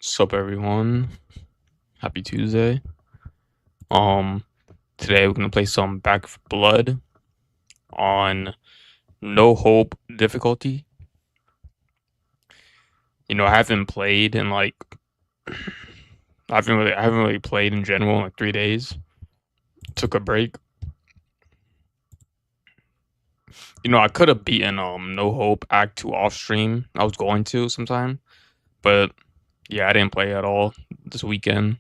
Sup everyone, happy Tuesday. Um Today we're gonna play some Back of Blood on no hope difficulty. I haven't played in I haven't really played in general in like 3 days. Took a break. I could have beaten No Hope Act 2 off stream. I was going to sometime. But yeah, I didn't play at all this weekend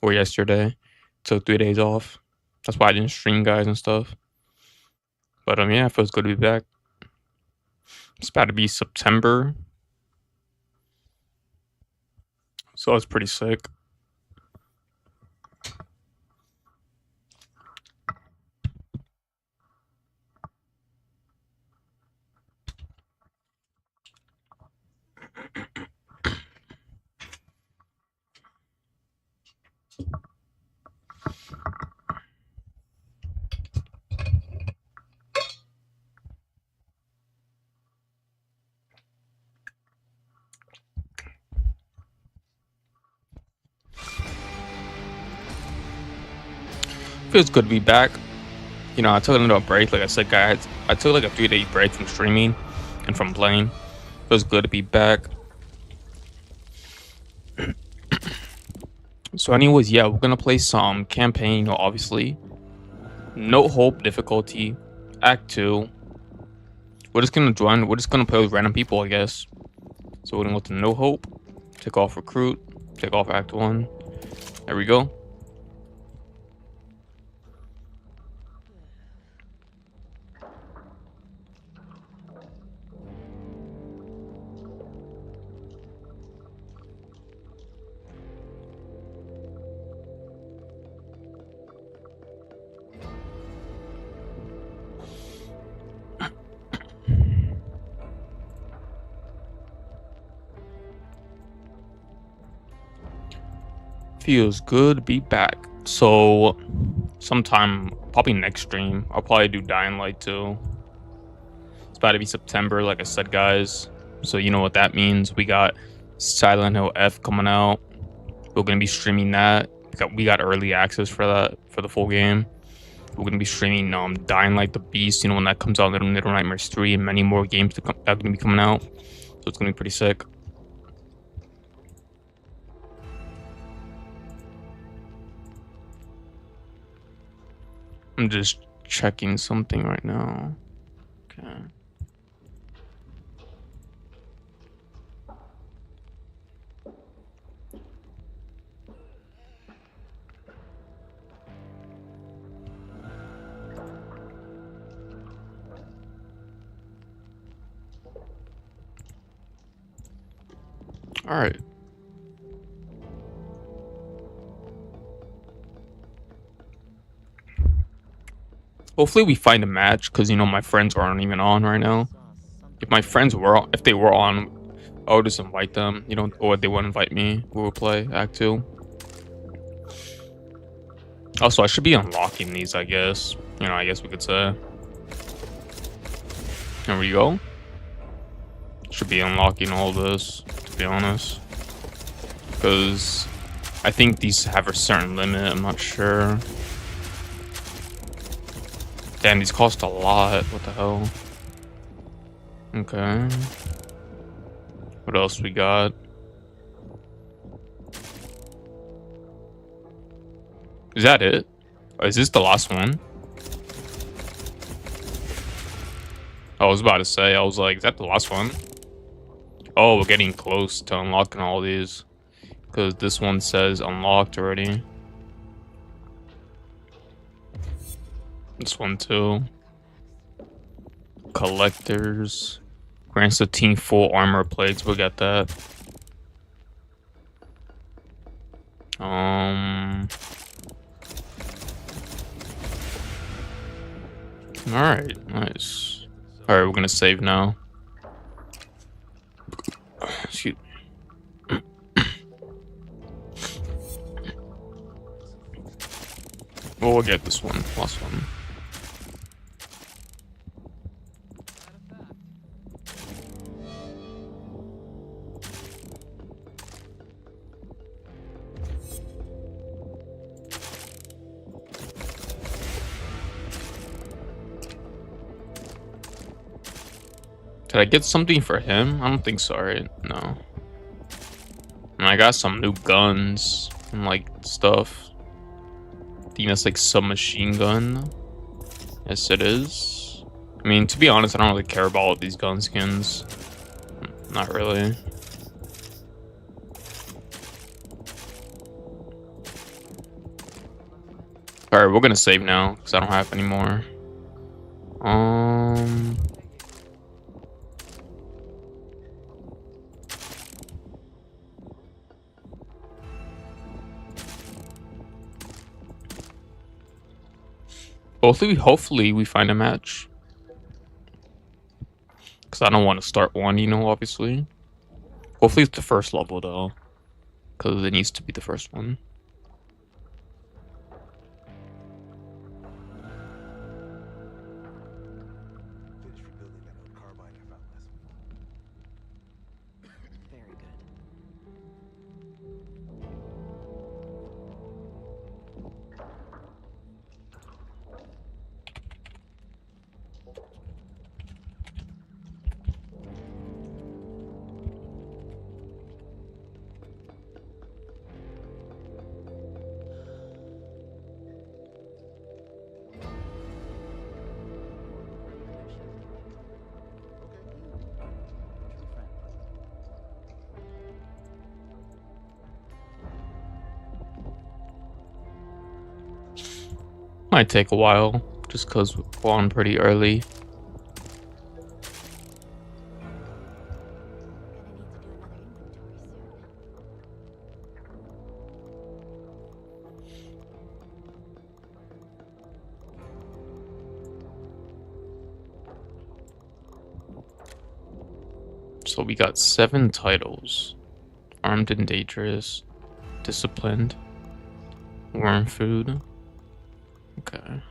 or yesterday. Took 3 days off. That's why I didn't stream guys and stuff. But yeah, it feels good to be back. It's about to be September, so it's pretty sick. Feels good to be back. I took a little break, like I said, guys. I took like a 3-day break from streaming and from playing. Feels good to be back. So, anyways, yeah, we're gonna play some campaign, obviously. No hope difficulty, Act 2. We're just gonna play with random people, I guess. So we're gonna go to no hope, take off recruit, take off Act 1. There we go. Feels good to be back. So sometime, probably next stream, I'll probably do Dying Light 2. It's about to be September, like I said, guys. So you know what that means. We got Silent Hill F coming out. We're gonna be streaming that. We got early access for that, for the full game. We're gonna be streaming Dying Light the Beast, when that comes out, Little Nightmares 3, and many more games that are gonna be coming out. So it's gonna be pretty sick. I'm just checking something right now. Okay. All right. Hopefully we find a match, because my friends aren't even on right now. If my friends were, if they were on, I would just invite them, or they would invite me. We would play Act 2. Also, I should be unlocking these, I guess. I guess we could say. There we go. Should be unlocking all this, to be honest. Because I think these have a certain limit, I'm not sure. Damn, these cost a lot. What the hell? Okay. What else we got? Is that it? Is this the last one? I was about to say, I was like, is that the last one? Oh, we're getting close to unlocking all these. Because this one says unlocked already. This one too. Collectors. Grants the team full armor plates. We'll get that. Alright, nice. Alright, we're gonna save now. Excuse me. Well, we'll get this one, last one. Should I get something for him? I don't think so, right? No. And I got some new guns and like stuff. I think that's like submachine gun. Yes, it is. I mean, to be honest, I don't really care about all these gun skins. Not really. Alright, we're gonna save now, because I don't have any more. Hopefully we find a match. Because I don't want to start one, you know, obviously. Hopefully it's the first level, though. Because it needs to be the first one. Might take a while, just because we're on pretty early. So we got 7 titles. Armed and Dangerous, Disciplined, Worm Food. Okay.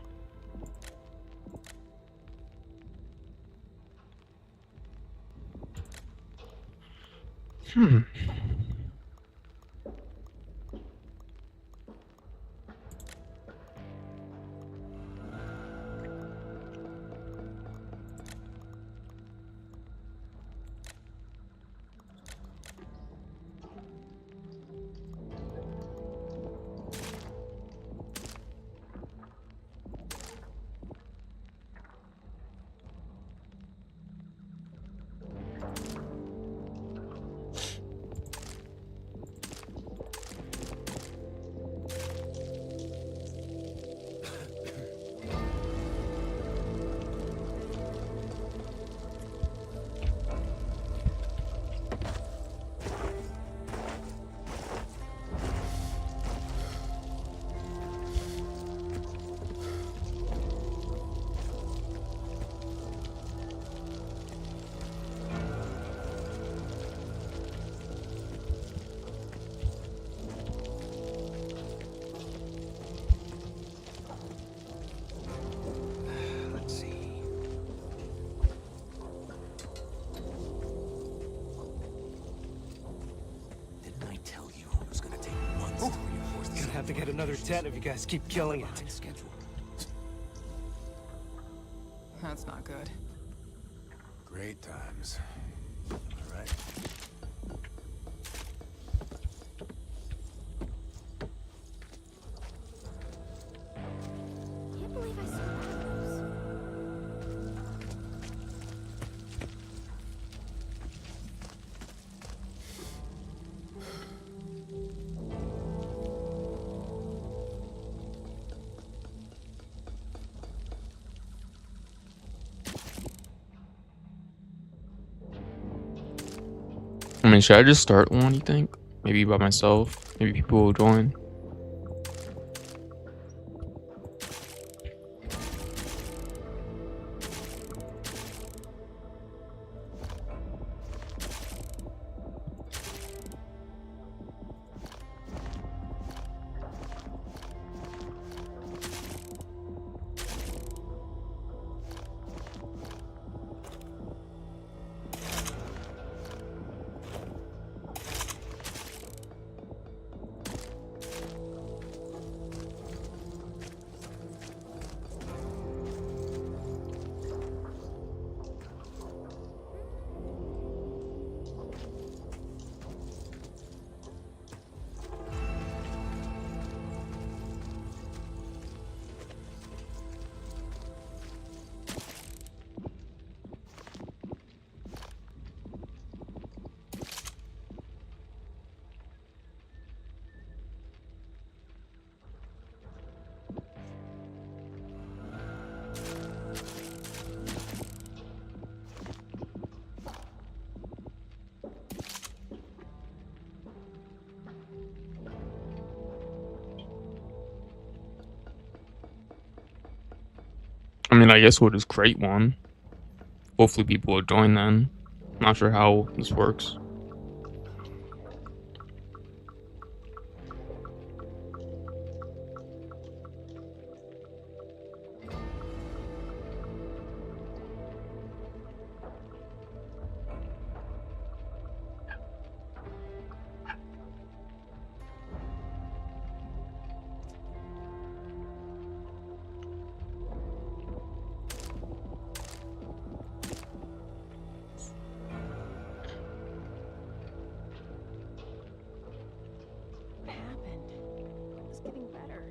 To get another 10 if you guys keep killing it. That's not good. Great times. All right. Can't believe I saw those. I mean, should I just start one, you think? Maybe by myself? Maybe people will join? mean, I guess we'll just create one. Hopefully people will join then. Not sure how this works. What happened? It was getting better.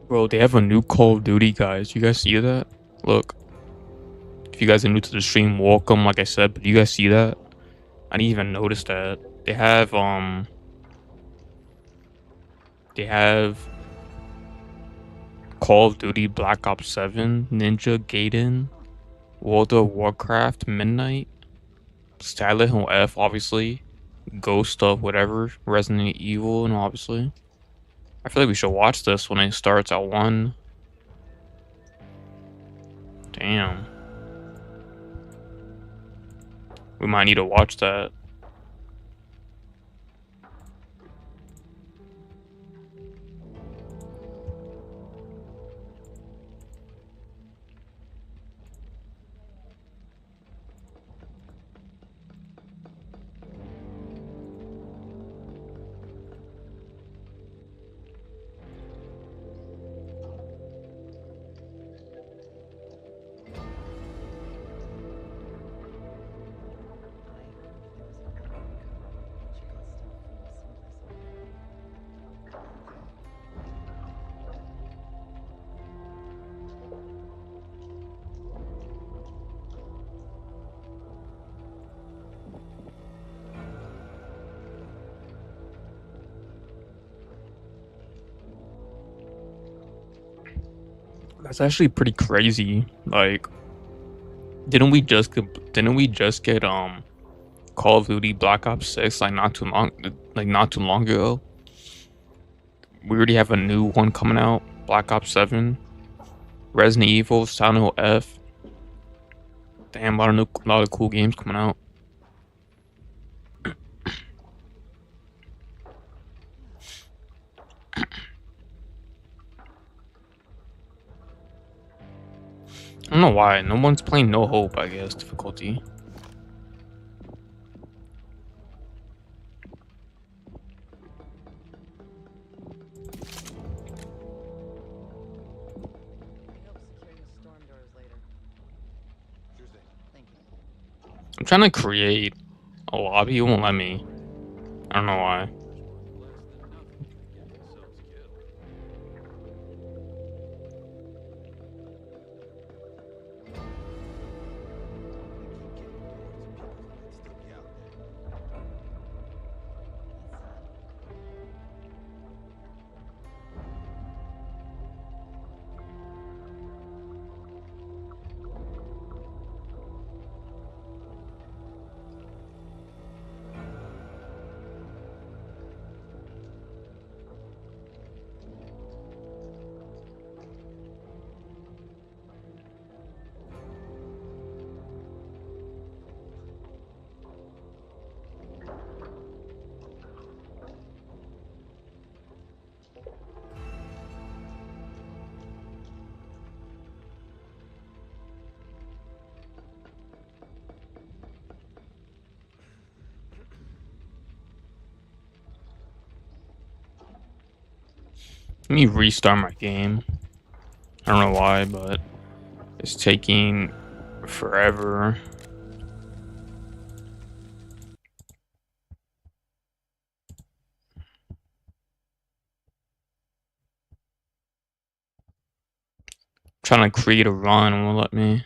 Bro, they have a new Call of Duty, guys. You guys see that? Look. If you guys are new to the stream, welcome, like I said, but you guys see that? I didn't even notice that. They have Call of Duty Black Ops 7, Ninja Gaiden, World of Warcraft Midnight, Silent Hill F, obviously, Ghost of whatever, Resident Evil, and obviously. I feel like we should watch this when it starts at 1. Damn. We might need to watch that. That's actually pretty crazy. Like, didn't we just get Call of Duty Black Ops 6 like not too long ago? We already have a new one coming out, Black Ops 7, Resident Evil, Silent Hill F. Damn, a lot of cool games coming out. I don't know why. No one's playing No Hope, I guess, difficulty. I'm trying to create a lobby, it won't let me. I don't know why. Let me restart my game. I don't know why, but it's taking forever. Trying to create a run, it won't let me.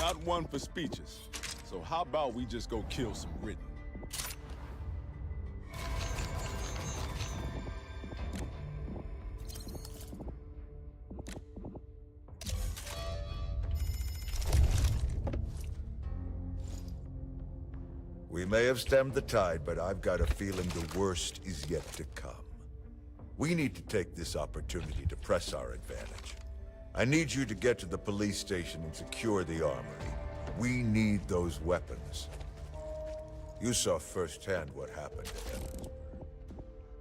not one for speeches. So how about we just go kill some written? We may have stemmed the tide, but I've got a feeling the worst is yet to come. We need to take this opportunity to press our advantage. I need you to get to the police station and secure the armory. We need those weapons. You saw firsthand what happened to Evans.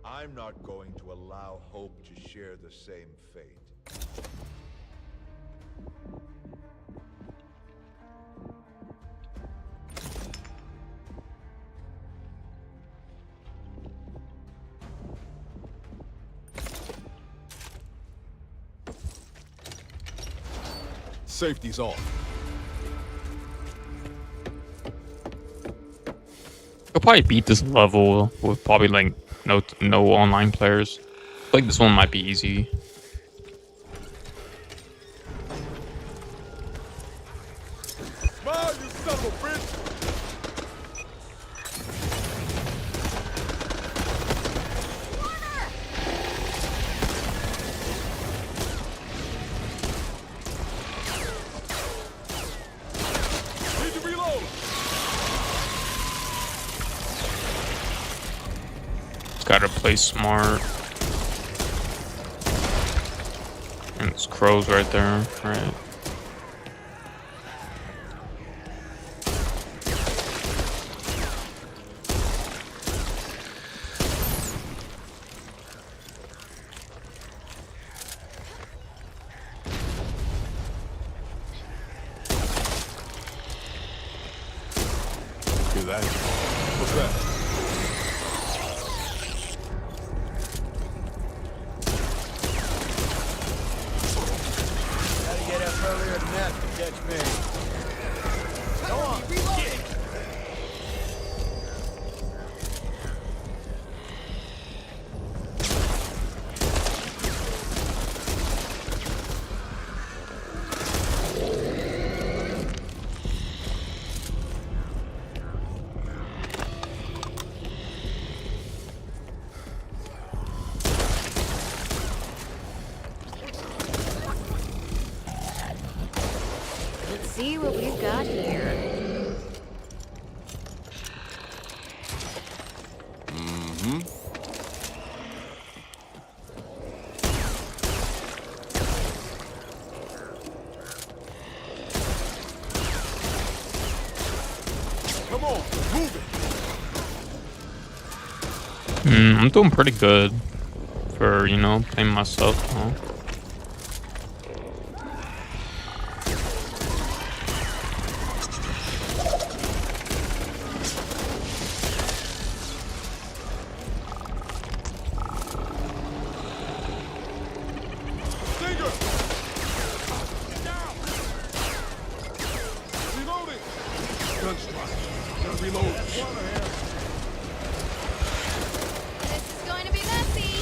I'm not going to allow Hope to share the same fate. Safety's off. I'll probably beat this level with probably like no online players. I feel like this one might be easy. Smile, you son of a bitch! Need to reload! Gotta play smart. And there's crows right there, right? Hear that? What's that? Get up earlier than that to catch me. Go on, reload. Let's see what we've got here. Come on, move it! I'm doing pretty good for, you know, playing myself. Huh? Stinger! Get down! Reloading! Gunstrike. Gotta reload. This is going to be messy.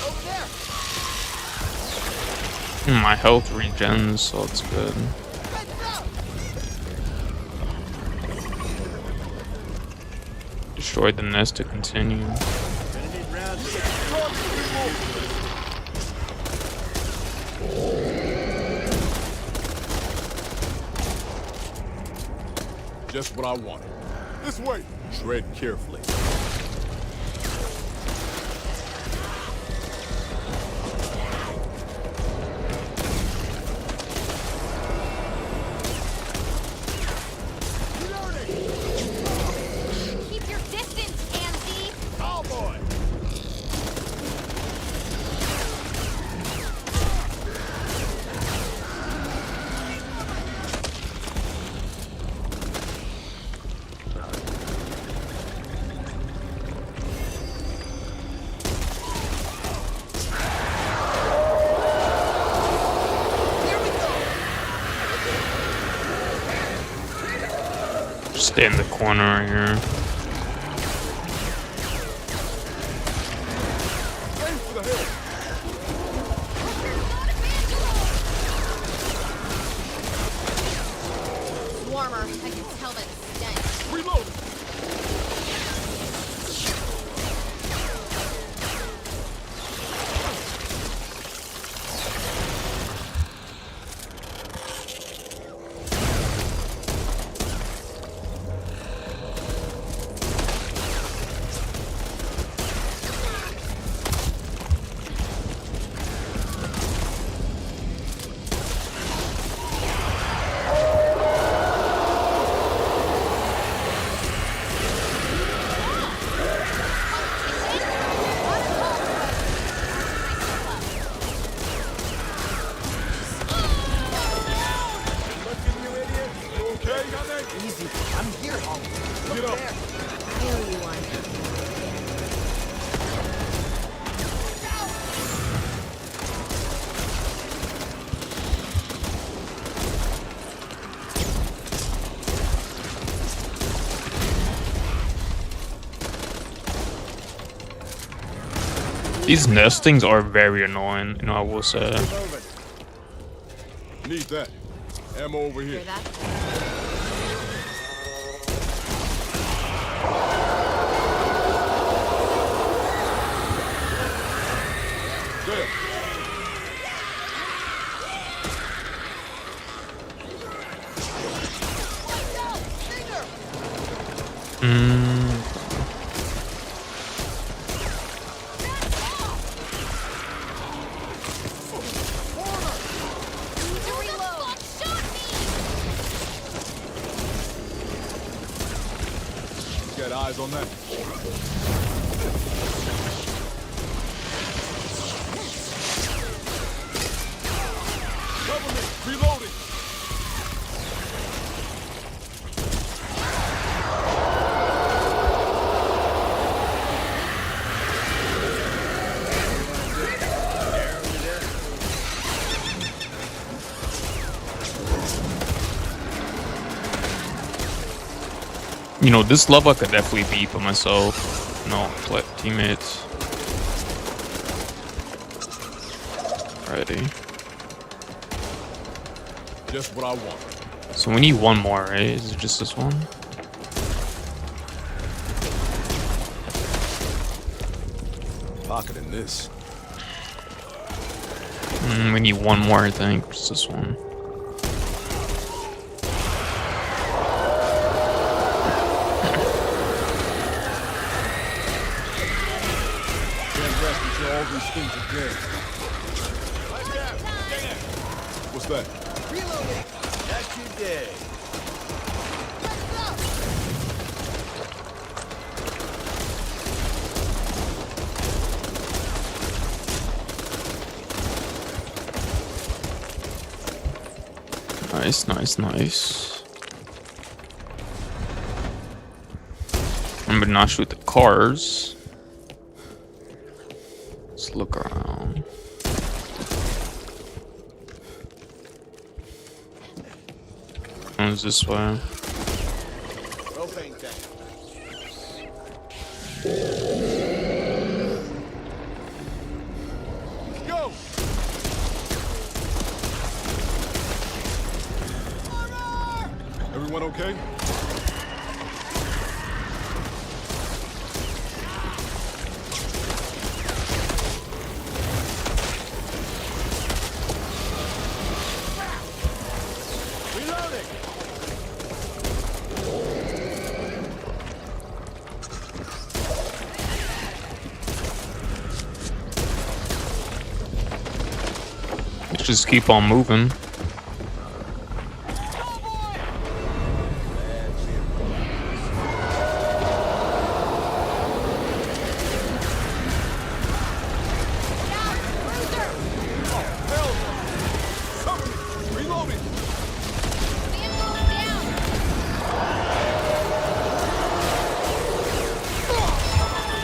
Over there. My health regens, so it's good. Destroyed the nest to continue. Gonna need rounds to get the Just what I wanted. This way. Tread carefully. Keep your distance, Tansy. Oh boy! Just stay in the corner right here. Aim for the head! I can tell by the stench. Reload! Looking, you idiot! You okay? Easy. I'm here, homie. Get up! Feel you one. These nestings are very annoying, you know, I will say. Moving. Need that. Ammo over here. Hear that? There. Got eyes on that. Cover me. Reloading. You know, this level I could definitely beat by myself. No, teammates. Ready. Just what I want. So we need one more, right? Is it just this one? Pocketing this. We need one more, I think. Just this one. Can't rest until all these things are dead. What's that? Reloading. That's your day. Nice, nice, nice. Remember to not shoot the cars. Let's look around. Goes this way. Propane tank. Go! Everyone okay? Reloading. Let's just keep on moving. Reloading!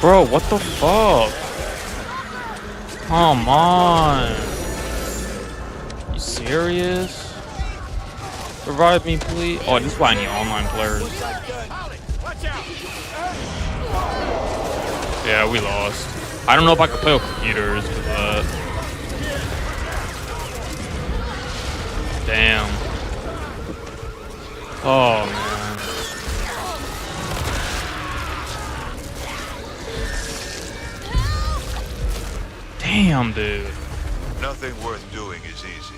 Bro, what the fuck? Come on. You serious? Revive me, please. Oh, this is why I need online players. Yeah, we lost. I don't know if I can play with computers, but damn. Oh man. Damn, dude. Nothing worth doing is easy.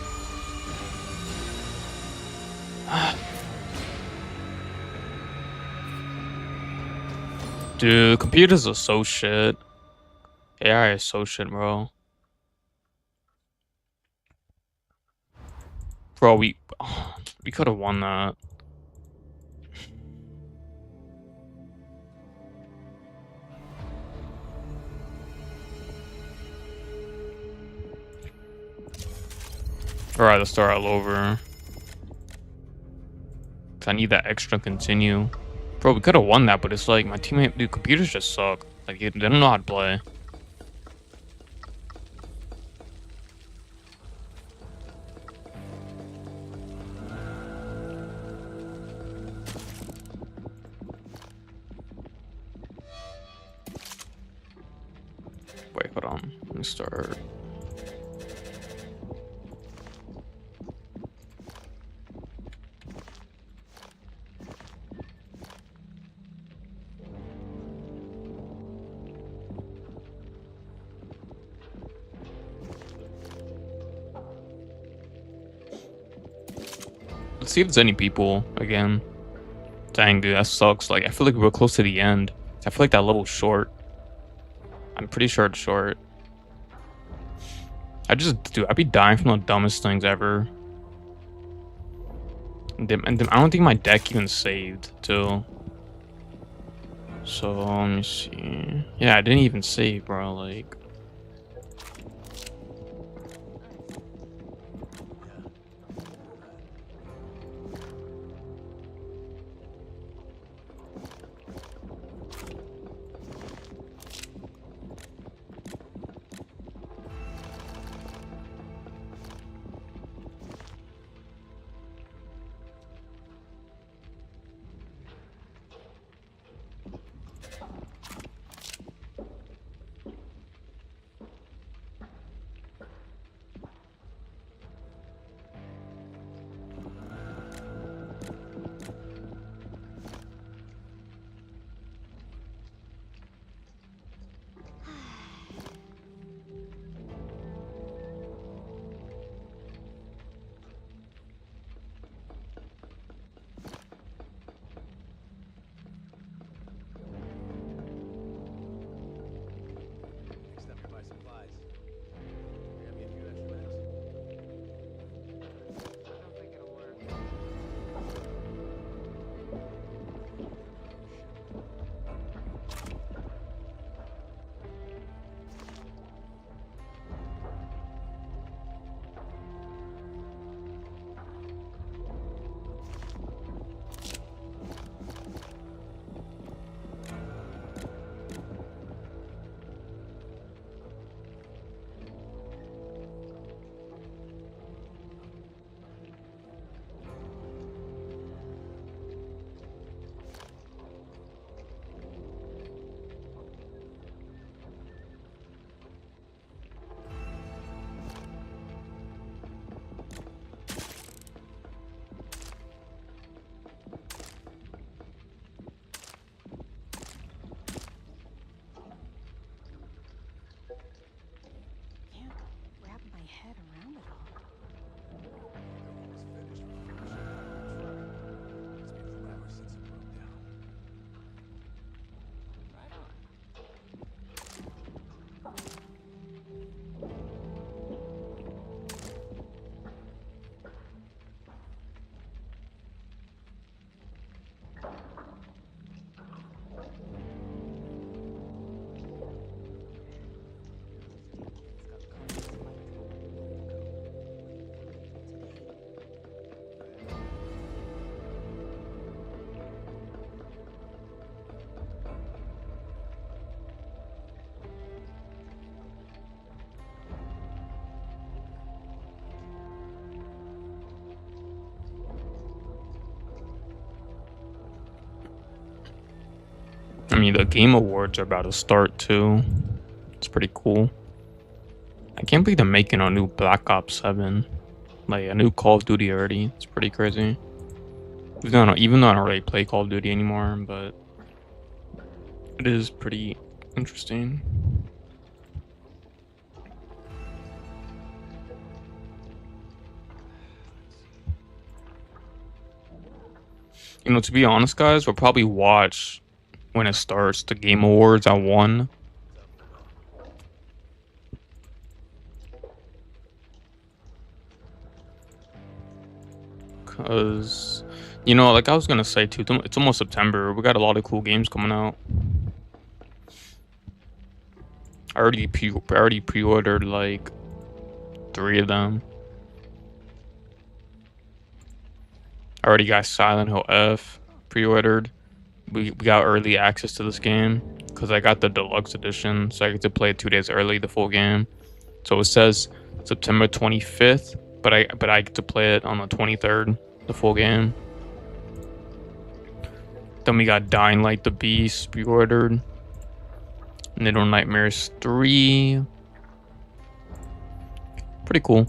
Dude, computers are so shit. AI is so shit, bro. Bro, we could have won that. Alright, let's start all over. 'Cause I need that extra continue. Bro, we could have won that, but it's like my teammate, dude, computers just suck. Like, they don't know how to play. Wait, hold on. Let me start. Let's see if there's any people again. Dang, dude, that sucks. Like, I feel like we're close to the end. I feel like that level's short. I'm pretty sure it's short. I'd be dying from the dumbest things ever. And I don't think my deck even saved, too. So, let me see. Yeah, I didn't even save, bro, like... Next time you buy supplies, grab me a few extra minutes. I don't think it'll work. Can't wrap my head around it all. Almost finished with the first truck. It's been forever since it broke down. Right on. I mean, the Game Awards are about to start, too. It's pretty cool. I can't believe they're making a new Black Ops 7. Like, a new Call of Duty already. It's pretty crazy. Even though I don't really play Call of Duty anymore, but it is pretty interesting. You know, to be honest, guys, we'll probably watch when it starts the Game Awards at 1. Cause, you know, like I was gonna say too, it's almost September. We got a lot of cool games coming out. I already pre-ordered like 3 of them. I already got Silent Hill F pre-ordered. We got early access to this game because I got the deluxe edition, so I get to play it 2 days early, the full game. So it says September 25th, but I get to play it on the 23rd, the full game. Then we got Dying Light the Beast pre-ordered. Little Nightmares 3. Pretty cool.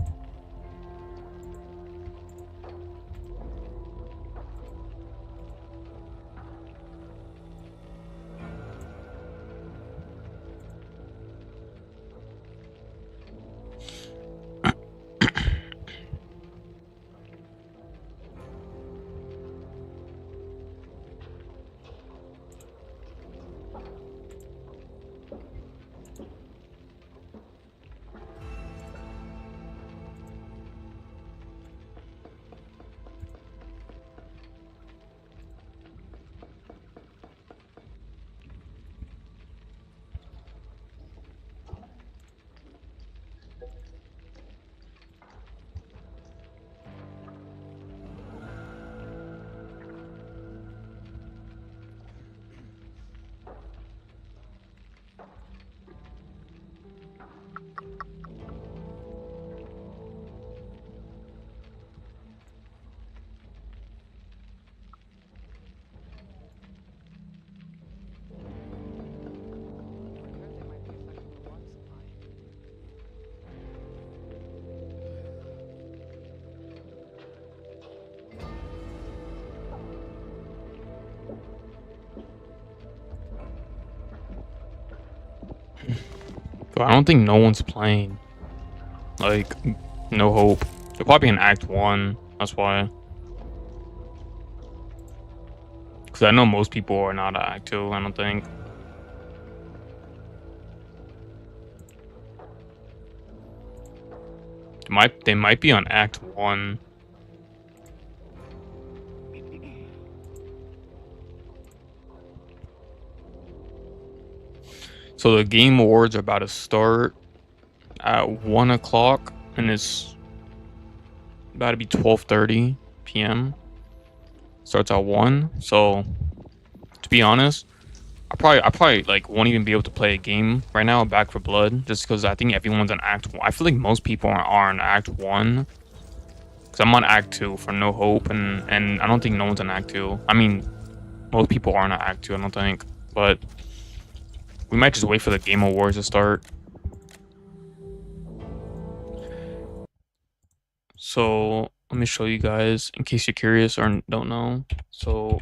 But I don't think no one's playing. Like, no hope. They're probably in Act 1. That's why. Because I know most people are not at Act 2, I don't think. They might be on Act 1. So the Game Awards are about to start at 1 o'clock, and it's about to be 12:30 p.m. Starts at 1. So, to be honest, I probably like won't even be able to play a game right now, Back for Blood, just because I think everyone's on Act 1. I feel like most people are on Act 1. Because I'm on Act 2 for No Hope, and I don't think no one's on Act 2. I mean, most people aren't on Act 2, I don't think. But we might just wait for the Game Awards to start. So let me show you guys in case you're curious or don't know. So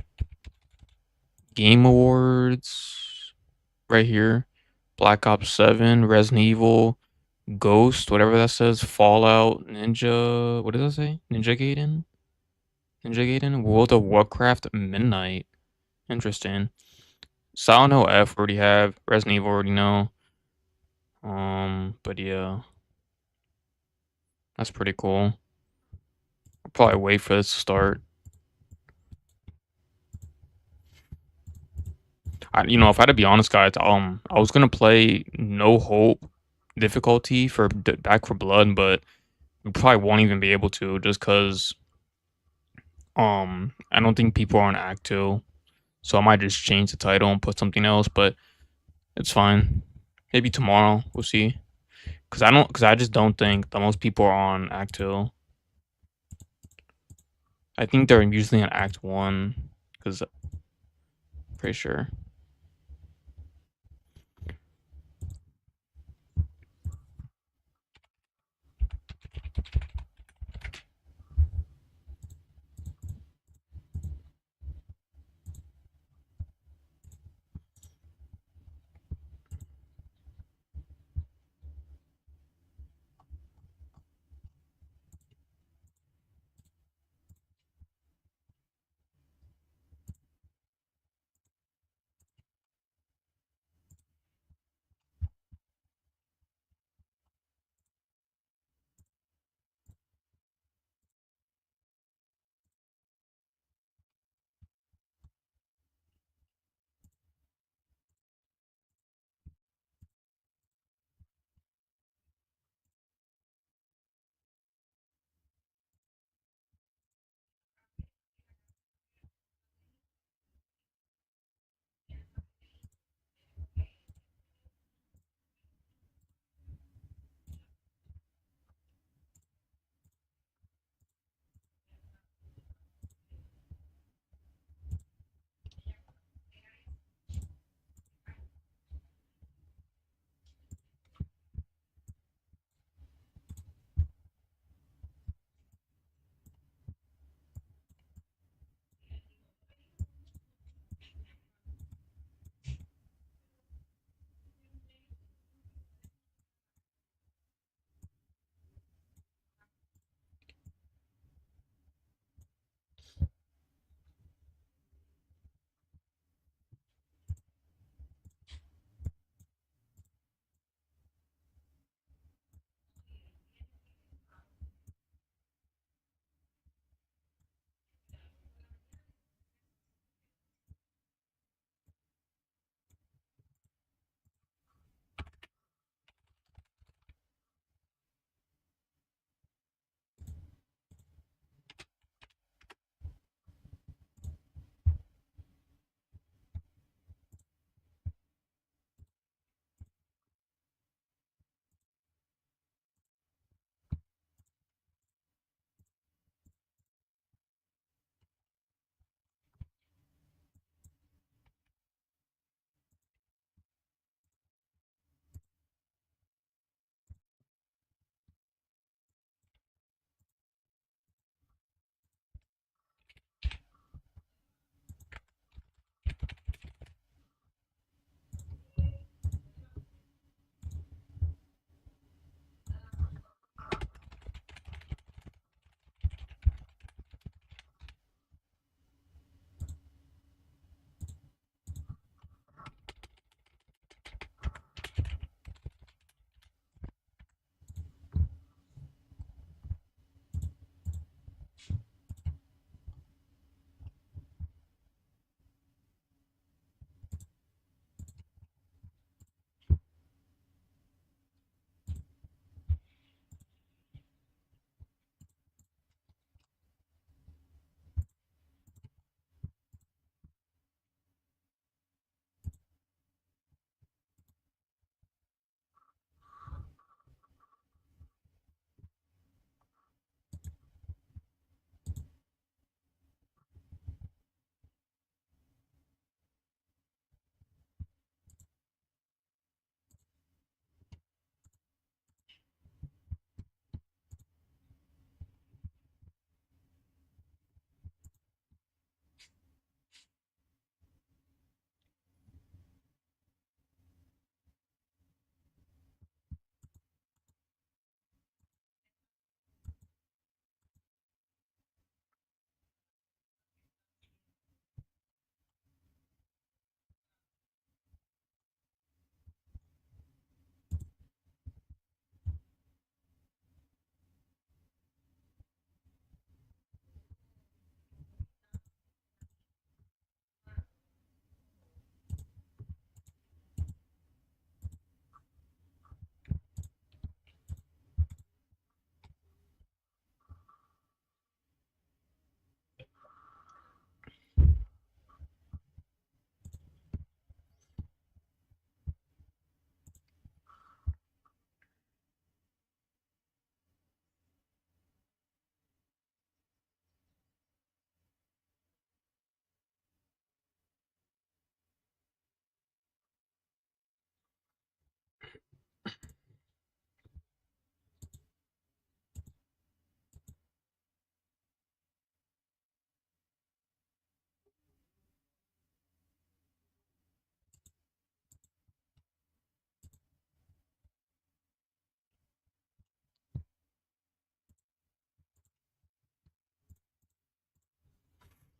Game Awards right here. Black Ops 7, Resident Evil, Ghost, whatever that says, Fallout, Ninja, what does that say? Ninja Gaiden? Ninja Gaiden? World of Warcraft Midnight. Interesting. Silent Hill F already have. Resident Evil already know. But yeah. That's pretty cool. I'll probably wait for this to start. You know, if I had to be honest, guys, I was gonna play No Hope difficulty for Back for Blood, but we probably won't even be able to just because I don't think people are on Act 2, so I might just change the title and put something else, but it's fine. Maybe tomorrow we'll see. Cause I just don't think that most people are on Act 2. I think they're usually on Act 1, cause pretty sure.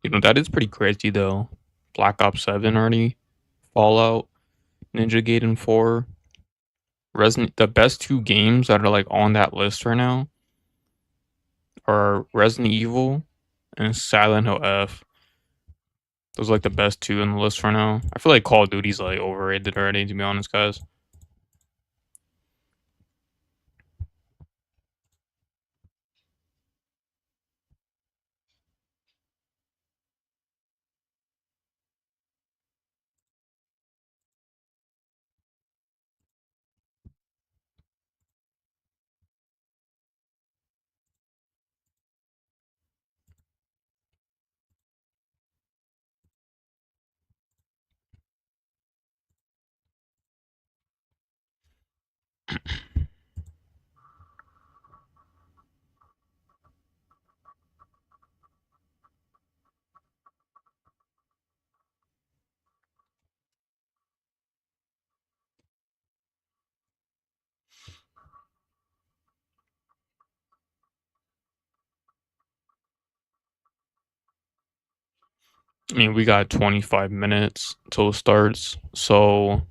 You know, that is pretty crazy though. Black Ops 7 already, Fallout, Ninja Gaiden 4, Resident the best 2 games that are, like, on that list right now are Resident Evil and Silent Hill F. Those are, like, the best 2 on the list for now. I feel like Call of Duty's, like, overrated already, to be honest, guys. I mean, we got 25 minutes till it starts, so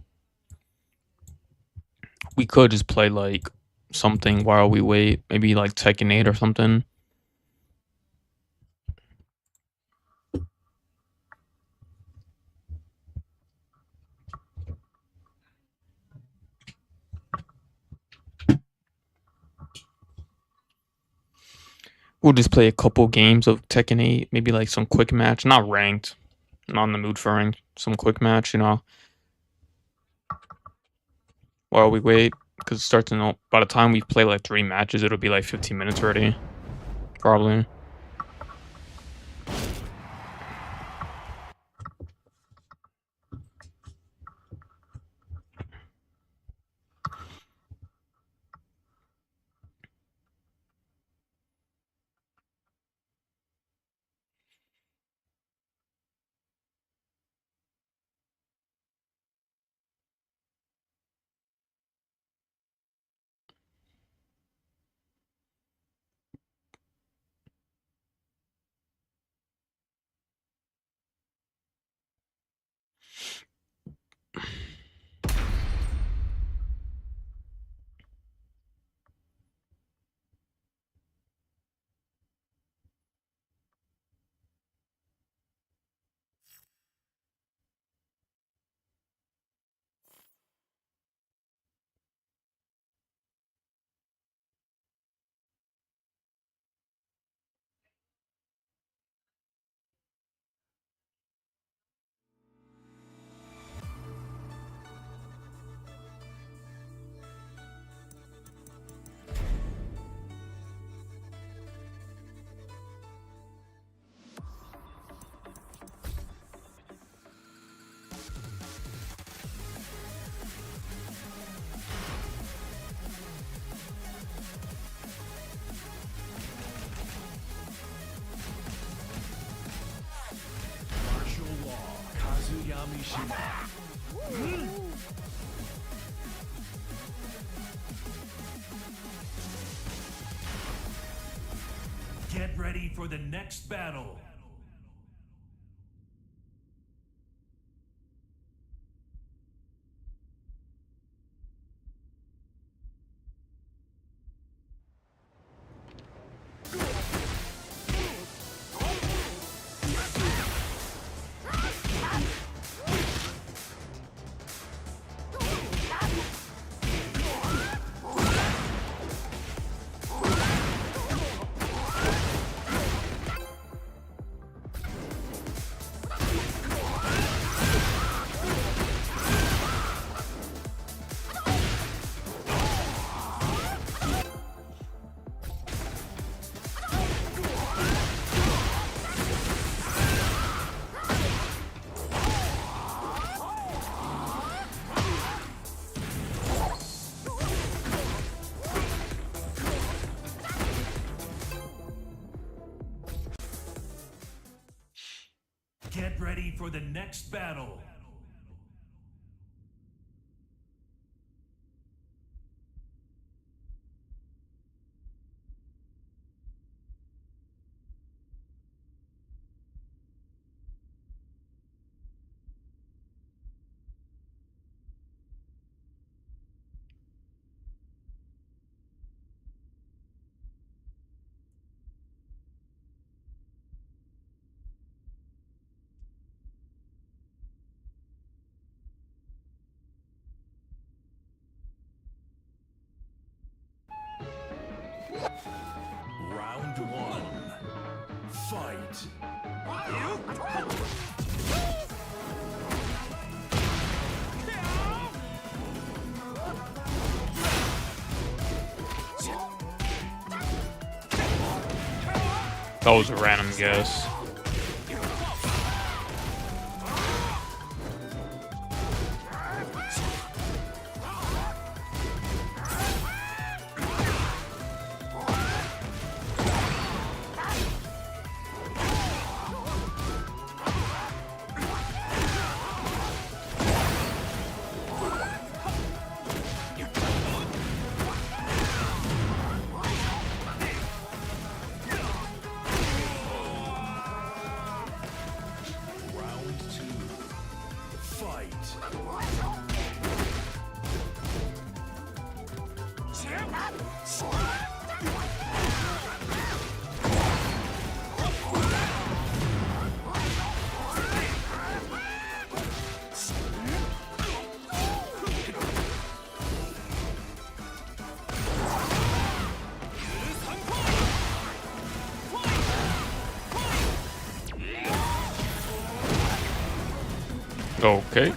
we could just play, like, something while we wait, maybe, like, Tekken 8 or something. We'll just play a couple games of Tekken 8, maybe, like, some quick match, not ranked, not in the mood for ranked, some quick match, you know, while we wait, because it starts in by the time we play, like, 3 matches, it'll be, like, 15 minutes already, probably. Martial law, Kazuyami Shima. Get ready for the next battle. Get ready for the next battle. That was a random guess. Okay. I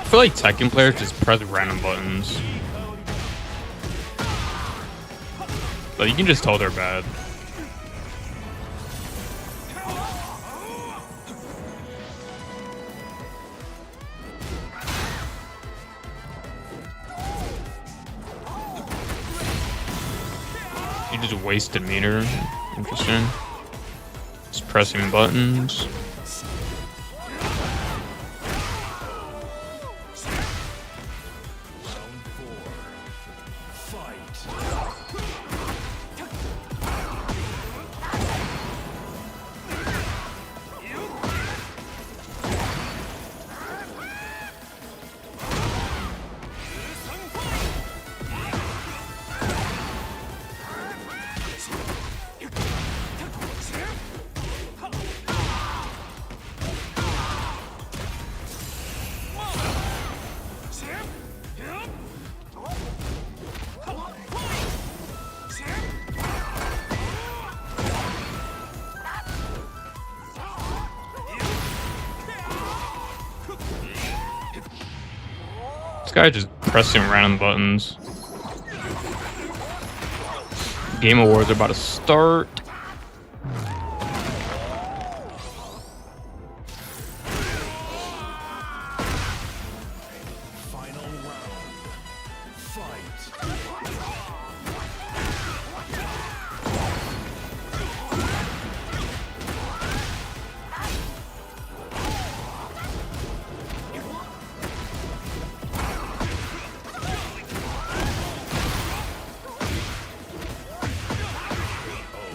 feel like Tekken players just press random buttons. But you can just tell they're bad. You just wasted meter. Interesting. Just pressing buttons. This guy just pressing random buttons. Game Awards are about to start.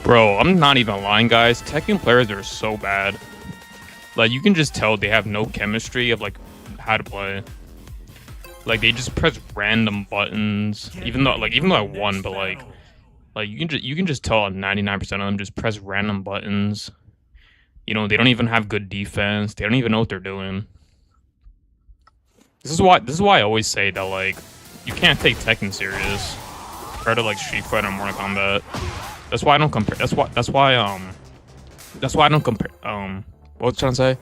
Bro, I'm not even lying, guys. Tekken players are so bad. Like, you can just tell they have no chemistry of, like, how to play. Like, they just press random buttons. Even though I won, but, like you can just tell 99% of them just press random buttons. You know, they don't even have good defense. They don't even know what they're doing. This is why I always say that, like, you can't take Tekken serious compared to, like, Street Fighter and Mortal Kombat. That's why I don't compare. That's why I don't compare. What was I trying to say?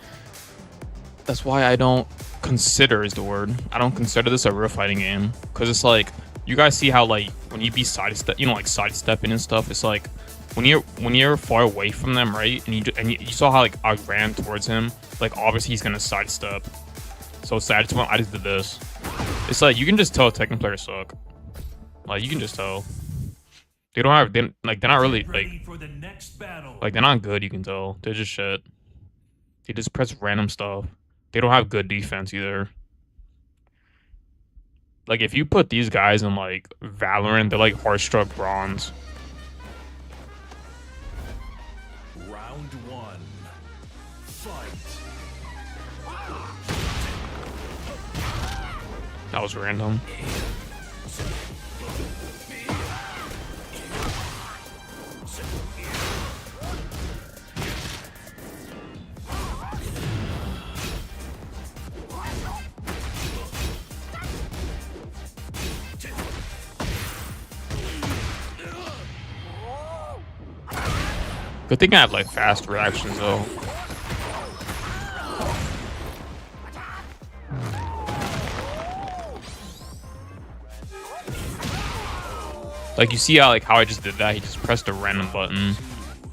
That's why I don't consider is the word. I don't consider this a real fighting game because it's like you guys see how like when you be sidestep, you know, like sidestepping and stuff. It's like when you're far away from them, right? And you saw how like I ran towards him. Like obviously he's gonna sidestep. So I just did this. It's like you can just tell Tekken players suck. Like you can just tell. They're not really like they're not good. You can tell they're just shit. They just press random stuff. They don't have good defense either. Like if you put these guys in like Valorant, they're like Heartstruck Bronze. Round one. Fight. That was random. Good thing I have like fast reactions though. Like you see how I just did that? He just pressed a random button.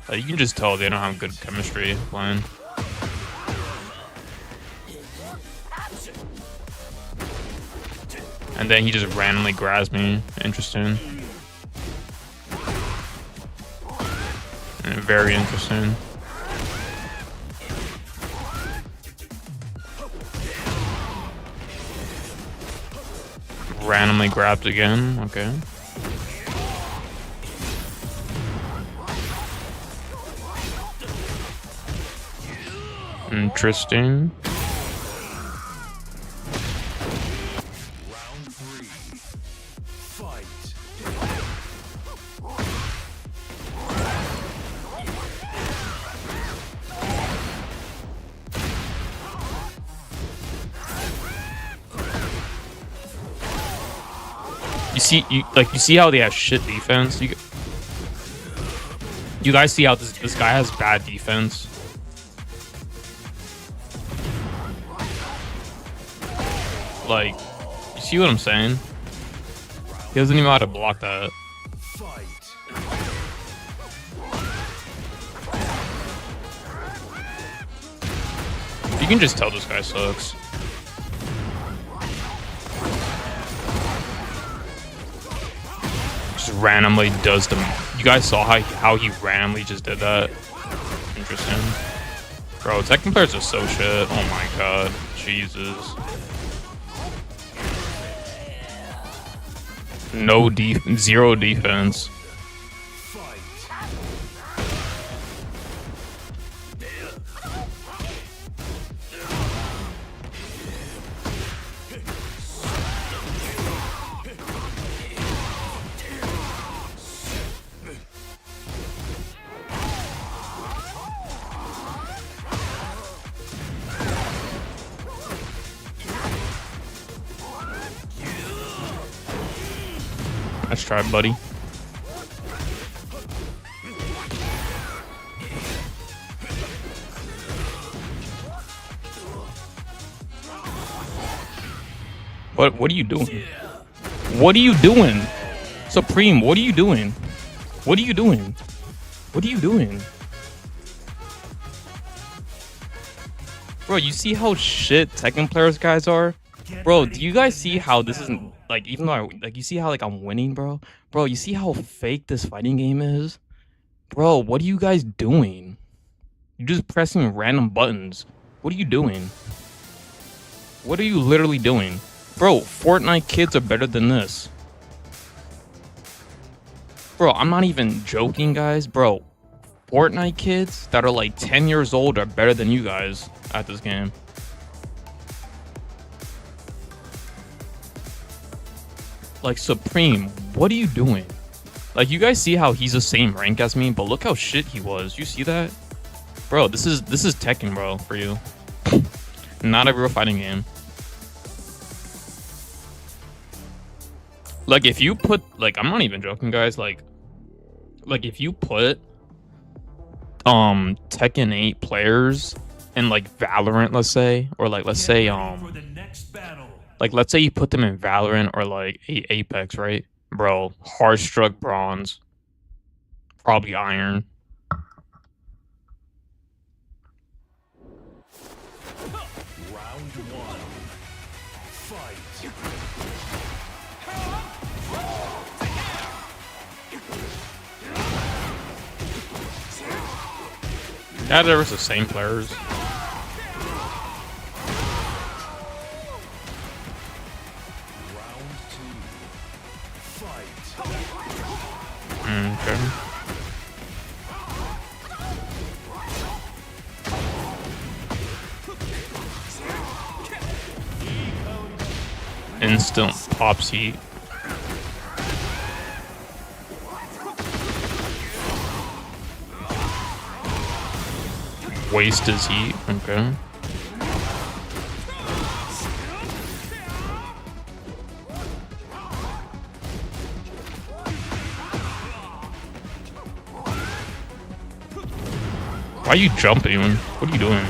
Like you can just tell they don't have good chemistry playing. And then he just randomly grabs me. Interesting. And very interesting. Randomly grabbed again. Okay. Interesting. Round 3. Fight. You see how they have shit defense? You guys see how this guy has bad defense? Like, you see what I'm saying? He doesn't even know how to block that. Fight. You can just tell this guy sucks. Just randomly does them. You guys saw how he randomly just did that? Interesting. Bro, Tekken players are so shit. Oh my god. Jesus. Zero defense. Let's try, buddy. What are you doing? What are you doing? Supreme, what are you doing? What are you doing? What are you doing? Bro, you see how shit Tekken players guys are? Bro, do you guys see how this isn't like, even though you see how I'm winning, bro? Bro, you see how fake this fighting game is? Bro, what are you guys doing? You're just pressing random buttons. What are you doing? What are you literally doing? Bro, Fortnite kids are better than this. Bro, I'm not even joking, guys. Bro, Fortnite kids that are like 10 years old are better than you guys at this game. Like, Supreme, what are you doing? Like, you guys see how he's the same rank as me, but look how shit he was. You see that? Bro, this is Tekken, bro, for you. Not a real fighting game. Like, if you put, like, I'm not even joking, guys. Like if you put Tekken 8 players in like Valorant, let's say, or like let's say let's say you put them in Valorant or like Apex, right? Bro, hard struck bronze, probably iron. Round 1. Fight. Yeah, there was the same players. Round 2. Fight. Okay. Instant pops heat. Waste his heat. Okay. Why are you jumping? What are you doing?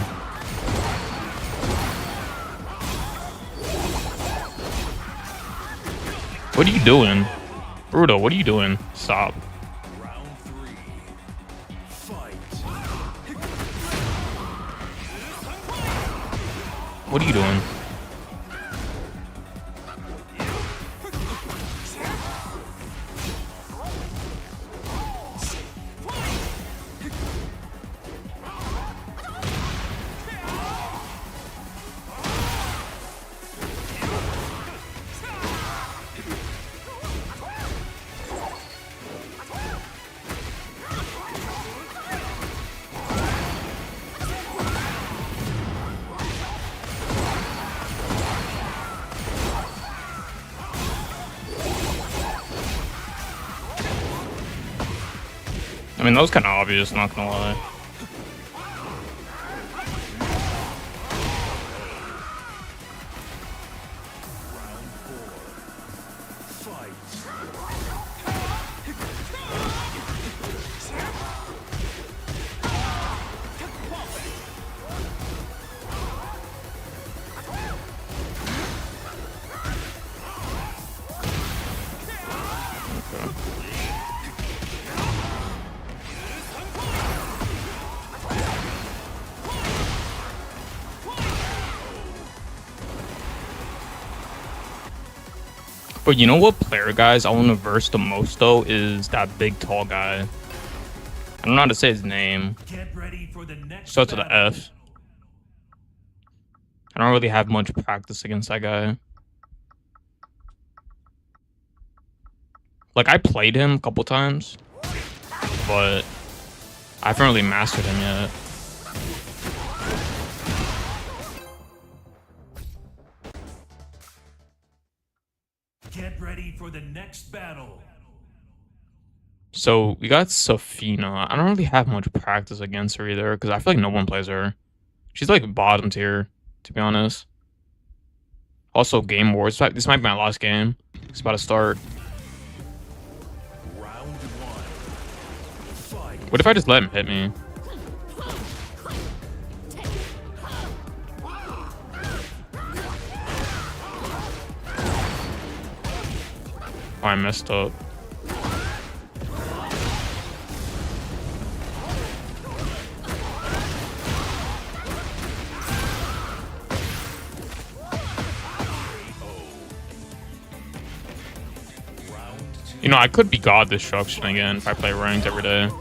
What are you doing? Bruto, what are you doing? Stop. Round 3. Fight. What are you doing? I mean, that was kind of obvious, not gonna lie. But you know what player, guys, I want to verse the most, though, is that big, tall guy. I don't know how to say his name. Get ready for the next Starts with an battle. F. I don't really have much practice against that guy. Like, I played him a couple times, but I haven't really mastered him yet. Get ready for the next battle. So we got Safina. I don't really have much practice against her either, because I feel like no one plays her. She's like bottom tier, to be honest. Also, Game Wars. This might be my last game. It's about to start. Round 1. Fight. What if I just let him hit me? Oh, I messed up. You know, I could be God Destruction again if I play ranked every day.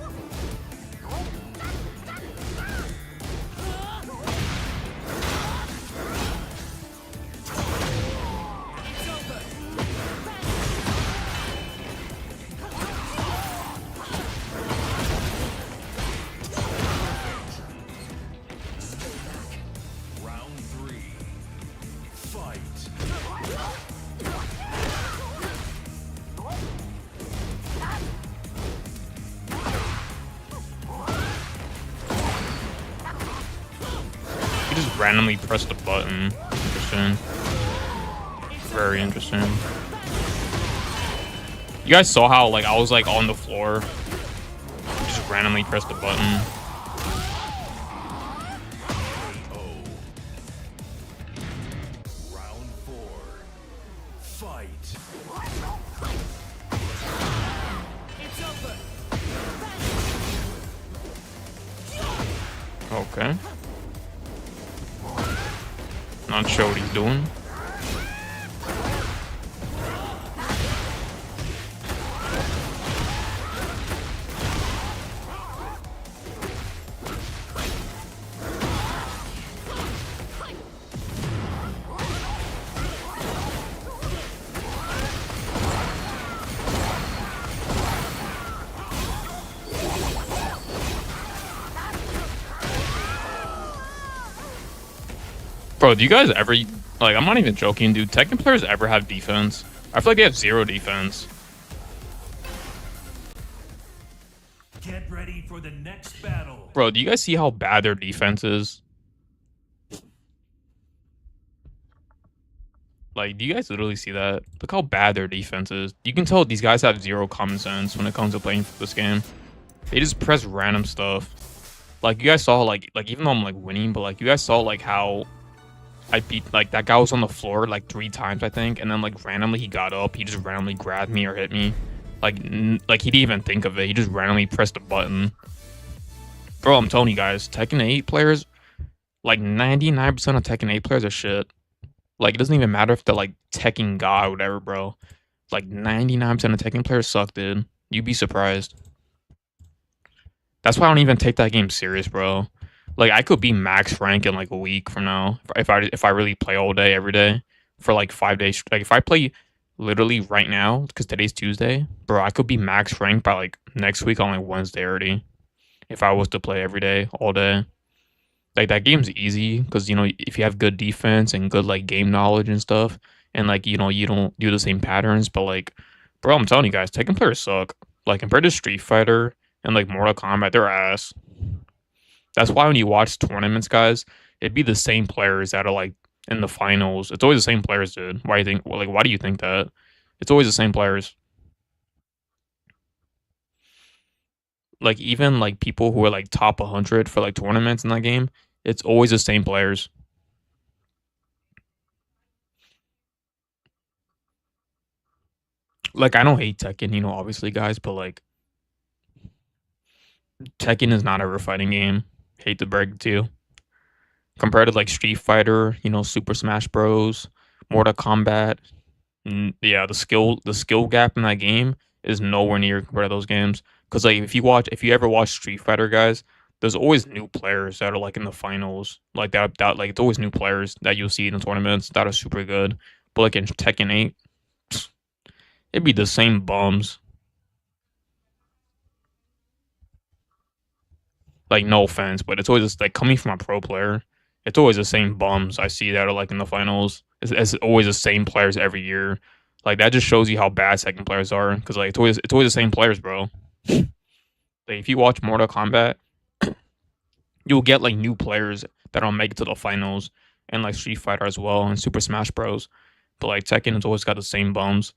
Round 3. Fight. You just randomly press the button. Interesting. Very interesting. You guys saw how like I was like on the floor. Just randomly press the button. Round 4. Fight. Okay. Not sure what he's doing. Bro, do you guys ever, like, I'm not even joking, dude. Tekken players ever have defense? I feel like they have zero defense. Get ready for the next battle. Bro, do you guys see how bad their defense is? Like, do you guys literally see that? Look how bad their defense is. You can tell these guys have zero common sense when it comes to playing this game. They just press random stuff. Like you guys saw like even though I'm like winning, but like you guys saw like how I beat like that guy was on the floor like 3 times I think, and then like randomly he got up, he just randomly grabbed me or hit me, like he didn't even think of it, he just randomly pressed a button. Bro, I'm telling you guys, Tekken 8 players, like 99% of Tekken 8 players are shit. Like it doesn't even matter if they're like Tekken God or whatever, bro. Like 99% of Tekken players suck, dude. You'd be surprised. That's why I don't even take that game serious, bro. Like I could be max rank in like a week from now if I really play all day every day for like 5 days. Like if I play literally right now because today's Tuesday, bro, I could be max rank by like next week on like Wednesday already if I was to play every day all day. Like that game's easy because you know if you have good defense and good like game knowledge and stuff, and like you know you don't do the same patterns. But like, bro, I'm telling you guys, Tekken players suck. Like compared to Street Fighter and like Mortal Kombat, they're ass. That's why when you watch tournaments, guys, it'd be the same players that are like in the finals. It's always the same players, dude. Why do you think? Well, like, why do you think that? It's always the same players. Like even like people who are like top 100 for like tournaments in that game, it's always the same players. Like I don't hate Tekken, you know, obviously, guys, but like Tekken is not a real fighting game. Hate to break it to you. Compared to like Street Fighter, you know, Super Smash Bros, Mortal Kombat, yeah, the skill gap in that game is nowhere near compared to those games. Cause like if you ever watch Street Fighter, guys, there's always new players that are like in the finals, like that like it's always new players that you'll see in the tournaments that are super good. But like in Tekken 8, it'd be the same bums. Like no offense, but it's always just, like coming from a pro player, it's always the same bums I see that are like in the finals. It's always the same players every year. Like that just shows you how bad second players are. Because like it's always the same players, bro. Like if you watch Mortal Kombat, you'll get like new players that don't make it to the finals, and like Street Fighter as well, and Super Smash Bros. But like Tekken has always got the same bums.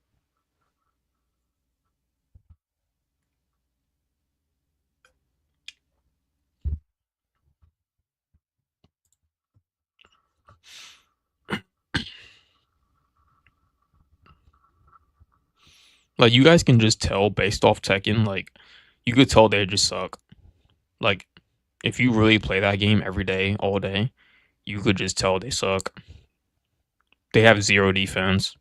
Like you guys can just tell based off Tekken, like you could tell they just suck. Like if you really play that game every day, all day, you could just tell they suck. They have zero defense.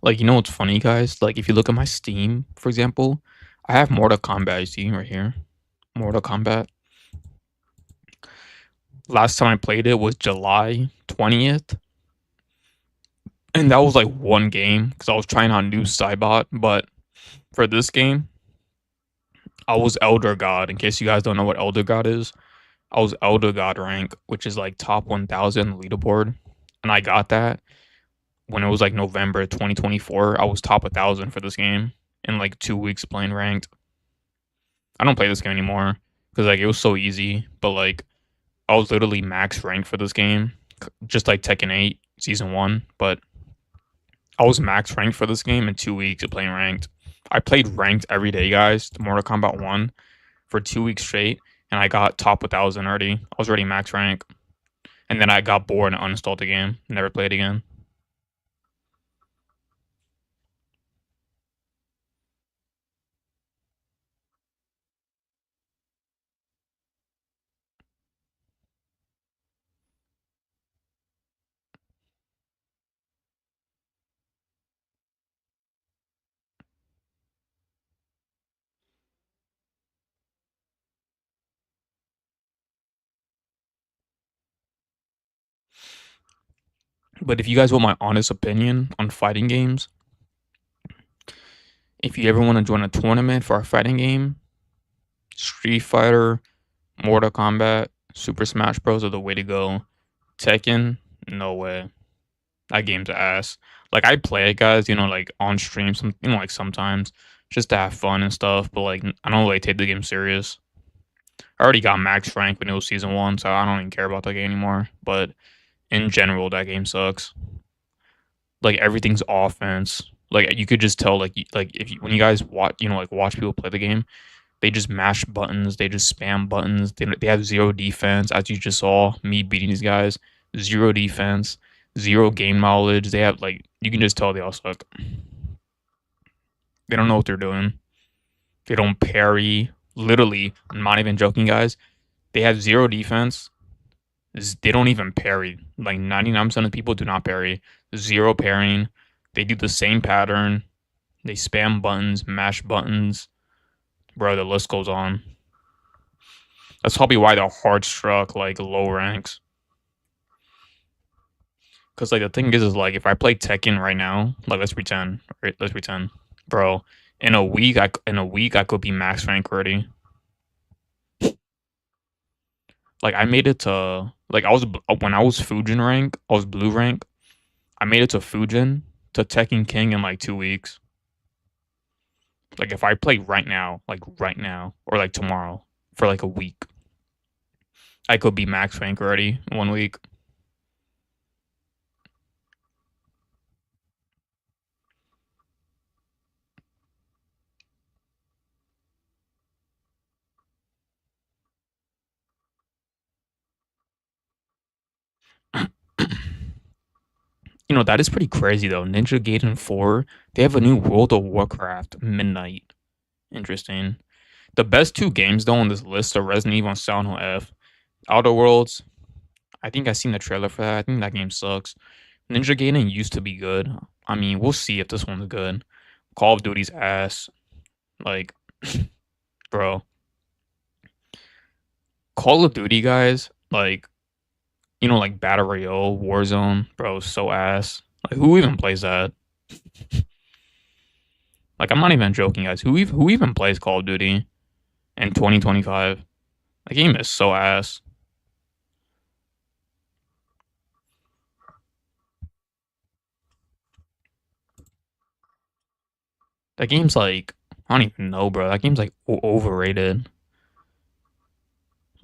Like you know what's funny, guys? Like if you look at my Steam, for example, I have Mortal Kombat. You see right here, Mortal Kombat. Last time I played it was July 20th, and that was like one game because I was trying out new Cybot. But for this game, I was Elder God. In case you guys don't know what Elder God is, I was Elder God rank, which is like top 1,000 leaderboard, and I got that when it was like November 2024. I was top 1,000 for this game in like 2 weeks playing ranked. I don't play this game anymore because like it was so easy, but like I was literally max ranked for this game, just like Tekken 8 Season 1, but I was max ranked for this game in 2 weeks of playing ranked. I played ranked every day, guys, to Mortal Kombat 1 for 2 weeks straight, and I got top 1,000 already. I was already max rank. And then I got bored and uninstalled the game. Never played again. But if you guys want my honest opinion on fighting games, if you ever want to join a tournament for a fighting game, Street Fighter, Mortal Kombat, Super Smash Bros. Are the way to go. Tekken, no way. That game's ass. Like I play it, guys. Like on stream, like sometimes just to have fun and stuff. But like I don't really take the game serious. I already got max rank when it was season 1, so I don't even care about that game anymore. But in general, that game sucks. Like everything's offense. Like you could just tell, like if when you guys watch, like watch people play the game, they just mash buttons, they just spam buttons. They have zero defense, as you just saw me beating these guys. Zero defense, zero game knowledge. They have you can just tell they all suck. They don't know what they're doing. They don't parry. Literally, I'm not even joking, guys. They have zero defense. They don't even parry. Like 99% of people do not parry. Zero parrying. They do the same pattern. They spam buttons, mash buttons. Bro, the list goes on. That's probably why they're hard struck, like low ranks. Cause like the thing is like if I play Tekken right now, like let's pretend, bro. In a week, I could be max rank already. Like I made it to like when I was Fujin rank, I was blue rank. I made it to Fujin to Tekken King in like 2 weeks. Like if I play right now, or like tomorrow for like a week, I could be max rank already in 1 week. That is pretty crazy though. Ninja Gaiden 4, they have a new World of Warcraft Midnight. Interesting. The best 2 games though on this list are Resident Evil and Silent Hill F. Outer Worlds, I think I seen the trailer for that. I think that game sucks. Ninja Gaiden used to be good. I mean, we'll see if this one's good. Call of Duty's ass. Like, bro. Call of Duty guys, like Battle Royale, Warzone, bro, so ass. Like, who even plays that? Like, I'm not even joking, guys. Who even plays Call of Duty in 2025? The game is so ass. That game's like, I don't even know, bro. That game's like overrated.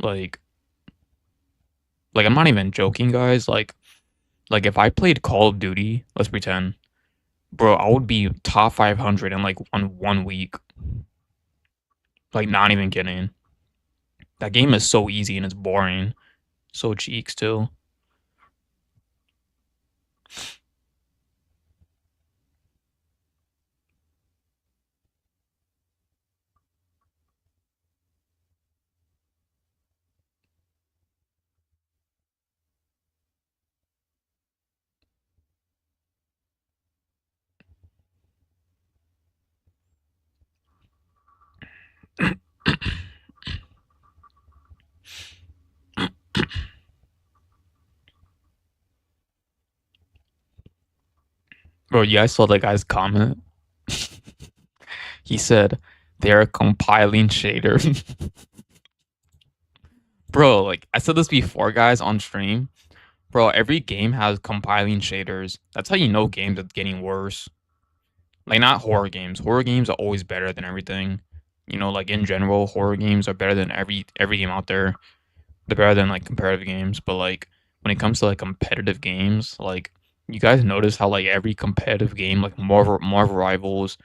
Like, I'm not even joking, guys. Like if I played Call of Duty, let's pretend, bro, I would be top 500 in like on 1 week. Like, not even kidding. That game is so easy and it's boring. So cheeks too. Bro, yeah, I saw that guy's comment. He said they're compiling shader. Bro, like I said this before, guys, on stream. Bro, every game has compiling shaders. That's how you know games are getting worse. Like not horror games. Horror games are always better than everything. Like in general, horror games are better than every game out there. They're better than like comparative games. But like when it comes to like competitive games, like you guys notice how like every competitive game, like Marvel Rivals,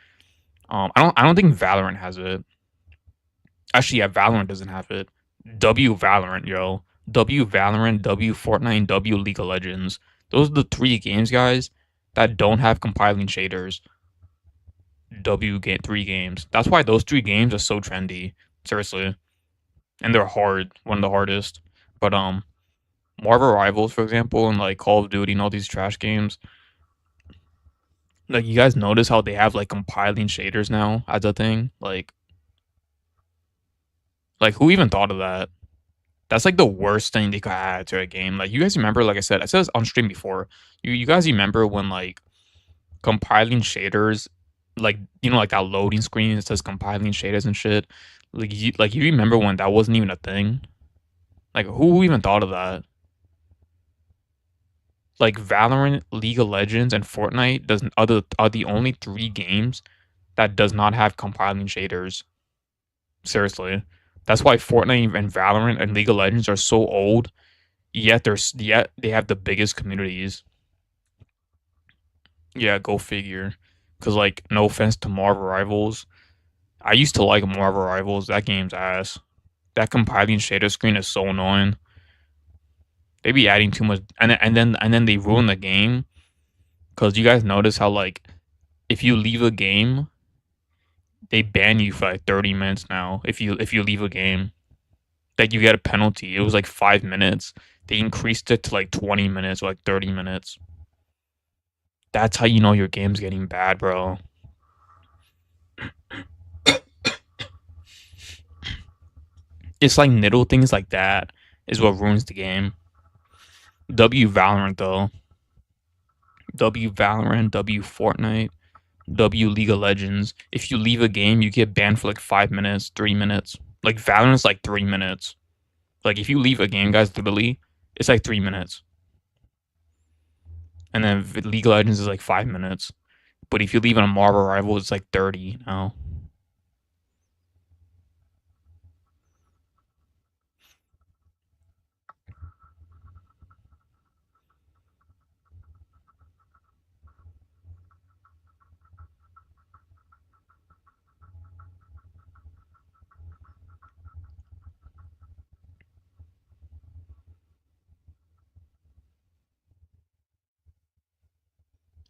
I don't think Valorant has it. Actually, yeah, Valorant doesn't have it. W Valorant, yo. W Valorant, W Fortnite, W League of Legends. Those are the 3 games, guys, that don't have compiling shaders. W get 3 games. That's why those 3 games are so trendy. Seriously. And they're hard. One of the hardest. But Marvel Rivals, for example, and like Call of Duty and all these trash games. Like you guys notice how they have like compiling shaders now as a thing? Like who even thought of that? That's like the worst thing they could add to a game. Like you guys remember, like I said this on stream before. You guys remember when like compiling shaders, like like that loading screen that says compiling shaders and shit. Like you remember when that wasn't even a thing? Like, who even thought of that? Like, Valorant, League of Legends, and Fortnite are the only 3 games that does not have compiling shaders. Seriously. That's why Fortnite and Valorant and League of Legends are so old, yet they have the biggest communities. Yeah, go figure. Cause like, no offense to Marvel Rivals, I used to like Marvel Rivals. That game's ass. That compiling shader screen is so annoying. They be adding too much, and then they ruin the game. Cause you guys notice how like, if you leave a game, they ban you for like 30 minutes now. If you leave a game, like you get a penalty. It was like 5 minutes. They increased it to like 20 minutes or like 30 minutes. That's how you know your game's getting bad, bro. It's like little things like that is what ruins the game. W Valorant though. W Valorant, W Fortnite, W League of Legends. If you leave a game, you get banned for like 5 minutes, 3 minutes. Like Valorant's like 3 minutes. Like if you leave a game, guys, literally, it's like 3 minutes. And then League of Legends is like 5 minutes. But if you leave on a Marvel Rival, it's like 30 now.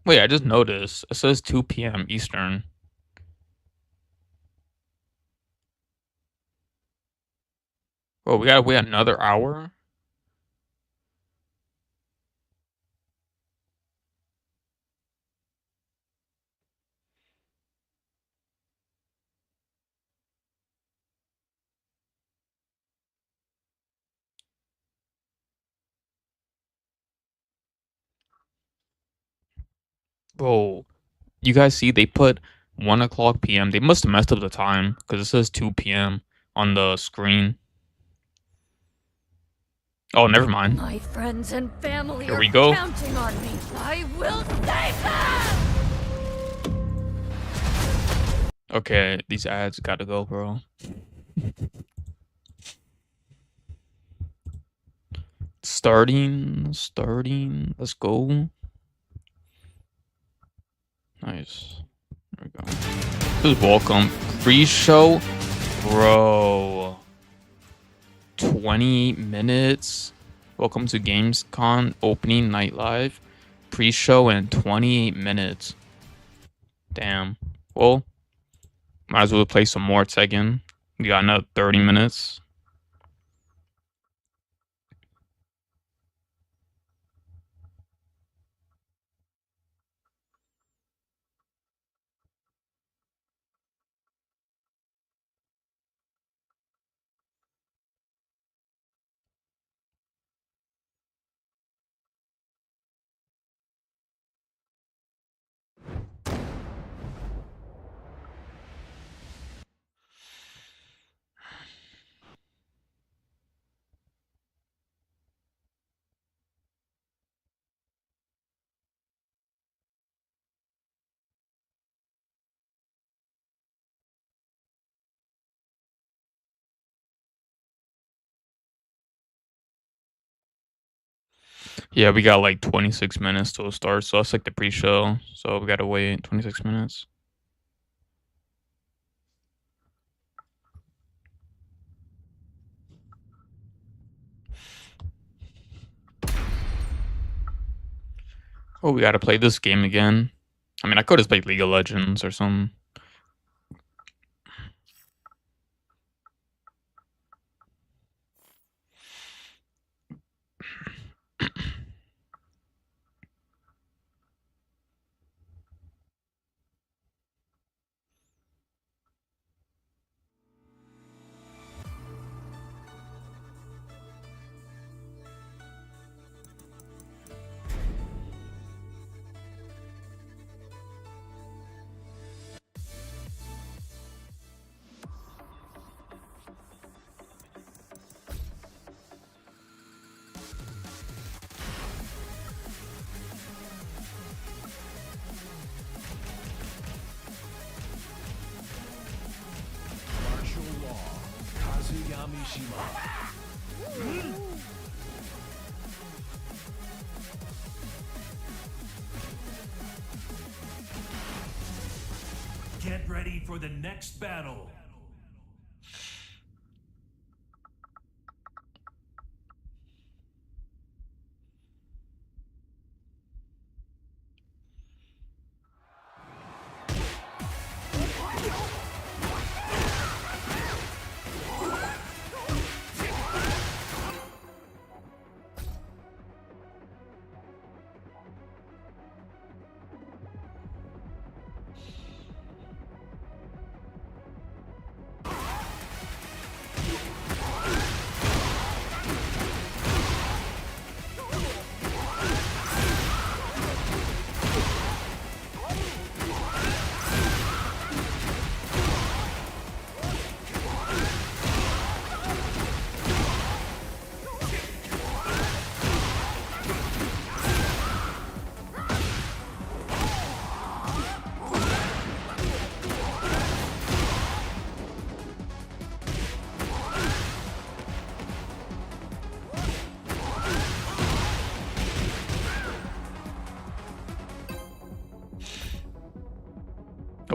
Wait, I just noticed. It says 2 p.m. Eastern. Bro, we gotta wait another hour? Bro, you guys see they put 1 o'clock p.m. They must have messed up the time because it says 2 p.m. on the screen. Oh, never mind. My friends and family Here are we go. counting on me. I will save them! Okay, these ads gotta go, bro. Starting. Let's go. Nice. There we go. This is welcome. Pre-show? Bro. 20 minutes. Welcome to GamesCom opening night live. Pre-show in 28 minutes. Damn. Well, might as well play some more Tekken. We got another 30 minutes. Yeah, we got like 26 minutes till it starts. So that's like the pre-show. So we gotta wait 26 minutes. Oh, we gotta play this game again. I mean, I could just play League of Legends or something. Get ready for the next battle.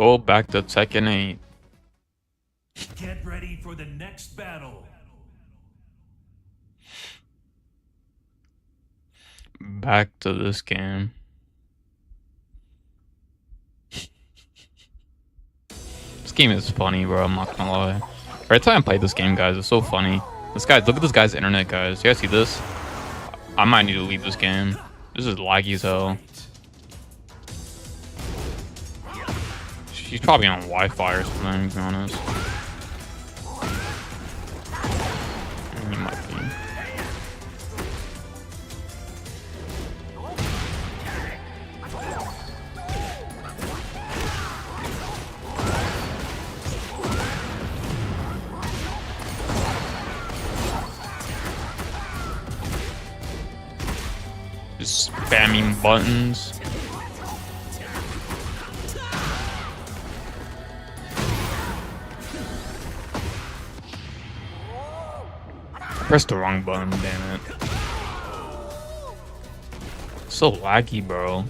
Oh, back to Tekken 8. Get ready for the next battle. Back to this game. This game is funny, bro. I'm not gonna lie. Every time I play this game, guys, it's so funny. This guy, look at this guy's internet, guys. You guys see this? I might need to leave this game. This is laggy as hell. She's probably on Wi-Fi or something, to be honest. He might be. Just spamming buttons. Pressed the wrong button, damn it. So laggy, bro.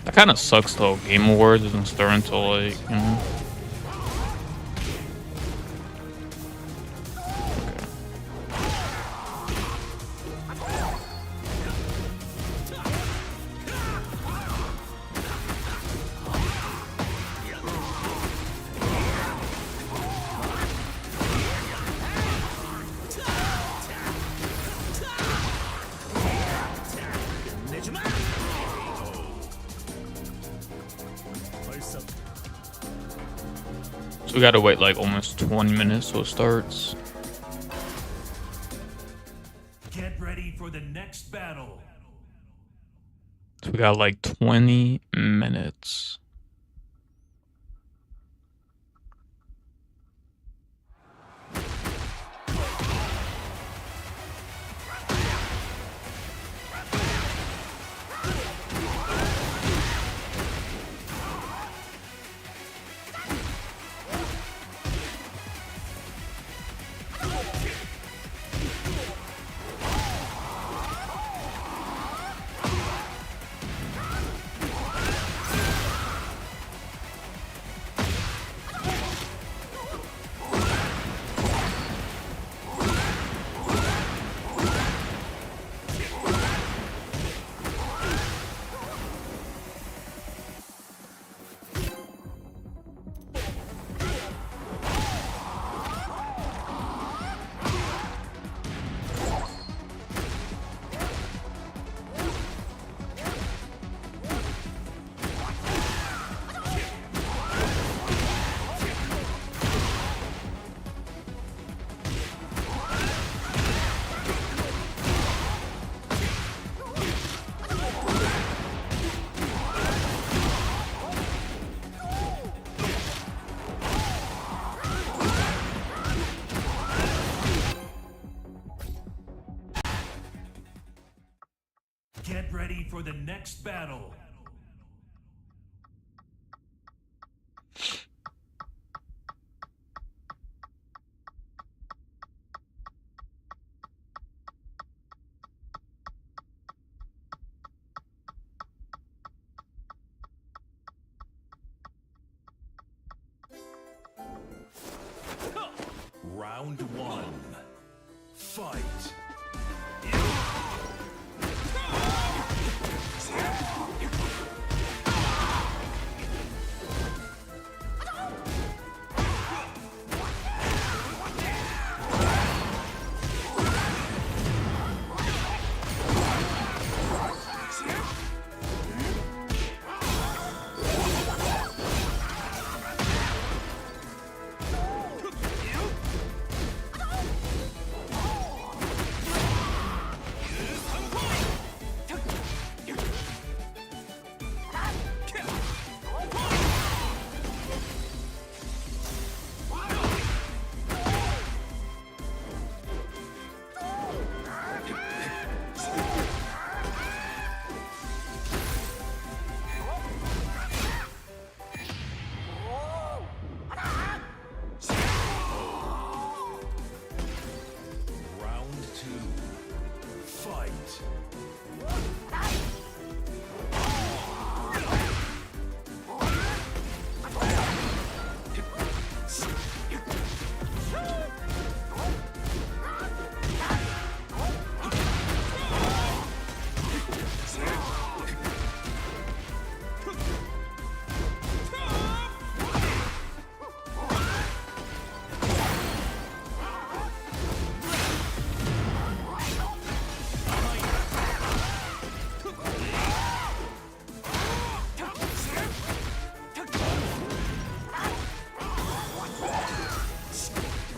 That kind of sucks though. Game Awards doesn't start until like, you know. So we gotta wait like almost 20 minutes till it starts. Get ready for the next battle. So we got like 20 minutes. next battle. Round one. Fight.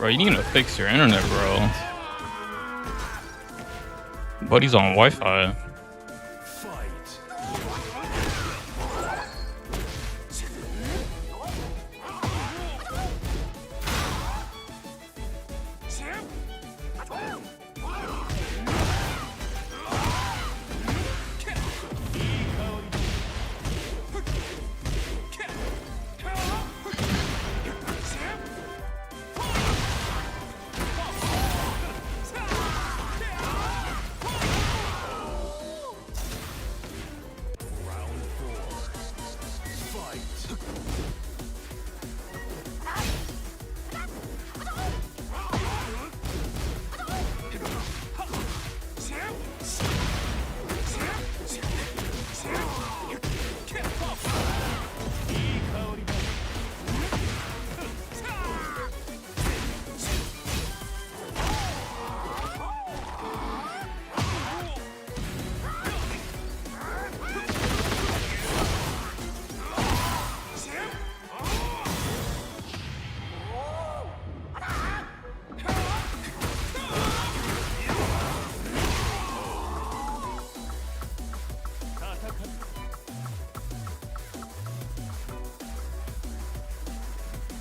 Bro, you need to fix your internet, bro. Buddy's on Wi-Fi.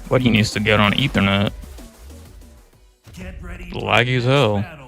Buddy needs to get on Ethernet. Get ready. Laggy as hell. Battle.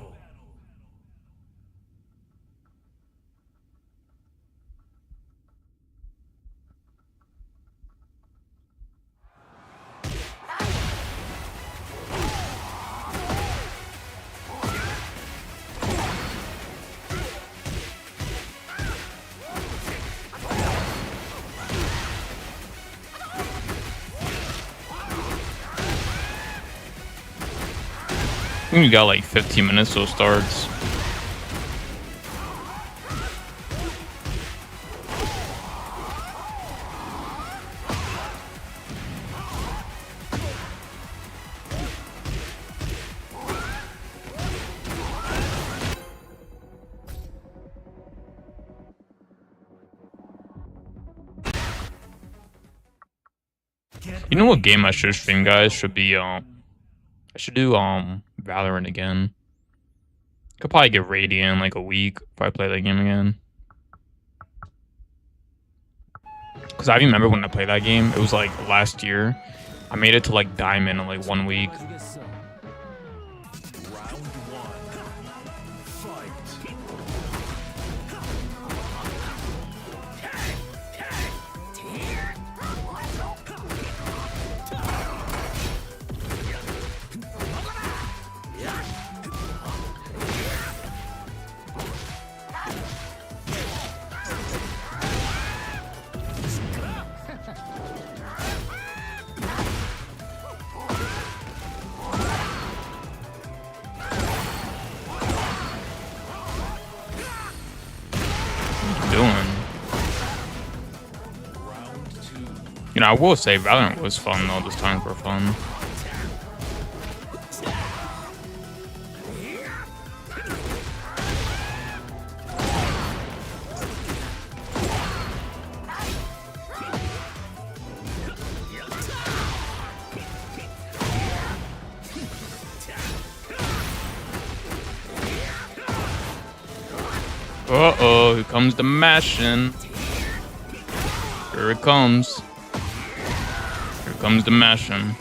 I think we got like 15 minutes till it starts. You know what game I should stream, guys? Should be I should do Valorant again. Could probably get Radiant in like a week if I play that game again. Cause I remember when I played that game, it was like last year. I made it to like Diamond in like 1 week. Round one. Fight. Doing? You know, I will say Valorant was fun though. This time for fun. Uh-oh, here comes the mashing. Here it comes. Here comes the mashing.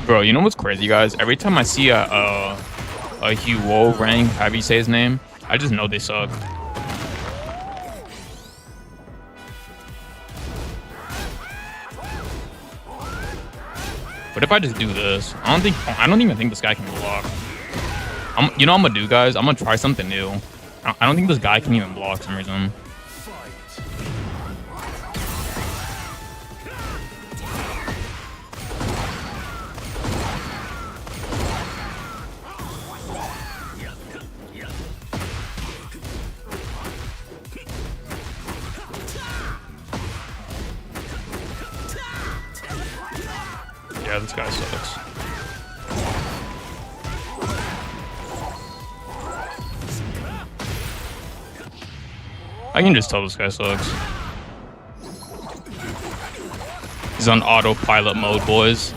Bro, you know what's crazy, guys? Every time I see a Huo rank, however you say his name, I just know they suck. But if I just do this, I don't even think this guy can block. You know what I'm gonna do, guys? I'm gonna try something new. I don't think this guy can even block for some reason. Yeah, this guy sucks. I can just tell this guy sucks. He's on autopilot mode, boys.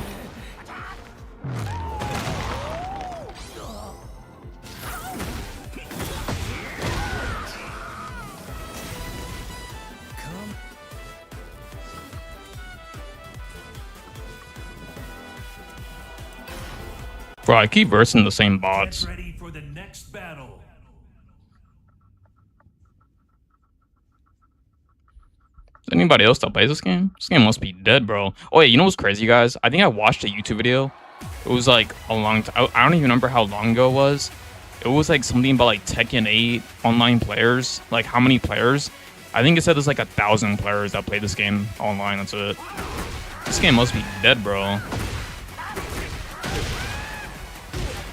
Bro, I keep versing the same bots. Get ready for the next battle. Does anybody else that plays this game? This game must be dead, bro. Oh, yeah, you know what's crazy, guys? I think I watched a YouTube video. It was like a long time. I don't even remember how long ago it was. It was like something about like Tekken 8 online players. Like how many players? I think it said there's like 1,000 players that play this game online. That's it. This game must be dead, bro.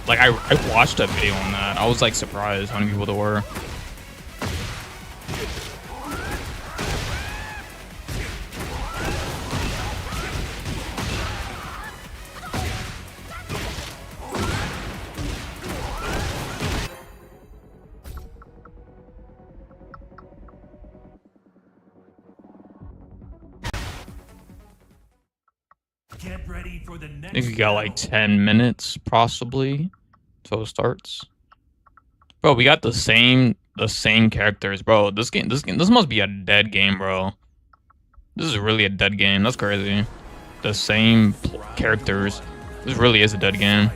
Like, I watched a video on that. I was, like, surprised how many people there were. Get ready for the next I think we got like 10 minutes, possibly, till it starts. Bro, we got the same characters, bro. This must be a dead game, bro. This is really a dead game. That's crazy. The same characters. This really is a dead game.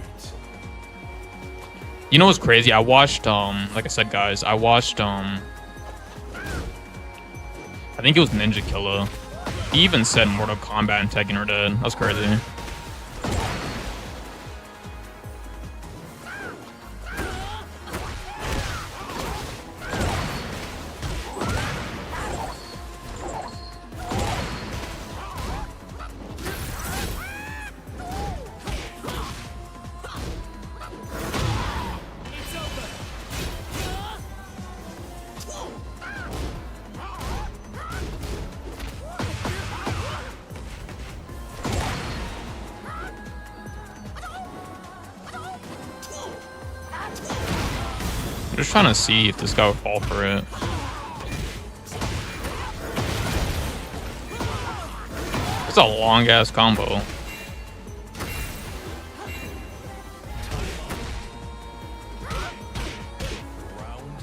You know what's crazy? I watched, like I said, guys, I watched, I think it was Ninja Killer. He even said Mortal Kombat and Tekken are dead. That's crazy. I'm just trying to see if this guy would fall for it. That's a long ass combo. Round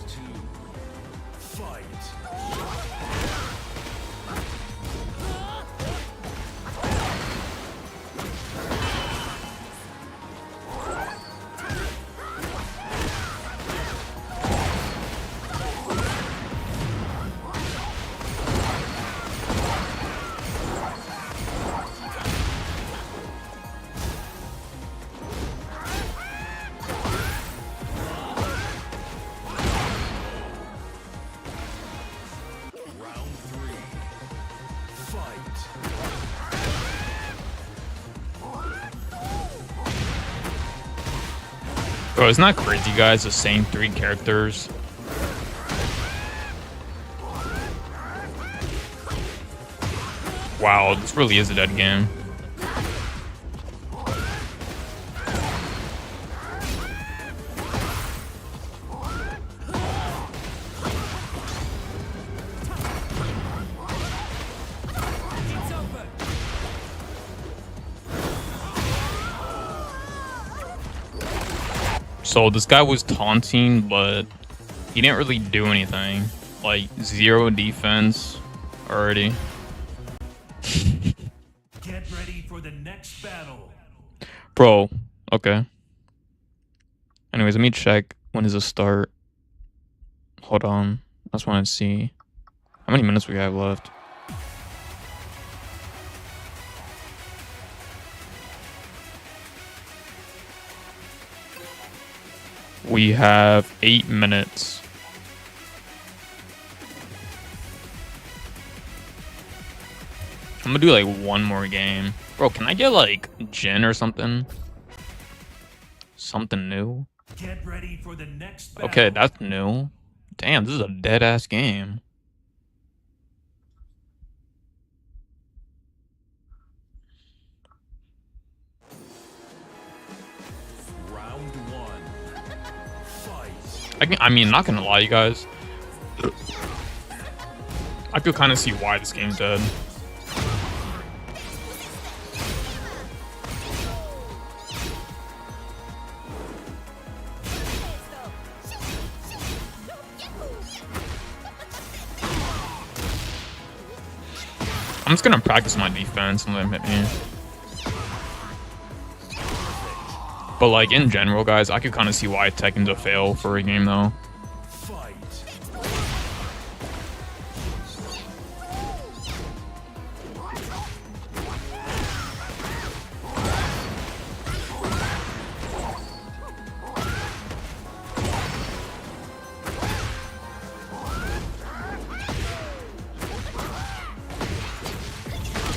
2. Fight. Round 3. Fight. Bro, isn't that crazy, guys? The same 3 characters. Wow, this really is a dead game. So this guy was taunting, but he didn't really do anything. Like 0 defense already. Get ready for the next battle. Bro, okay. Anyways, let me check when does it start. Hold on. I just want to see how many minutes we have left. We have 8 minutes. I'm gonna do like one more game. Bro, can I get like Jin or something? Something new? Get ready for the next battle. Okay, that's new. Damn, this is a dead ass game. Round 1. Fight. I mean, not gonna lie, you guys. I could kind of see why this game's dead. I'm just gonna practice my defense and let him hit me. But like in general, guys, I could kind of see why Tekken's a fail for a game though. Fight.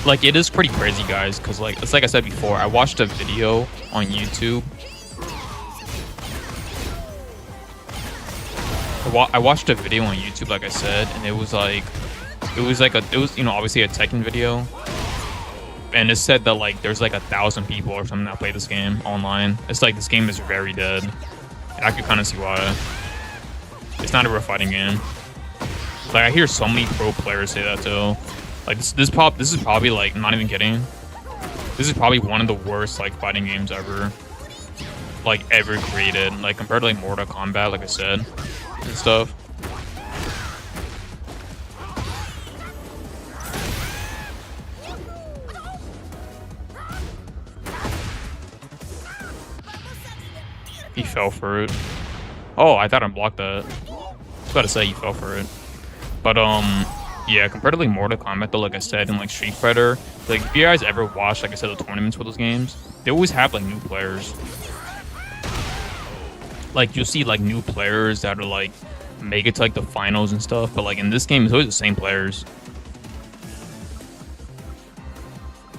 Like it is pretty crazy, guys, because like it's like I said before, I watched a video on YouTube. I watched a video on YouTube, like I said, and it was you know, obviously a Tekken video, and it said that like there's like 1,000 people or something that play this game online. It's like this game is very dead, and I could kind of see why. It's not a real fighting game. Like I hear so many pro players say that too. Like this is probably like, not even kidding, this is probably one of the worst like fighting games ever created. Like compared to like Mortal Kombat, like I said, and stuff. He fell for it. Oh, I thought I blocked that. I was about to say he fell for it. But yeah, compared to like Mortal Kombat though, like I said, and like Street Fighter, like if you guys ever watch, like I said, the tournaments for those games, they always have like new players. Like you'll see like new players that are like make it to like the finals and stuff, but like in this game it's always the same players.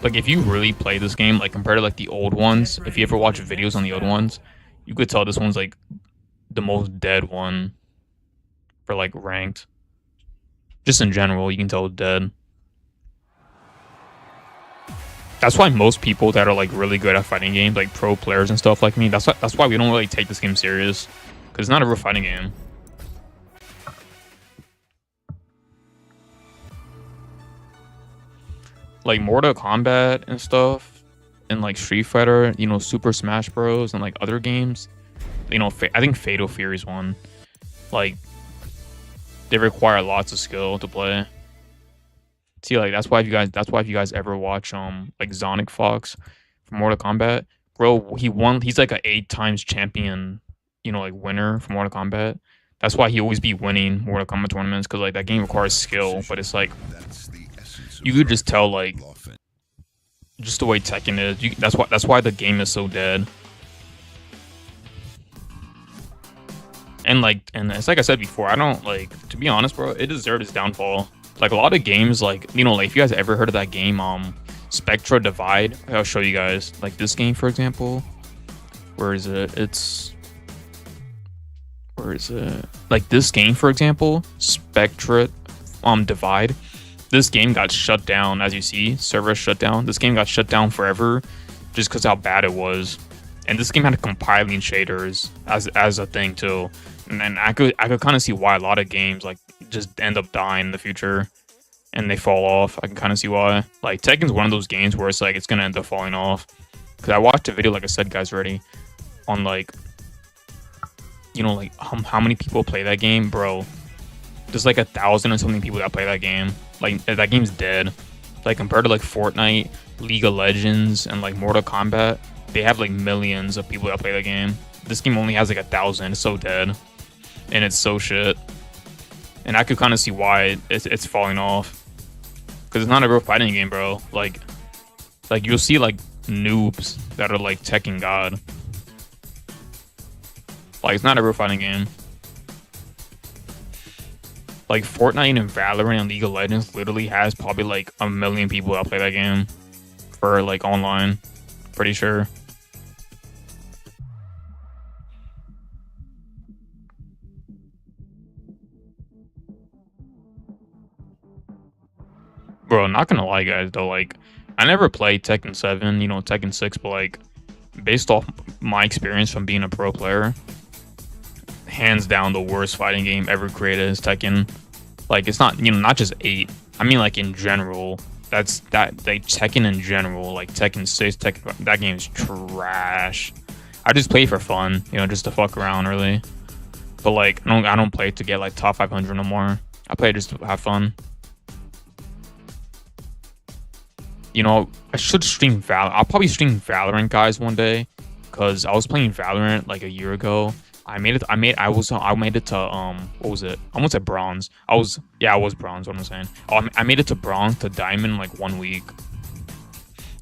Like if you really play this game, like compared to like the old ones, if you ever watch videos on the old ones, you could tell this one's like the most dead one for like ranked. Just in general, you can tell it's dead. That's why most people that are like really good at fighting games, like pro players and stuff like me, that's why we don't really take this game serious, because it's not a real fighting game. like Mortal Kombat and stuff, and like Street Fighter, you know, Super Smash Bros. And like other games, you know, I think Fatal Fury is one. Like, they require lots of skill to play. See, like that's why if you guys ever watch like Sonic Fox from Mortal Kombat, bro, he's like a 8 times champion, you know, like winner from Mortal Kombat. That's why he always be winning Mortal Kombat tournaments, because like that game requires skill, but it's like you could just tell like just the way Tekken is. That's why the game is so dead. And it's like I said before, I don't like, to be honest, bro, it deserved its downfall. Like a lot of games, like, you know, like if you guys ever heard of that game, Spectra Divide, I'll show you guys. Like this game, for example, where is it? Like this game, for example, Spectra Divide. This game got shut down, as you see, server shut down. This game got shut down forever, just because how bad it was. And this game had compiling shaders as a thing too. And I could kind of see why a lot of games like just end up dying in the future, and they fall off. I can kind of see why. Like Tekken's one of those games where it's like it's gonna end up falling off. Cause I watched a video, like I said, guys, already, on like, you know, like how many people play that game, bro. There's like 1,000 and something people that play that game. Like that game's dead. Like compared to like Fortnite, League of Legends, and like Mortal Kombat, they have like millions of people that play the game. This game only has like 1,000. It's so dead, and it's so shit. And I could kind of see why it's falling off, because it's not a real fighting game, bro. Like you'll see like noobs that are like Tekken God. Like it's not a real fighting game. Like Fortnite and Valorant and League of Legends literally has probably like 1 million people that play that game for like online. Pretty sure. Bro, not gonna lie, guys, though, like, I never played Tekken 7, you know, Tekken 6, but, like, based off my experience from being a pro player, hands down the worst fighting game ever created is Tekken. Like, it's not, you know, not just 8. I mean, like, in general, like, Tekken in general, like, Tekken 6, that game's trash. I just play for fun, you know, just to fuck around, really. But, like, I don't play to get, like, top 500 no more. I play just to have fun. You know, I should stream I'll probably stream Valorant, guys, one day, because I was playing Valorant like a year ago. I made it to what was it? I almost said bronze. I was bronze, what I'm saying. I made it to bronze to diamond in like 1 week.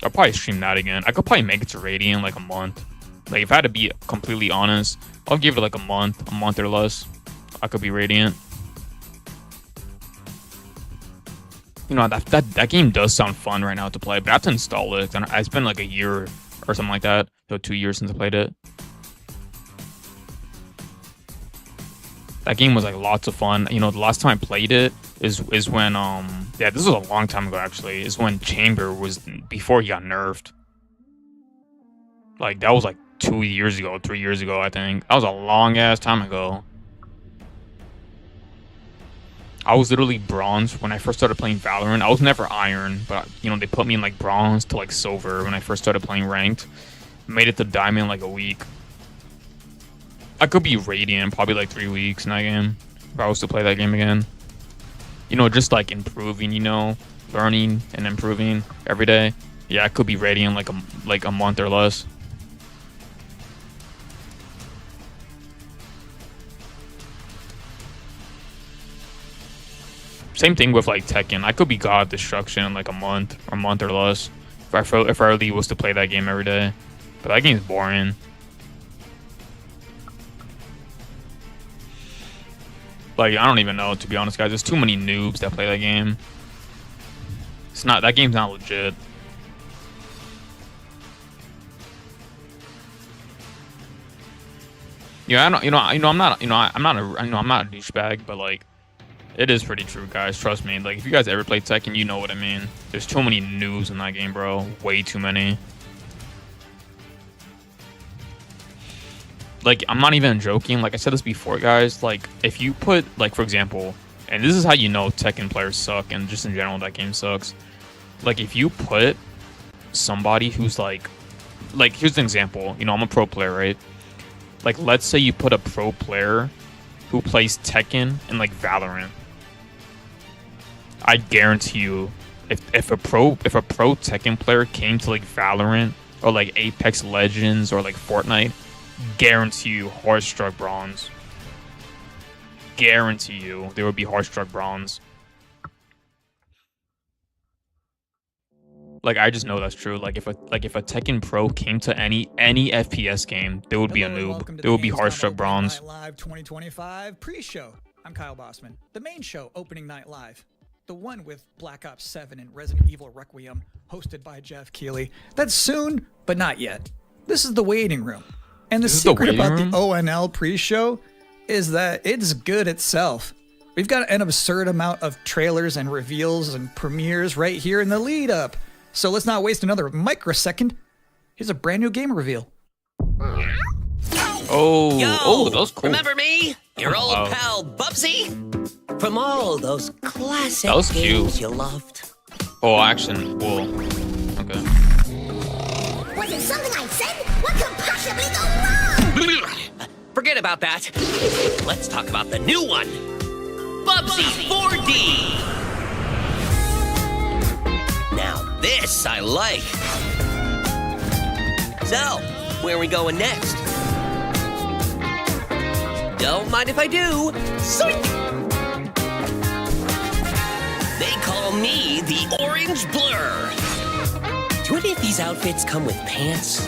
I'll probably stream that again. I could probably make it to radiant in like a month. Like if I had to be completely honest, I'll give it like a month or less. I could be radiant. You know, that game does sound fun right now to play, but I have to install it. And it's been like a year or something like that, so 2 years since I played it. That game was like lots of fun. You know, the last time I played it is when this was a long time ago actually. Is when Chamber was before he got nerfed. Like that was like 2 years ago, 3 years ago, I think. That was a long ass time ago. I was literally bronze when I first started playing Valorant. I was never iron, but you know, they put me in like bronze to like silver when I first started playing ranked. Made it to diamond in like a week. I could be radiant probably like 3 weeks in that game if I was to play that game again. You know, just like improving, you know, learning and improving every day. Yeah, I could be radiant like a month or less. Same thing with like Tekken. I could be God Destruction in like a month or less if I really was to play that game every day. But that game's boring. Like I don't even know, to be honest, guys. There's too many noobs that play that game. That game's not legit. Yeah, I'm not a douchebag, but like. It is pretty true, guys. Trust me. Like, if you guys ever play Tekken, you know what I mean. There's too many noobs in that game, bro. Way too many. Like, I'm not even joking. Like I said this before, guys. Like, if you put, like, for example, and this is how you know Tekken players suck, and just in general, that game sucks. Like if you put somebody who's like here's an example. You know, I'm a pro player, right? Like let's say you put a pro player who plays Tekken and like Valorant. I guarantee you, if a pro Tekken player came to like Valorant or like Apex Legends or like Fortnite, guarantee you Heartstruck bronze. Guarantee you there would be Heartstruck bronze. Like I just know that's true. Like if a Tekken Pro came to any FPS game, there would be a noob. There would be Heartstruck bronze. Live 2025 pre-show. I'm Kyle Bossman. The main show, opening night live. The one with Black Ops 7 and Resident Evil Requiem, hosted by Jeff Keighley. That's soon, but not yet. This is the waiting room. And the secret about the ONL pre-show is that it's good itself. We've got an absurd amount of trailers and reveals and premieres right here in the lead up. So let's not waste another microsecond. Here's a brand new game reveal. Oh, Yo, oh, that was cool. Remember me? Your old pal Bubsy? From all those classic That was games cute. you loved. Oh, action. Whoa. Okay. Was it something I said? What could possibly go wrong? Forget about that. Let's talk about the new one. Bubsy 4D. Now this I like. So, where are we going next? Don't mind if I do. Zoink! They call me the Orange Blur. Do any of these outfits come with pants?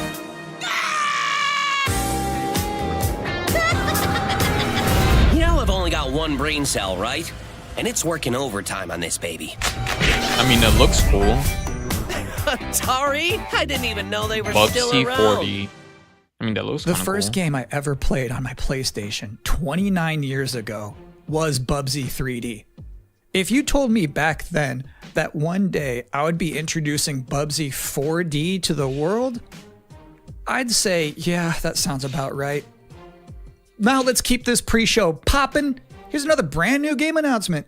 You know I've only got one brain cell, right? And it's working overtime on this baby. I mean, it looks cool. Atari? I didn't even know they were still Bubsy around. 4D. I mean, that looks The kind of first cool. game I ever played on my PlayStation 29 years ago was Bubsy 3D. If you told me back then that one day I would be introducing Bubsy 4D to the world, I'd say, yeah, that sounds about right. Now let's keep this pre-show popping. Here's another brand new game announcement.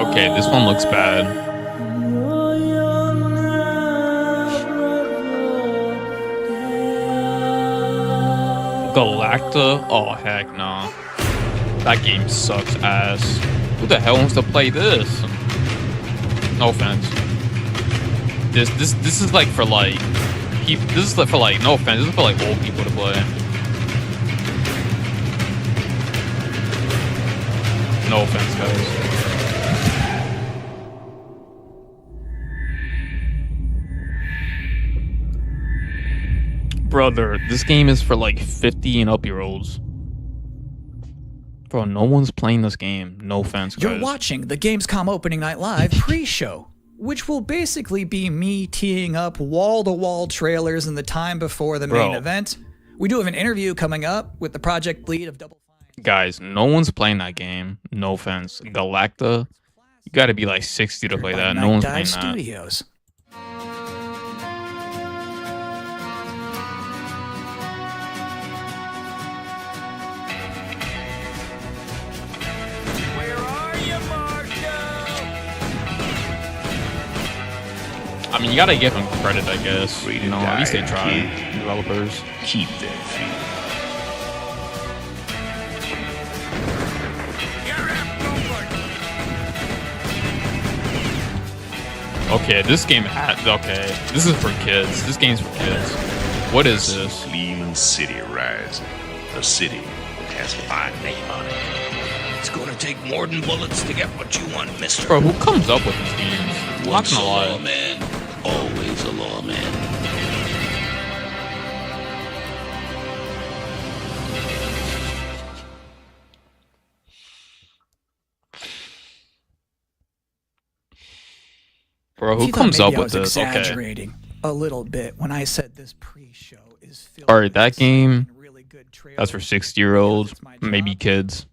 Okay, this one looks bad. Galacta? Oh, heck no. That game sucks ass. Who the hell wants to play this? No offense. This is like for like... This is like for like... No offense. This is for like old people to play. No offense, guys. Brother, this game is for like 50 and up year olds. Bro, no one's playing this game. No offense, guys. You're watching the Gamescom Opening Night Live pre-show, which will basically be me teeing up wall-to-wall trailers in the time before the main event. We do have an interview coming up with the project lead of Double Fine. Guys, no one's playing that game. No offense. Galacta, you gotta be like 60 to play that. No one's playing that. Studios. I mean, you gotta give them credit, I guess. You know, at least they try. Developers. Keep that feet. Okay, this game had... Okay, this is for kids. This game's for kids. What is this? Cleveland City Rising. A city that has a fine name on it. It's gonna take more than bullets to get what you want, mister. Bro, who comes up with these games? I'm not Once a gonna lie. lawman, always a lawman. Bro, who You thought comes maybe up I with was this? Okay. exaggerating. a little bit when I said this pre-show is filled All right, with that exciting game, and really good trailers. that's for 60-year-olds, It's my maybe job. kids.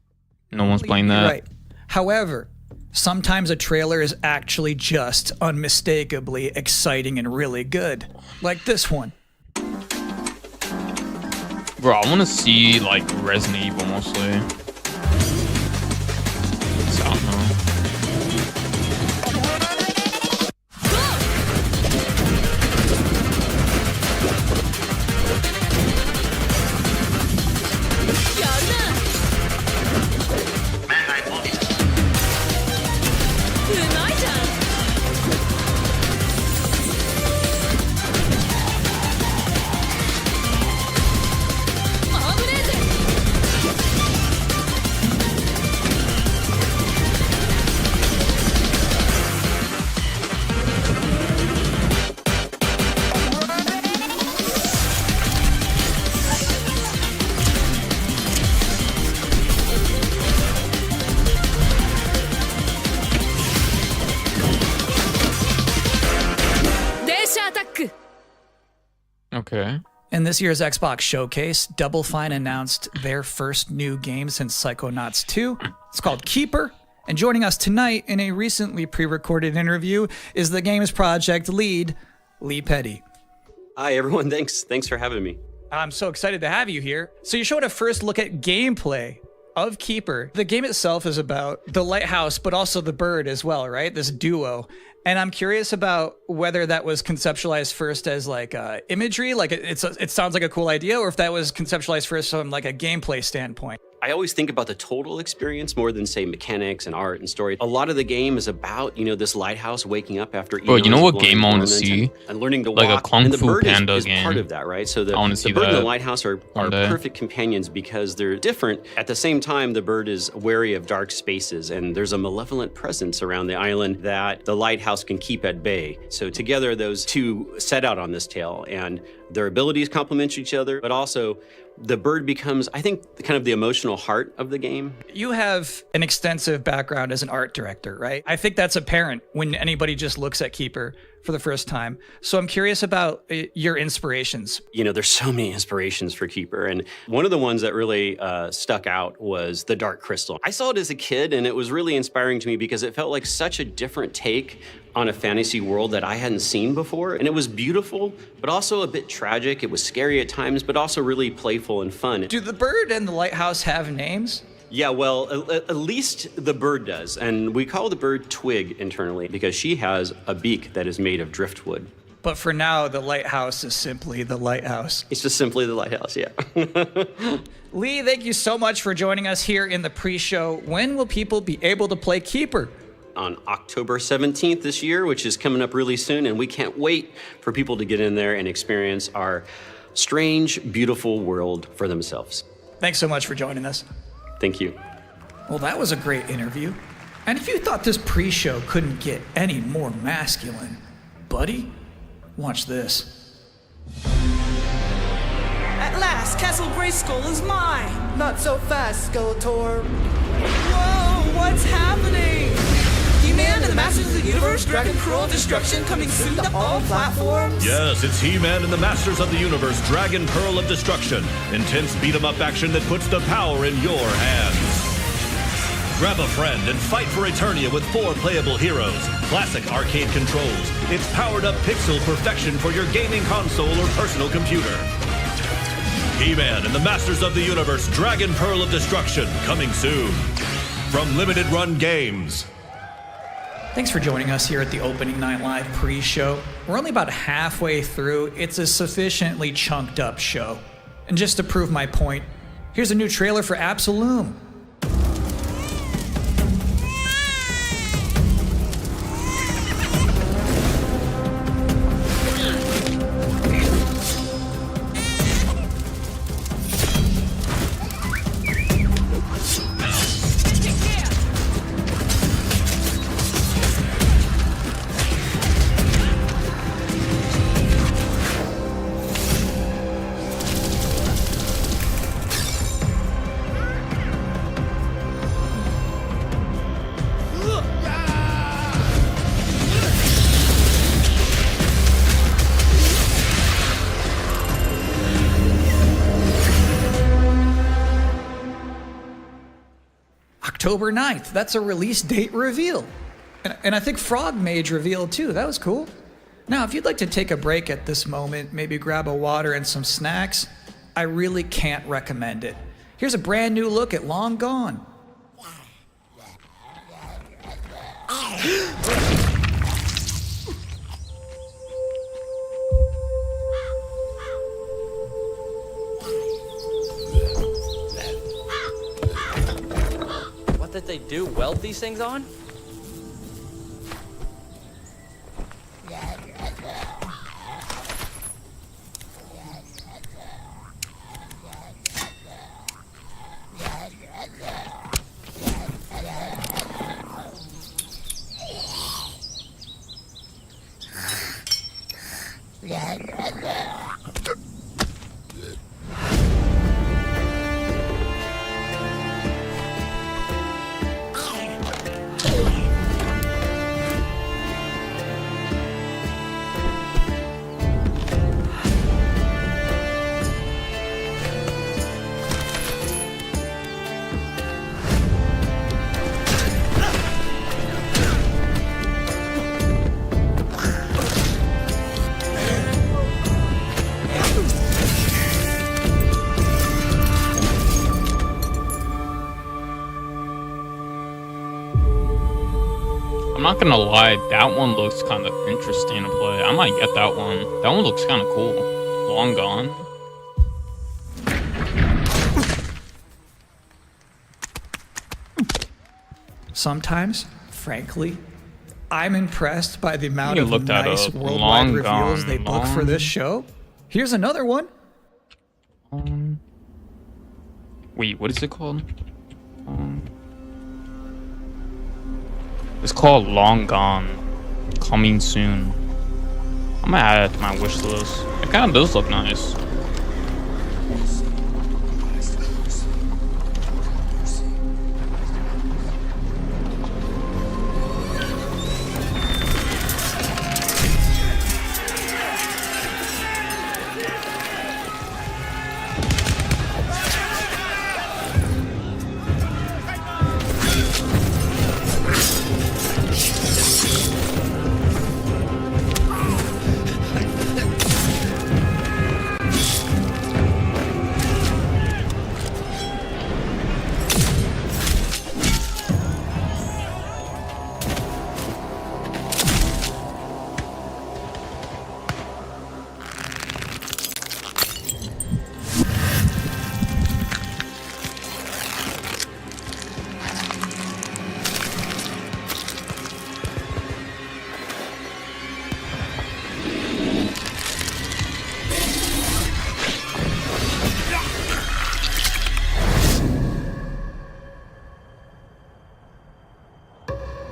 No one's playing You're that. Right. However, sometimes a trailer is actually just unmistakably exciting and really good, like this one. Bro, I want to see like Resident Evil mostly. So, I don't know. Okay. In this year's Xbox Showcase, Double Fine announced their first new game since Psychonauts 2. It's called Keeper. And joining us tonight in a recently pre-recorded interview is the game's project lead, Lee Petty. Hi, everyone. Thanks for having me. I'm so excited to have you here. So you showed a first look at gameplay of Keeper. The game itself is about the lighthouse, but also the bird as well, right? This duo. And I'm curious about whether that was conceptualized first as like imagery, like it sounds like a cool idea, or if that was conceptualized first from like a gameplay standpoint. I always think about the total experience more than, say, mechanics and art and story. A lot of the game is about, this lighthouse waking up after Bro, you know what game I want to see? And learning to like walk. a Kung and the Fu bird Panda is game. part of that, right? So the I want to see bird and that the lighthouse are perfect companions because they're different. At the same time, the bird is wary of dark spaces, and there's a malevolent presence around the island that the lighthouse can keep at bay. So together, those two set out on this tale, and their abilities complement each other, but also the bird becomes, I think, kind of the emotional heart of the game. You have an extensive background as an art director, right? I think that's apparent when anybody just looks at Keeper for the first time. So I'm curious about your inspirations. There's so many inspirations for Keeper, and one of the ones that really stuck out was the Dark Crystal. I saw it as a kid, and it was really inspiring to me because it felt like such a different take on a fantasy world that I hadn't seen before. And it was beautiful, but also a bit tragic. It was scary at times, but also really playful and fun. Do the bird and the lighthouse have names? Yeah, well, at least the bird does. And we call the bird Twig internally because she has a beak that is made of driftwood. But for now, the lighthouse is simply the lighthouse. It's just simply the lighthouse, yeah. Lee, thank you so much for joining us here in the pre-show. When will people be able to play Keeper? On October 17th this year, which is coming up really soon, and we can't wait for people to get in there and experience our strange, beautiful world for themselves. Thanks so much for joining us. Thank you. Well, that was a great interview. And if you thought this pre-show couldn't get any more masculine, buddy, watch this. At last, Castle Grayskull is mine! Not so fast, Skeletor. Whoa, what's happening? He-Man and the Masters of the Universe, Dragon Pearl of Destruction coming soon to all platforms? Yes, it's He-Man and the Masters of the Universe, Dragon Pearl of Destruction. Intense beat-em-up action that puts the power in your hands. Grab a friend and fight for Eternia with 4 playable heroes, classic arcade controls. It's powered-up pixel perfection for your gaming console or personal computer. He-Man and the Masters of the Universe, Dragon Pearl of Destruction, coming soon. From Limited Run Games. Thanks for joining us here at the Opening Night Live pre-show. We're only about halfway through. It's a sufficiently chunked up show. And just to prove my point, here's a new trailer for Absolum. October 9th. That's a release date reveal. And I think Frog Mage revealed too. That was cool. Now, if you'd like to take a break at this moment, maybe grab a water and some snacks, I really can't recommend it. Here's a brand new look at Long Gone. What did they do? Weld these things on? I'm not gonna lie, that one looks kind of interesting to play. I might get that one. That one looks kind of cool. Long Gone. Sometimes, frankly, I'm impressed by the amount You of looked that nice up. worldwide Long reveals Gone, they book for long- this show. Here's another one. Wait, what is it called? It's called Long Gone. Coming soon. I'm gonna add it to my wish list. It kind of does look nice.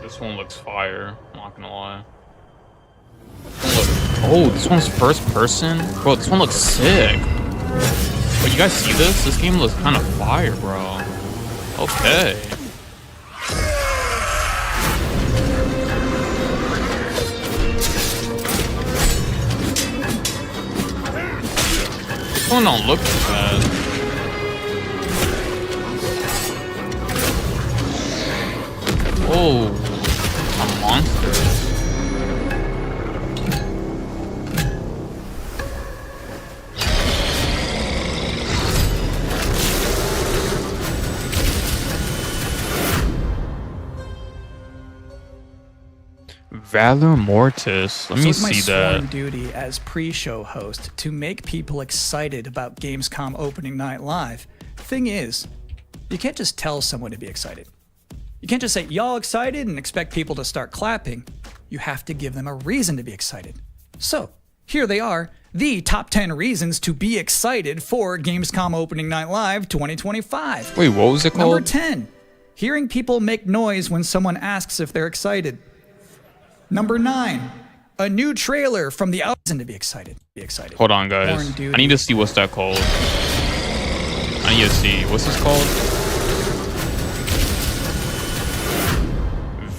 This one looks fire, I'm not gonna lie. Oh, this one's first person? Bro, this one looks sick. But you guys see this? This game looks kind of fire, bro. Okay. This one don't look too bad. Oh, a monster. Valor Mortis. Let me it's my see sworn that. duty as pre-show host to make people excited about Gamescom opening night live. Thing is, you can't just tell someone to be excited. You can't just say, y'all excited, and expect people to start clapping. You have to give them a reason to be excited. So, here they are, the top 10 reasons to be excited for Gamescom Opening Night Live 2025. Wait, what was it called? Number 10, hearing people make noise when someone asks if they're excited. Number 9, a new trailer from the reason to be excited. Hold on, guys. I need to see what's that called. I need to see. What's this called?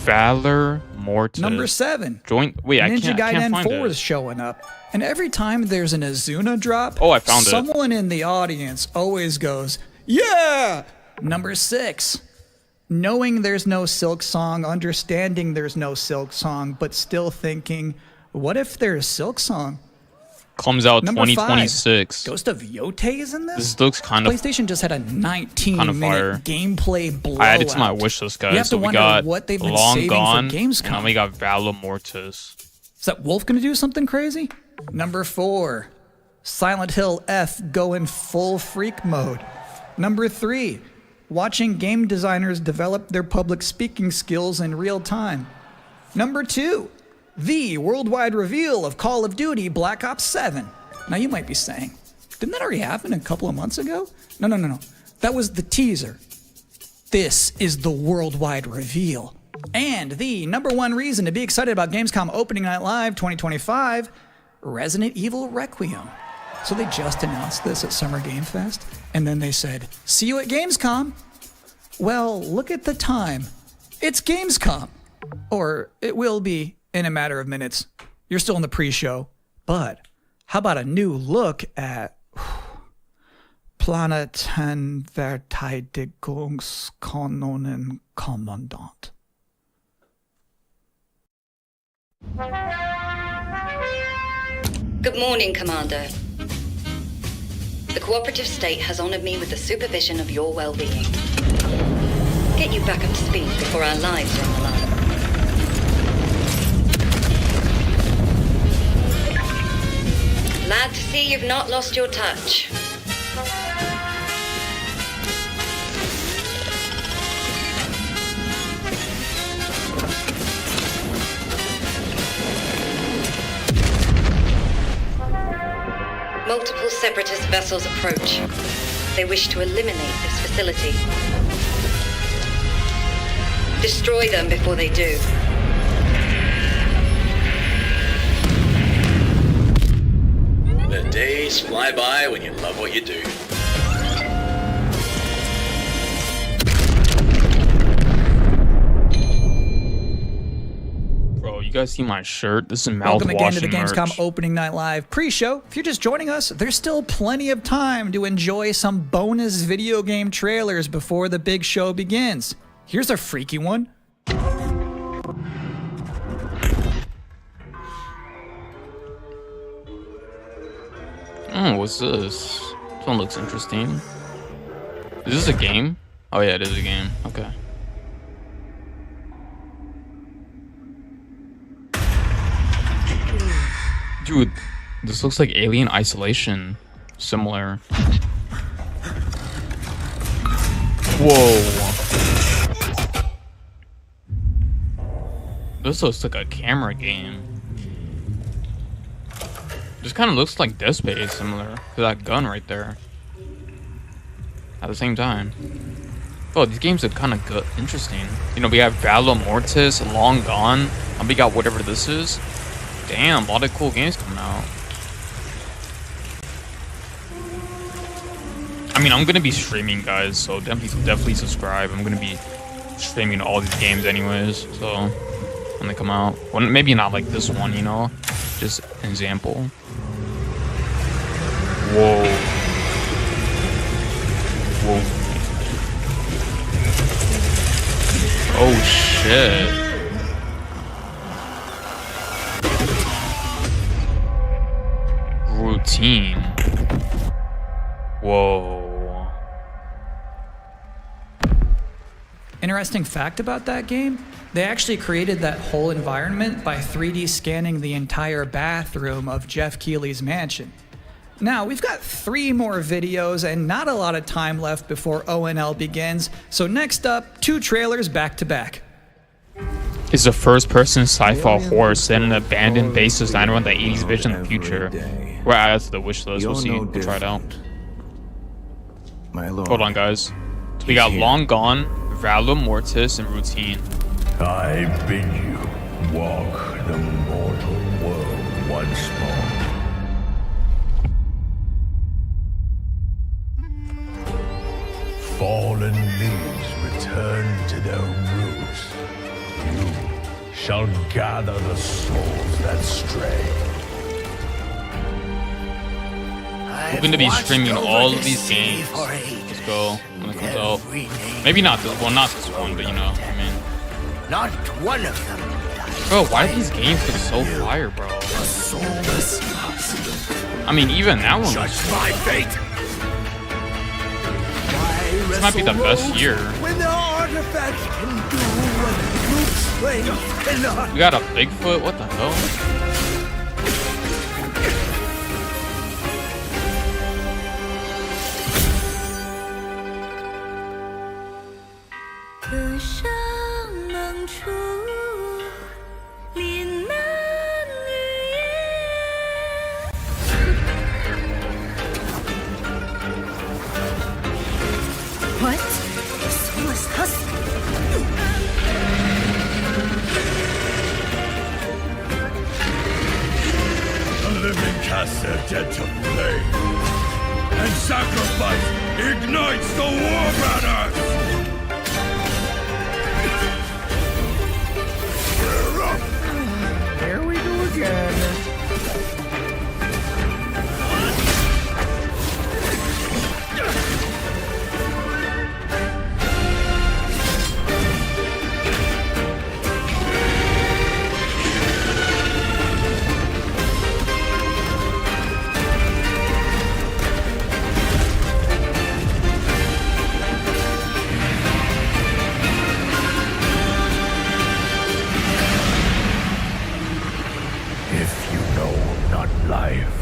Valor Mortis. Number 7. Wait, I Ninja can't Gaiden find 4 it. is showing up. And every time there's an Azuna drop, Oh, I found it. someone in the audience always goes, yeah! Number 6. knowing there's no Silk Song, understanding there's no Silk Song, but still thinking, what if there's Silk Song? Comes out Number 2026. 5, Ghost of Yote is in this? This looks kind of PlayStation just had a 19-minute gameplay blowout. I added to my wish list, guys. You have to so we wonder got what they've been Long saving Gone, for Gamescom. and then we got Valor Mortis. Is that Wolf gonna do something crazy? Number 4, Silent Hill F going full freak mode. Number 3, watching game designers develop their public speaking skills in real time. Number 2, the worldwide reveal of Call of Duty Black Ops 7. Now you might be saying, didn't that already happen a couple of months ago? No. That was the teaser. This is the worldwide reveal. And the number 1 reason to be excited about Gamescom Opening Night Live 2025, Resident Evil Requiem. So they just announced this at Summer Game Fest, and then they said, see you at Gamescom. Well, look at the time. It's Gamescom. Or it will be in a matter of minutes. You're still in the pre-show. But how about a new look at Planetverteidigungskanonen-Kommandant? Good morning, Commander. The cooperative state has honored me with the supervision of your well-being. Get you back up to speed before our lives are on the line. Glad to see you've not lost your touch. Multiple separatist vessels approach. They wish to eliminate this facility. Destroy them before they do. The days fly by when you love what you do. Bro, you guys see my shirt? This is mouthwashing Welcome again to the merch. Gamescom Opening Night Live pre-show. If you're just joining us, there's still plenty of time to enjoy some bonus video game trailers before the big show begins. Here's a freaky one. Oh, what's this? This one looks interesting. Is this a game? Oh yeah, it is a game. Okay. Dude, this looks like Alien Isolation. Similar. Whoa. This looks like a camera game. This kind of looks like Dead Space, similar to that gun right there. At the same time. Oh, these games are kind of good, interesting. You know, we have Valor Mortis, Long Gone, and we got whatever this is. Damn, a lot of cool games coming out. I mean, I'm gonna be streaming, guys, so definitely subscribe. I'm gonna be streaming all these games anyways, so when they come out. Well, maybe not like this one, you know, just an example. Whoa. Whoa. Oh shit. Routine. Whoa. Interesting fact about that game, they actually created that whole environment by 3D scanning the entire bathroom of Jeff Keighley's mansion. Now, we've got 3 more videos and not a lot of time left before ONL begins, so next up, 2 trailers back to back. It's a first-person sci-fi horror set in an abandoned base designed around the 80s vision of the future. We're added to the wish list, we'll see, we'll try it out. Hold on, guys. So we got Long Gone, Valor Mortis, and Routine. I bid you walk the mortal world once more. Fallen leaves return to their roots. You shall gather the souls that stray. We're going to be streaming all of these games. Let's go when it comes out. rename. Maybe not this one, but you know, I mean. Not one of them. Bro, why do these games look so fire, bro? I mean, even that one was my fate. This might be the best year. When the artifacts can do what brute strength cannot. We got a Bigfoot, what the hell? What? The soulless husk? The living cast their dead to flame, and sacrifice ignites the war banners! Here we go again. If you know not life,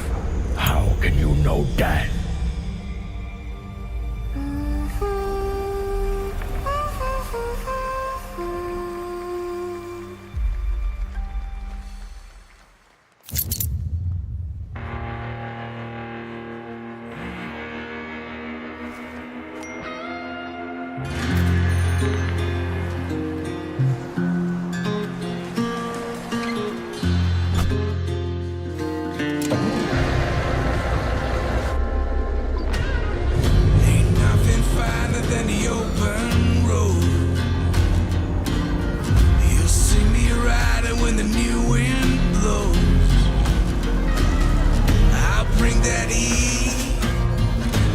how can you know death? Nothing finer than the open road. You'll see me riding when the new wind blows. I'll bring that heat.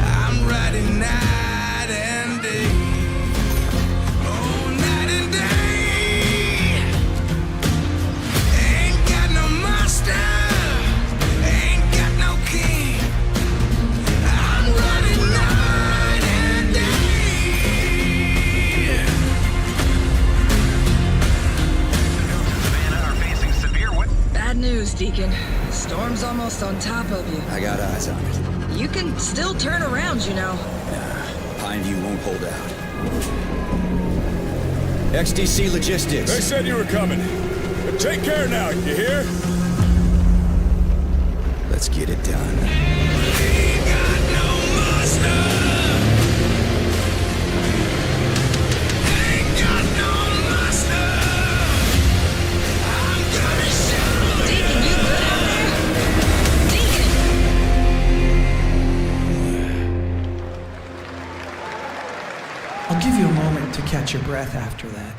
I'm riding night and day. Oh, night and day. Ain't got no master. Ain't got no king. I'm running night and day. Bad news, Deacon. Storm's almost on top of you. I got eyes on it. You can still turn around, you know. Pineview won't hold out. XDC Logistics. They said you were coming. But take care now, you hear? Let's get it done. Ain't got no master. Ain't got no master. I'm gonna show Deacon, you good out there? Deacon! I'll give you a moment to catch your breath after that.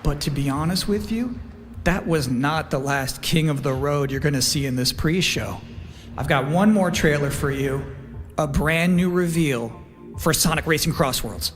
But to be honest with you, that was not the last King of the Road you're going to see in this pre-show. I've got one more trailer for you, a brand new reveal for Sonic Racing Crossworlds.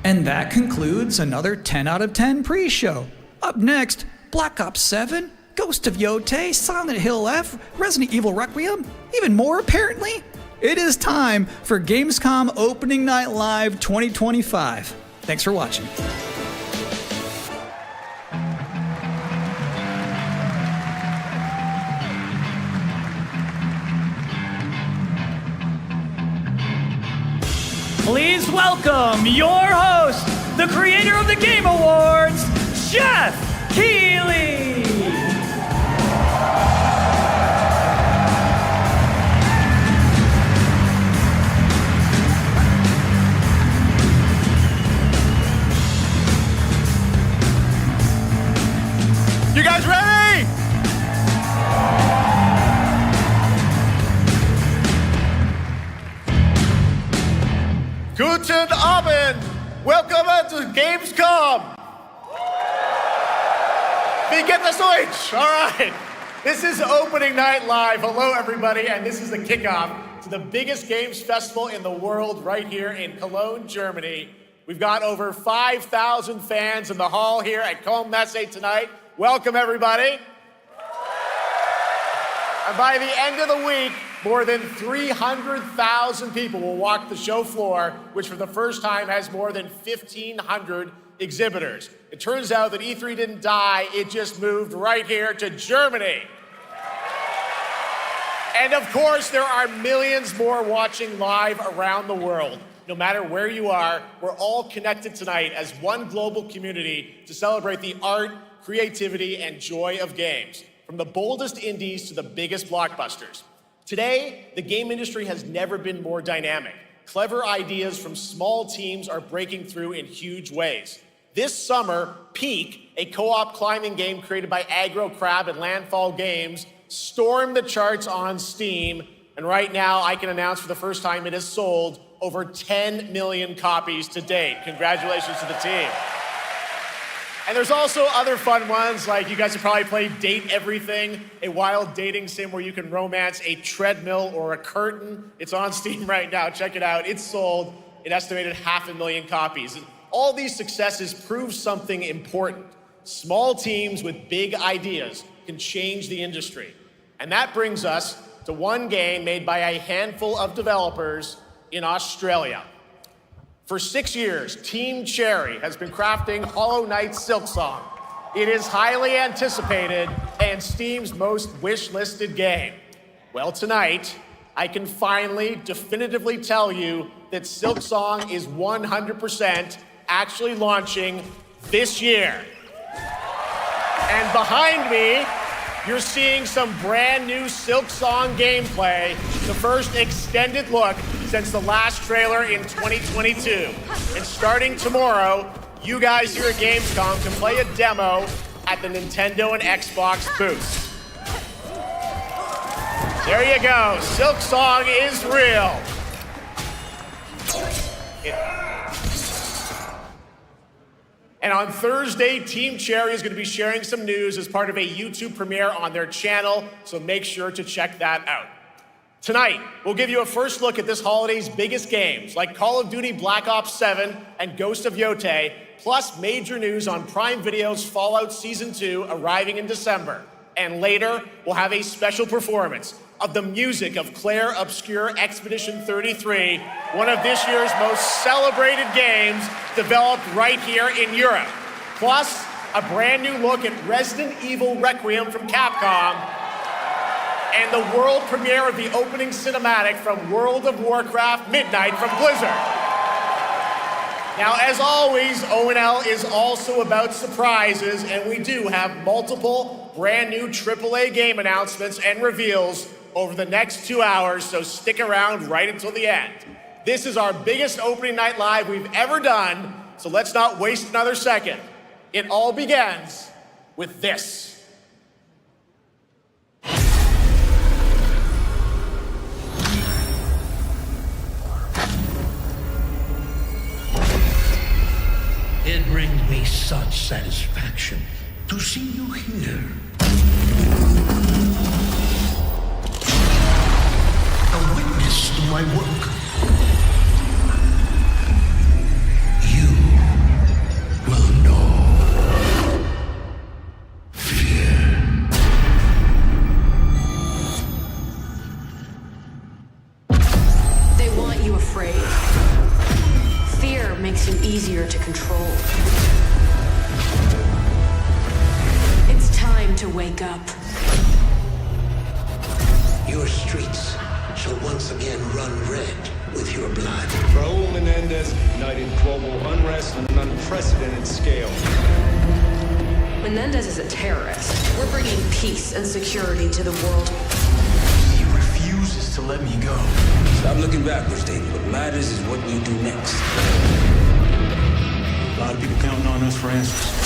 And that concludes another 10 out of 10 pre-show. Up next, Black Ops 7, Ghost of Yotei, Silent Hill F, Resident Evil Requiem, even more apparently. It is time for Gamescom Opening Night Live 2025. Thanks for watching. Please welcome your host, the creator of the Game Awards, Jeff Keighley. You guys ready? Guten Abend! Welcome to Gamescom! Wie geht das Deutsch? All right. This is Opening Night Live. Hello, everybody, and this is the kickoff to the biggest games festival in the world right here in Cologne, Germany. We've got over 5,000 fans in the hall here at Cologne Messe tonight. Welcome, everybody. And by the end of the week, more than 300,000 people will walk the show floor, which for the first time has more than 1,500 exhibitors. It turns out that E3 didn't die, it just moved right here to Germany. And of course, there are millions more watching live around the world. No matter where you are, we're all connected tonight as one global community to celebrate the art, creativity, and joy of games, from the boldest indies to the biggest blockbusters. Today, the game industry has never been more dynamic. Clever ideas from small teams are breaking through in huge ways. This summer, Peak, a co-op climbing game created by Aggro Crab and Landfall Games, stormed the charts on Steam, and right now I can announce for the first time it has sold over 10 million copies to date. Congratulations to the team. And there's also other fun ones, like you guys have probably played Date Everything, a wild dating sim where you can romance a treadmill or a curtain. It's on Steam right now, check it out. It's sold an estimated 500,000 copies. And all these successes prove something important. Small teams with big ideas can change the industry. And that brings us to one game made by a handful of developers in Australia. For 6 years, Team Cherry has been crafting Hollow Knight Silksong. It is highly anticipated and Steam's most wish-listed game. Well, tonight, I can finally definitively tell you that Silksong is 100% actually launching this year. And behind me, you're seeing some brand new Silksong gameplay, the first extended look since the last trailer in 2022. And starting tomorrow, you guys here at Gamescom can play a demo at the Nintendo and Xbox booths. There you go, Silksong is real. And on Thursday, Team Cherry is going to be sharing some news as part of a YouTube premiere on their channel, so make sure to check that out. Tonight, we'll give you a first look at this holiday's biggest games, like Call of Duty Black Ops 7 and Ghost of Yotei, plus major news on Prime Video's Fallout Season 2 arriving in December. And later, we'll have a special performance of the music of Claire Obscure Expedition 33, one of this year's most celebrated games developed right here in Europe. Plus, a brand new look at Resident Evil Requiem from Capcom, and the world premiere of the opening cinematic from World of Warcraft Midnight from Blizzard. Now, as always, O&L is also about surprises, and we do have multiple brand new AAA game announcements and reveals over the next 2 hours, so stick around right until the end. This is our biggest opening night live we've ever done, so let's not waste another second. It all begins with this. It brings me such satisfaction to see you here. A witness to my work. You will know fear. afraid. Fear makes you easier to control. It's time to wake up. Your streets shall once again run red with your blood. Raul Menendez ignited global unrest on an unprecedented scale. Menendez is a terrorist. We're bringing peace and security to the world. He refuses to let me go. Stop looking backwards, David. What matters is what we do next. A lot of people counting on us for answers.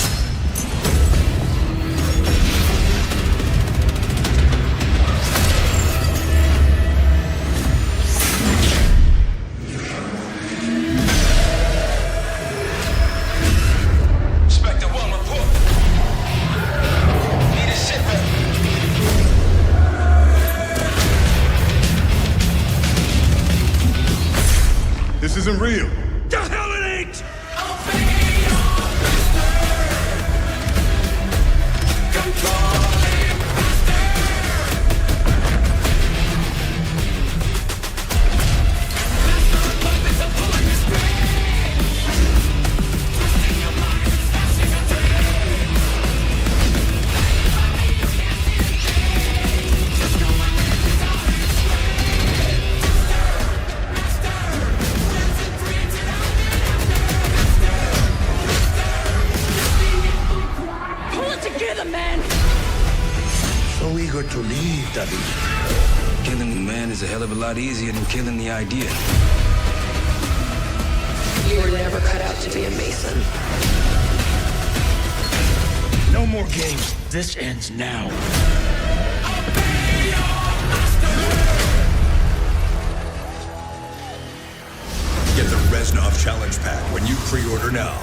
This isn't real. The hell it ain't! So eager to leave, David. Killing the man is a hell of a lot easier than killing the idea. You were never cut out to be a Mason. No more games. This ends now. Get the Reznov Challenge Pack when you pre-order now.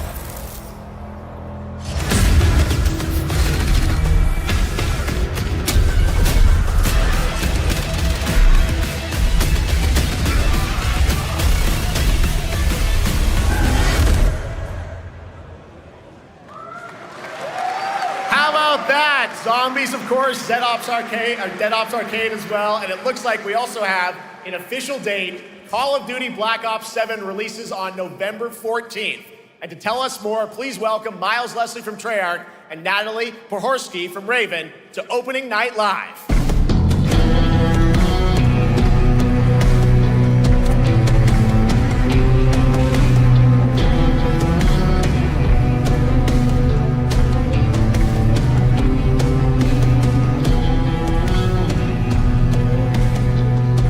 How about that? Zombies, of course, Dead Ops Arcade as well, and it looks like we also have an official date. Call of Duty Black Ops 7 releases on November 14th. And to tell us more, please welcome Miles Leslie from Treyarch and Natalie Pohorsky from Raven to Opening Night Live.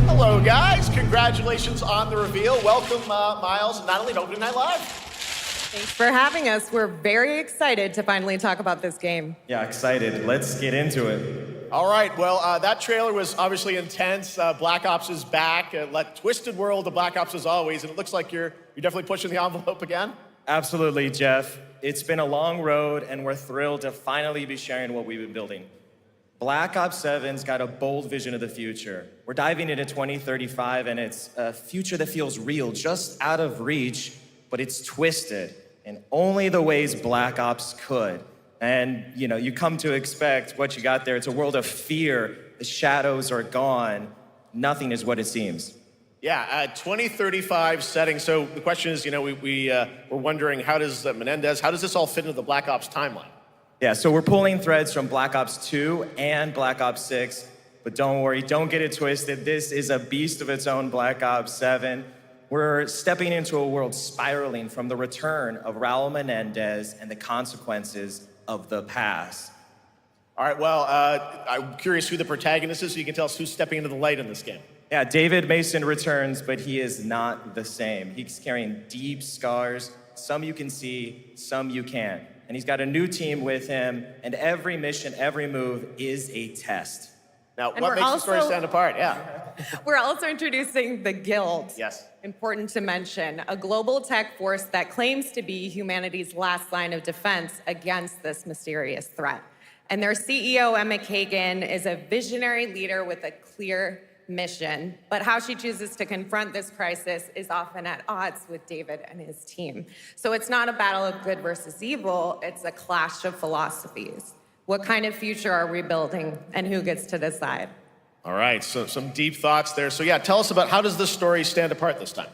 Hello, guys. Congratulations on the reveal. Welcome, Miles and Natalie, to Opening Night Live. Thanks for having us. We're very excited to finally talk about this game. Yeah, excited. Let's get into it. All right. Well, that trailer was obviously intense. Black Ops is back. Twisted world of Black Ops as always, and it looks like you're definitely pushing the envelope again. Absolutely, Jeff. It's been a long road, and we're thrilled to finally be sharing what we've been building. Black Ops 7's got a bold vision of the future. We're diving into 2035, and it's a future that feels real, just out of reach, but it's twisted in only the ways Black Ops could. And, you come to expect what you got there. It's a world of fear. The shadows are gone. Nothing is what it seems. Yeah, 2035 setting. So the question is, we're wondering, how does Menendez, how does this all fit into the Black Ops timeline? Yeah, so we're pulling threads from Black Ops 2 and Black Ops 6, but don't worry, don't get it twisted. This is a beast of its own, Black Ops 7. We're stepping into a world spiraling from the return of Raul Menendez and the consequences of the past. All right, well, I'm curious who the protagonist is, so you can tell us who's stepping into the light in this game. Yeah, David Mason returns, but he is not the same. He's carrying deep scars. Some you can see, some you can't. And he's got a new team with him, and every mission, every move is a test. Now, what makes the story stand apart? Yeah. We're also introducing the Guild. Yes. Important to mention, a global tech force that claims to be humanity's last line of defense against this mysterious threat. And their CEO, Emma Kagan, is a visionary leader with a clear mission, but how she chooses to confront this crisis is often at odds with David and his team. So it's not a battle of good versus evil, it's a clash of philosophies. What kind of future are we building, and who gets to decide? All right, so some deep thoughts there. So yeah, tell us about, how does this story stand apart this time?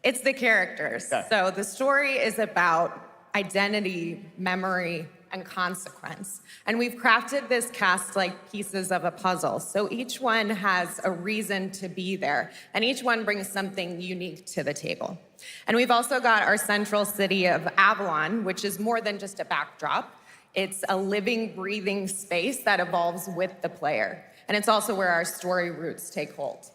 It's the characters. Okay. So the story is about identity, memory, and consequence. And we've crafted this cast like pieces of a puzzle. So each one has a reason to be there, and each one brings something unique to the table. And we've also got our central city of Avalon, which is more than just a backdrop. It's a living, breathing space that evolves with the player. And it's also where our story roots take hold.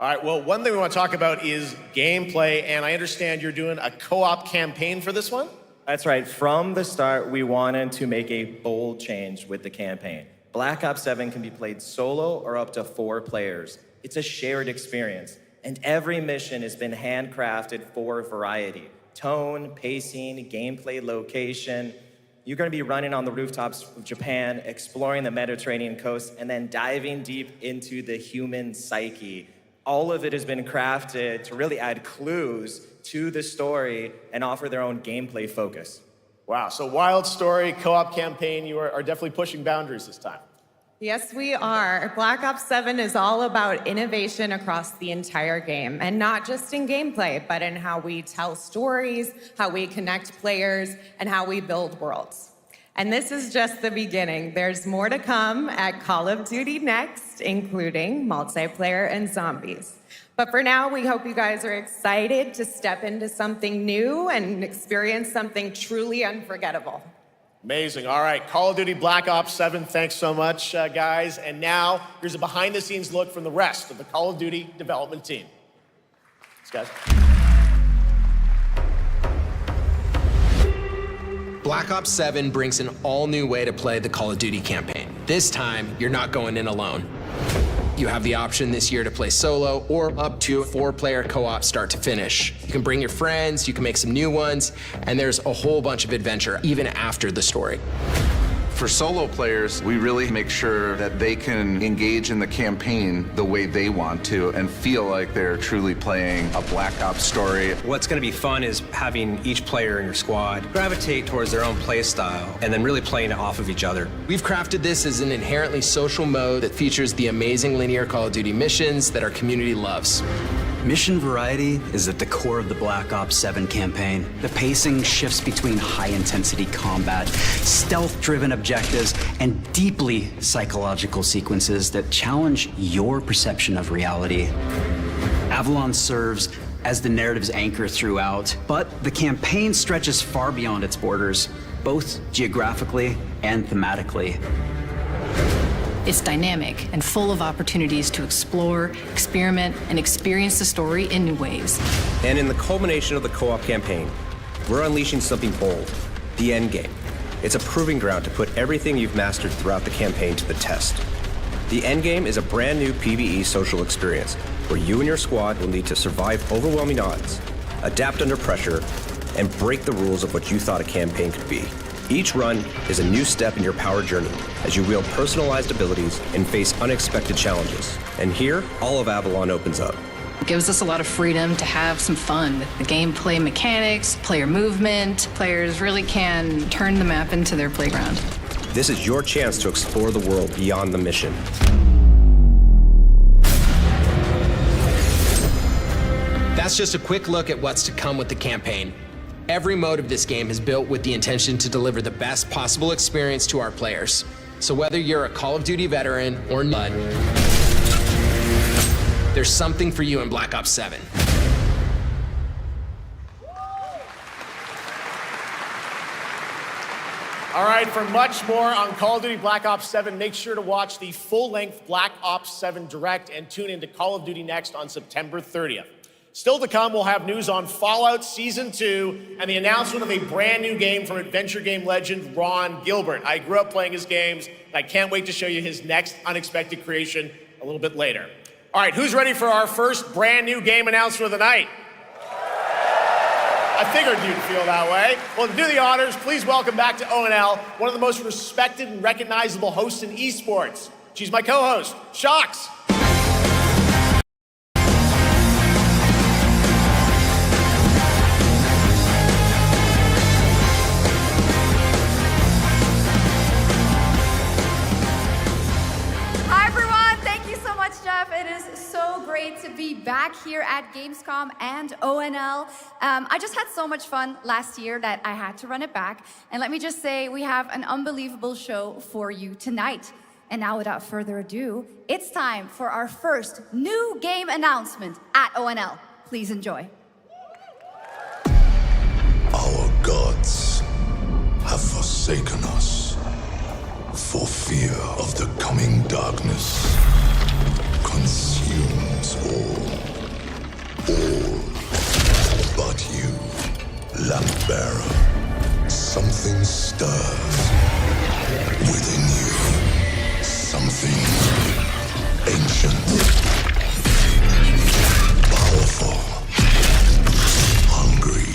All right, well, one thing we want to talk about is gameplay, and I understand you're doing a co-op campaign for this one? That's right. From the start, we wanted to make a bold change with the campaign. Black Ops 7 can be played solo or up to 4 players. It's a shared experience, and every mission has been handcrafted for variety. Tone, pacing, gameplay location. You're going to be running on the rooftops of Japan, exploring the Mediterranean coast, and then diving deep into the human psyche. All of it has been crafted to really add clues to the story and offer their own gameplay focus. Wow, so wild story, co-op campaign, you are definitely pushing boundaries this time. Yes, we are. Black Ops 7 is all about innovation across the entire game, and not just in gameplay, but in how we tell stories, how we connect players, and how we build worlds. And this is just the beginning. There's more to come at Call of Duty Next, including multiplayer and zombies. But for now, we hope you guys are excited to step into something new and experience something truly unforgettable. Amazing. All right, Call of Duty Black Ops 7, thanks so much, guys. And now, here's a behind-the-scenes look from the rest of the Call of Duty development team. Thanks, guys. Black Ops 7 brings an all-new way to play the Call of Duty campaign. This time, you're not going in alone. You have the option this year to play solo or up to 4-player co-op start to finish. You can bring your friends, you can make some new ones, and there's a whole bunch of adventure even after the story. For solo players, we really make sure that they can engage in the campaign the way they want to and feel like they're truly playing a Black Ops story. What's going to be fun is having each player in your squad gravitate towards their own play style and then really playing it off of each other. We've crafted this as an inherently social mode that features the amazing linear Call of Duty missions that our community loves. Mission variety is at the core of the Black Ops 7 campaign. The pacing shifts between high-intensity combat, stealth-driven objectives, and deeply psychological sequences that challenge your perception of reality. Avalon serves as the narrative's anchor throughout, but the campaign stretches far beyond its borders, both geographically and thematically. It's dynamic and full of opportunities to explore, experiment, and experience the story in new ways. And in the culmination of the co-op campaign, we're unleashing something bold, the endgame. It's a proving ground to put everything you've mastered throughout the campaign to the test. The endgame is a brand new PvE social experience where you and your squad will need to survive overwhelming odds, adapt under pressure, and break the rules of what you thought a campaign could be. Each run is a new step in your power journey as you wield personalized abilities and face unexpected challenges. And here, all of Avalon opens up. It gives us a lot of freedom to have some fun with the gameplay mechanics, player movement. Players really can turn the map into their playground. This is your chance to explore the world beyond the mission. That's just a quick look at what's to come with the campaign. Every mode of this game is built with the intention to deliver the best possible experience to our players. So whether you're a Call of Duty veteran or not, there's something for you in Black Ops 7. All right, for much more on Call of Duty Black Ops 7, make sure to watch the full-length Black Ops 7 Direct and tune into Call of Duty Next on September 30th. Still to come, we'll have news on Fallout Season 2 and the announcement of a brand new game from adventure game legend Ron Gilbert. I grew up playing his games, and I can't wait to show you his next unexpected creation a little bit later. All right, who's ready for our first brand new game announcement of the night? I figured you'd feel that way. Well, to do the honors, please welcome back to ONL, one of the most respected and recognizable hosts in esports. She's my co-host, Shox. Hi everyone, thank you so much, Jeff. It is so great to be back here at Gamescom and ONL. I just had so much fun last year that I had to run it back. And let me just say, we have an unbelievable show for you tonight. And now, without further ado, it's time for our first new game announcement at ONL. Please enjoy. Our gods have forsaken us for fear of the coming darkness consumes all but you, lamp bearer. Something stirs within you, something ancient, powerful, hungry.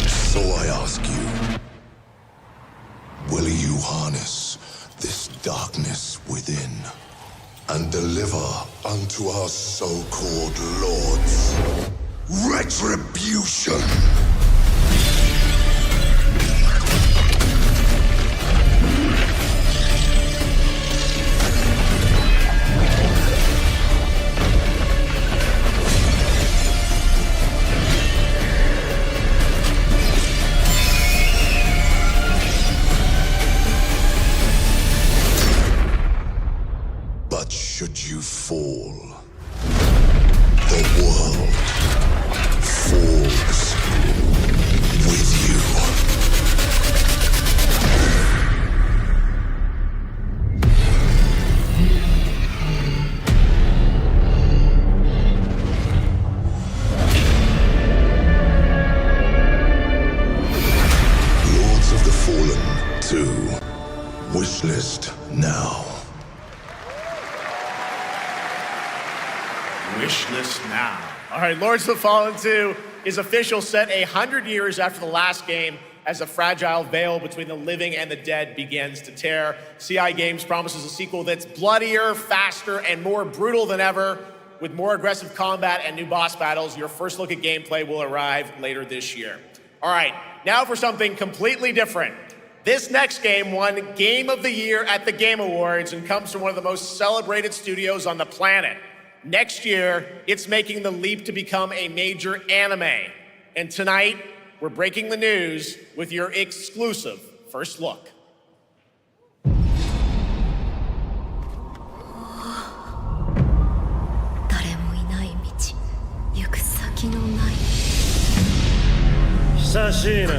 So I ask you, will you harness this darkness within and deliver unto our so-called lords retribution? But should you fall, the world falls with you. Lords of the Fallen 2. Wishlist now. Wishlist now. All right, Lords of the Fallen 2 is official, set 100 years after the last game as a fragile veil between the living and the dead begins to tear. CI Games promises a sequel that's bloodier, faster, and more brutal than ever. With more aggressive combat and new boss battles, your first look at gameplay will arrive later this year. All right, now for something completely different. This next game won Game of the Year at the Game Awards and comes from one of the most celebrated studios on the planet. Next year, it's making the leap to become a major anime. And tonight, we're breaking the news with your exclusive first look. 誰もいない道、行く先のない久しいな。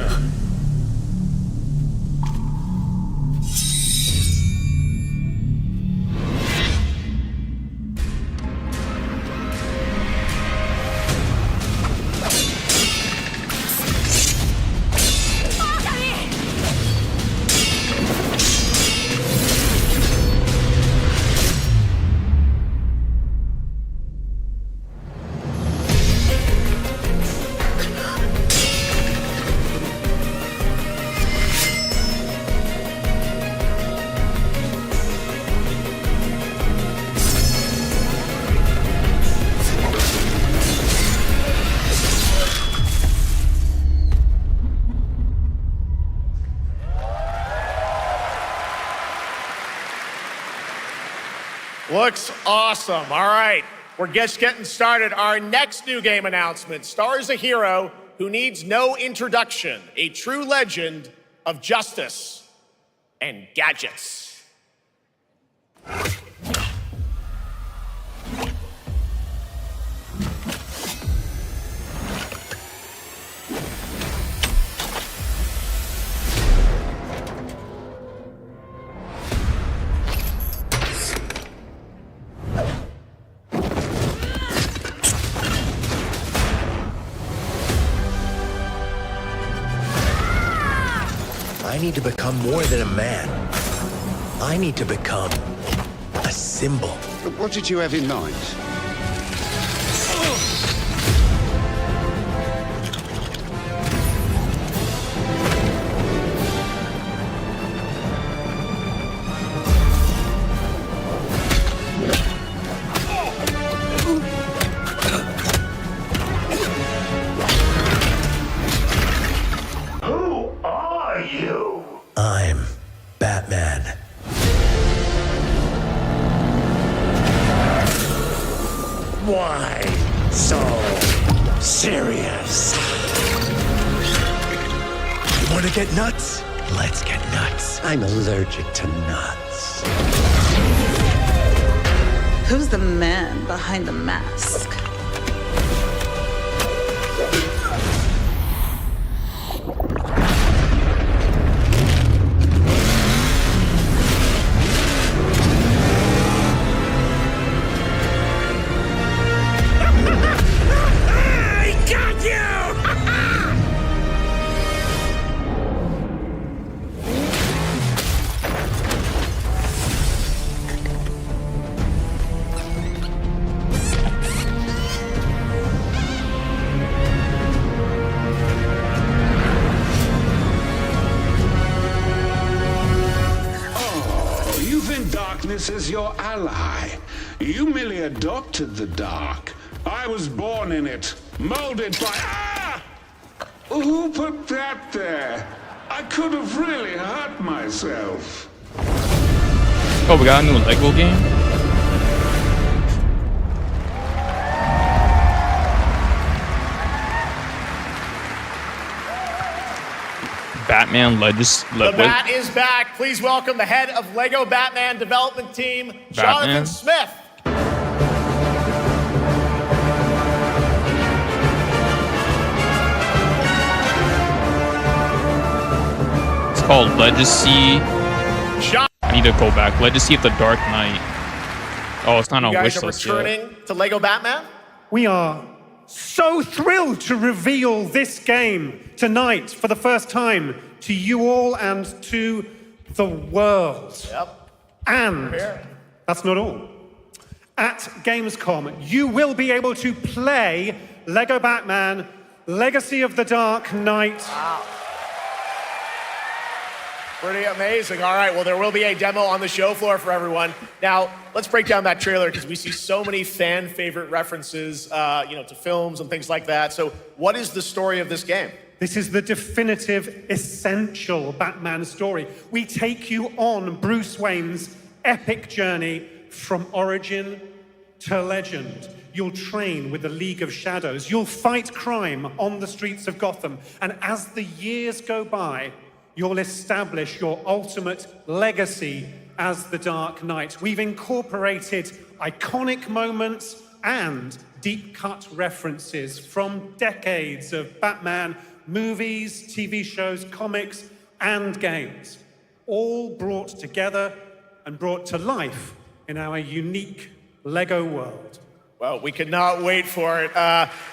Looks awesome. All right, we're just getting started. Our next new game announcement stars a hero who needs no introduction, a true legend of justice and gadgets. I need to become more than a man. I need to become a symbol. What did you have in mind? I'm Batman. Why so serious? You want to get nuts? Let's get nuts. I'm allergic to nuts. Who's the man behind the mask? Darkness is your ally. You merely adopted the dark. I was born in it, molded by... Ah! Who put that there? I could have really hurt myself. Oh, we got a new Lego game? Batman Legends. The Bat is back. Please welcome the head of Lego Batman development team, Jonathan Smith. It's called Legacy. I need to go back. Legacy of the Dark Knight. Oh, it's not on wish list yet. You guys are returning to Lego Batman? We are so thrilled to reveal this game tonight for the first time to you all and to the world. Yep. And that's not all. At Gamescom, you will be able to play Lego Batman Legacy of the Dark Knight. Wow. Pretty amazing. All right, well, there will be a demo on the show floor for everyone. Now, let's break down that trailer because we see so many fan favorite references, to films and things like that. So what is the story of this game? This is the definitive, essential Batman story. We take you on Bruce Wayne's epic journey from origin to legend. You'll train with the League of Shadows. You'll fight crime on the streets of Gotham. And as the years go by, you'll establish your ultimate legacy as the Dark Knight. We've incorporated iconic moments and deep-cut references from decades of Batman movies, TV shows, comics, and games, all brought together and brought to life in our unique Lego world. Well, we could not wait for it.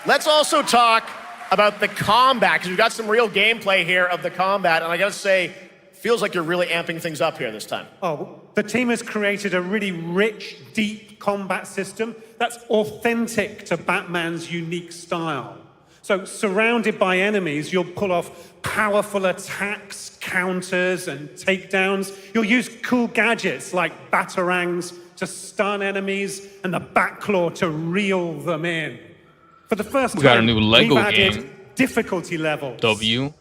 Let's also talk about the combat, because we've got some real gameplay here of the combat, and I gotta say, feels like you're really amping things up here this time. Oh, the team has created a really rich, deep combat system that's authentic to Batman's unique style. So, surrounded by enemies, you'll pull off powerful attacks, counters, and takedowns. You'll use cool gadgets like batarangs to stun enemies and the Batclaw to reel them in. For the first time, we got a new Lego we've added game. Difficulty levels.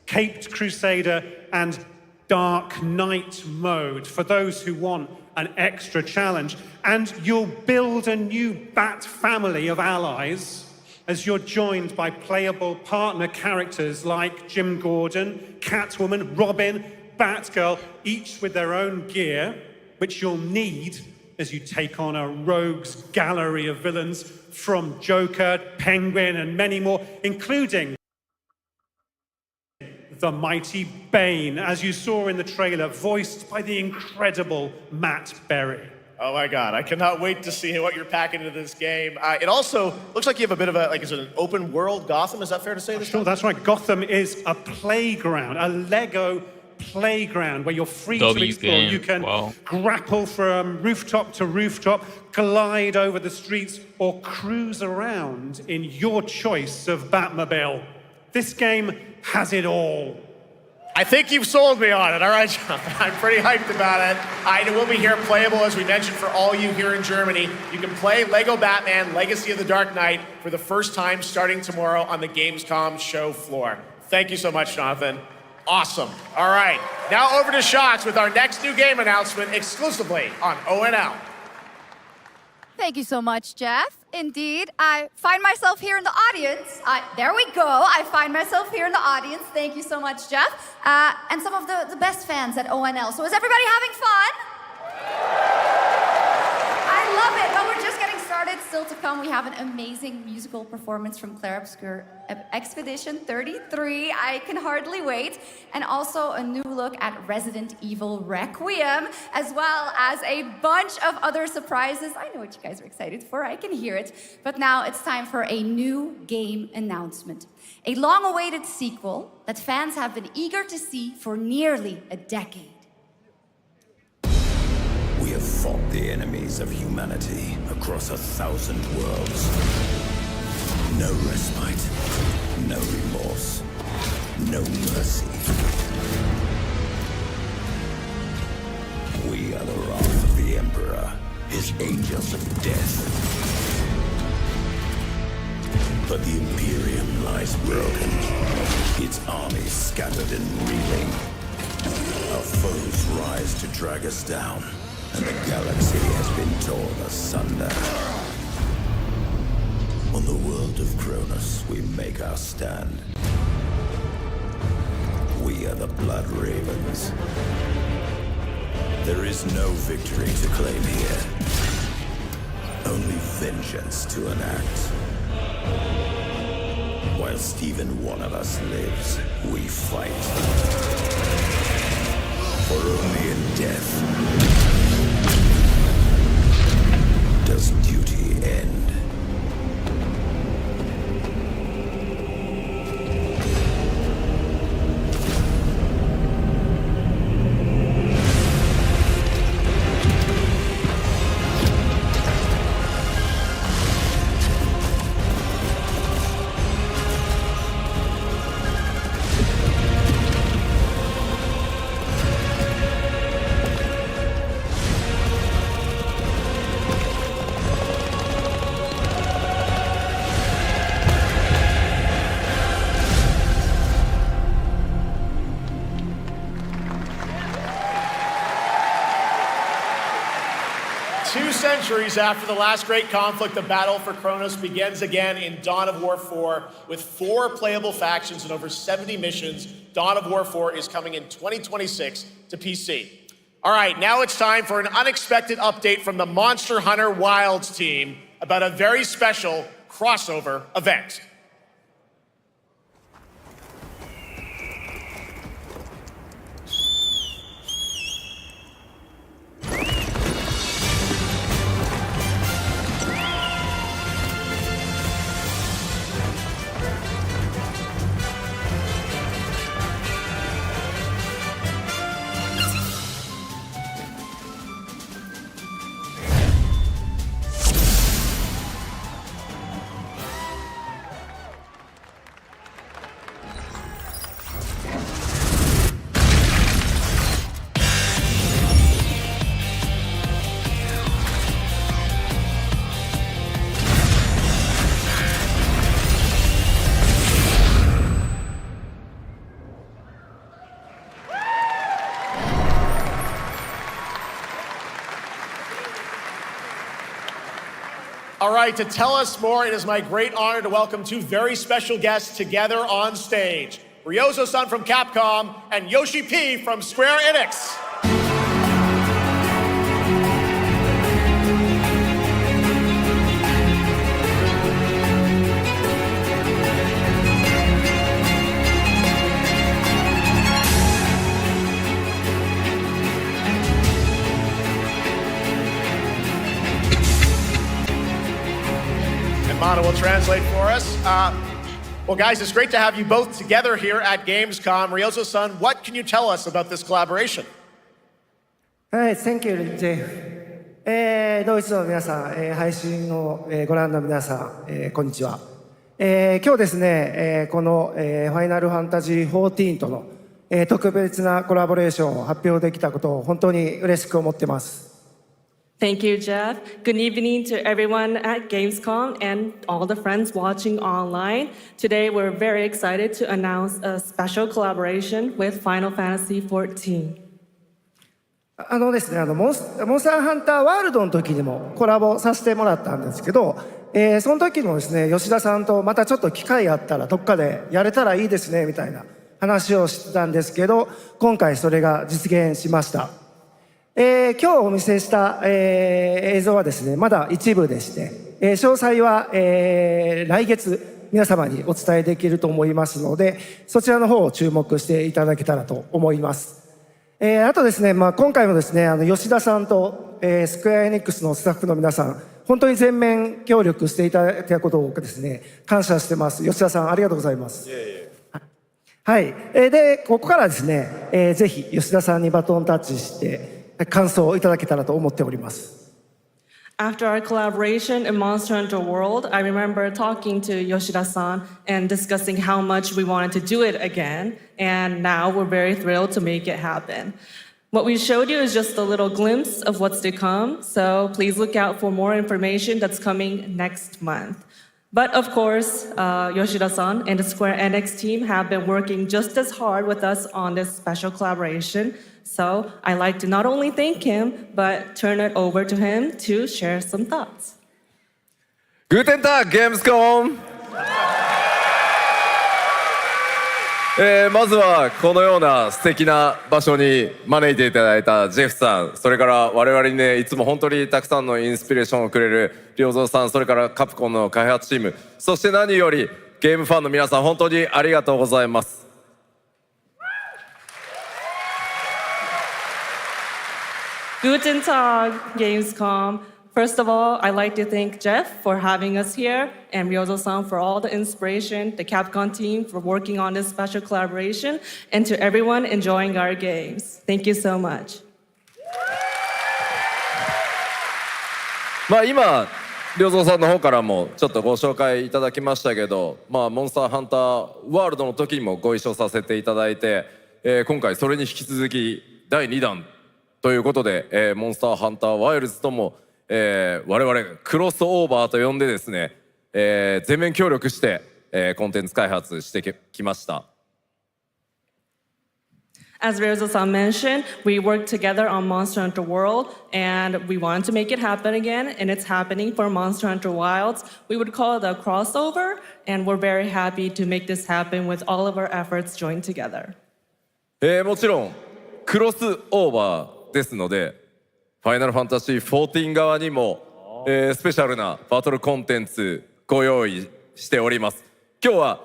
Caped Crusader and Dark Knight mode for those who want an extra challenge. And you'll build a new Bat family of allies as you're joined by playable partner characters like Jim Gordon, Catwoman, Robin, Batgirl, each with their own gear, which you'll need as you take on a rogues gallery of villains from Joker, Penguin, and many more, including the mighty Bane, as you saw in the trailer, voiced by the incredible Matt Berry. Oh my God, I cannot wait to see what you're packing into this game. It also looks like you have a bit of is it an open world Gotham? Is that fair to say? Sure, that's right. Gotham is a playground, a Lego playground where you're free to explore. You can grapple from rooftop to rooftop, glide over the streets, or cruise around in your choice of Batmobile. This game has it all. I think you've sold me on it. All right, Jonathan. I'm pretty hyped about it. It will be here playable, as we mentioned, for all you here in Germany. You can play Lego Batman Legacy of the Dark Knight for the first time starting tomorrow on the Gamescom show floor. Thank you so much, Jonathan. Awesome. All right, now over to Shots with our next new game announcement exclusively on ONL. Thank you so much, Jeff. Indeed, I find myself here in the audience. There we go. I find myself here in the audience. Thank you so much, Jeff. And some of the best fans at ONL. So is everybody having fun? I love it. But we're just getting started. Still to come, we have an amazing musical performance from Claire Obscure Expedition 33. I can hardly wait. And also a new look at Resident Evil Requiem, as well as a bunch of other surprises. I know what you guys are excited for. I can hear it. But now it's time for a new game announcement. A long-awaited sequel that fans have been eager to see for nearly a decade. We have fought the enemies of humanity across 1,000 worlds. No respite, no remorse, no mercy. We are the wrath of the Emperor, his angels of death. But the Imperium lies broken, its armies scattered and reeling. Our foes rise to drag us down, and the galaxy has been torn asunder. On the world of Cronus, we make our stand. We are the Blood Ravens. There is no victory to claim here. Only vengeance to enact. Whilst even one of us lives, we fight. For only in death does duty end. Centuries after the last great conflict, the battle for Cronus begins again in Dawn of War 4 with 4 playable factions and over 70 missions. Dawn of War 4 is coming in 2026 to PC. All right, now it's time for an unexpected update from the Monster Hunter Wilds team about a very special crossover event. All right, to tell us more, it is my great honor to welcome 2 very special guests together on stage. Ryozo-san from Capcom and Yoshi P from Square Enix. Mana will translate for us. Well, guys, it's great to have you both together here at Gamescom. Ryozo-san, what can you tell us about this collaboration? Thank you, Jay. ドイツの皆さん、配信をご覧の皆さん、こんにちは。今日ですね、このファイナルファンタジー14との特別なコラボレーションを発表できたことを本当に嬉しく思ってます。Thank you, Jeff. Good evening to everyone at Gamescom and all the friends watching online. Today, we're very excited to announce a special collaboration with Final Fantasy XIV. ですね、モンスターハンターワールドの時にもコラボさせてもらったんですけど、その時もですね、吉田さんとまたちょっと機会あったらどっかでやれたらいいですねみたいな話をしてたんですけど、今回それが実現しました。今日お見せした、映像はですね、まだ一部でして、詳細は、来月皆様にお伝えできると思いますので、そちらの方を注目していただけたらと思います。あとですね、今回もですね、吉田さんと、スクエアエニックスのスタッフの皆さん、本当に全面協力していただいたことをですね、感謝してます。吉田さん、ありがとうございます。はい。で、ここからですね、ぜひ吉田さんにバトンタッチして、感想をいただけたらと思っております。After our collaboration in Monster Hunter World, I remember talking to Yoshida-san and discussing how much we wanted to do it again, and now we're very thrilled to make it happen. What we showed you is just a little glimpse of what's to come, so please look out for more information that's coming next month. But of course, Yoshida-san and the Square Enix team have been working just as hard with us on this special collaboration. So I'd like to not only thank him, but turn it over to him to share some thoughts. Guten Tag, GAMESCOM! まずはこのような素敵な場所に招いていただいたジェフさん、それから我々にね、いつも本当にたくさんのインスピレーションをくれる良三さん、それからカプコンの開発チーム、そして何よりゲームファンの皆さん、本当にありがとうございます。Guten Tag, Gamescom. First of all, I'd like to thank Jeff for having us here and Ryozo-san for all the inspiration, the Capcom team for working on this special collaboration, and to everyone enjoying our games. Thank you so much. 今、良三さんの方からもちょっとご紹介いただきましたけど、モンスターハンターワールドの時にもご一緒させていただいて、今回それに引き続き第2弾ということで、モンスターハンターワイルズとも、我々クロスオーバーと呼んでですね、全面協力して、コンテンツ開発してきました。As Ryozo-san mentioned, we worked together on Monster Hunter World, and we wanted to make it happen again, and it's happening for Monster Hunter Wilds. We would call it a crossover, and we're very happy to make this happen with all of our efforts joined together. もちろんクロスオーバーですので、ファイナルファンタジー14側にも、スペシャルなバトルコンテンツご用意しております。今日は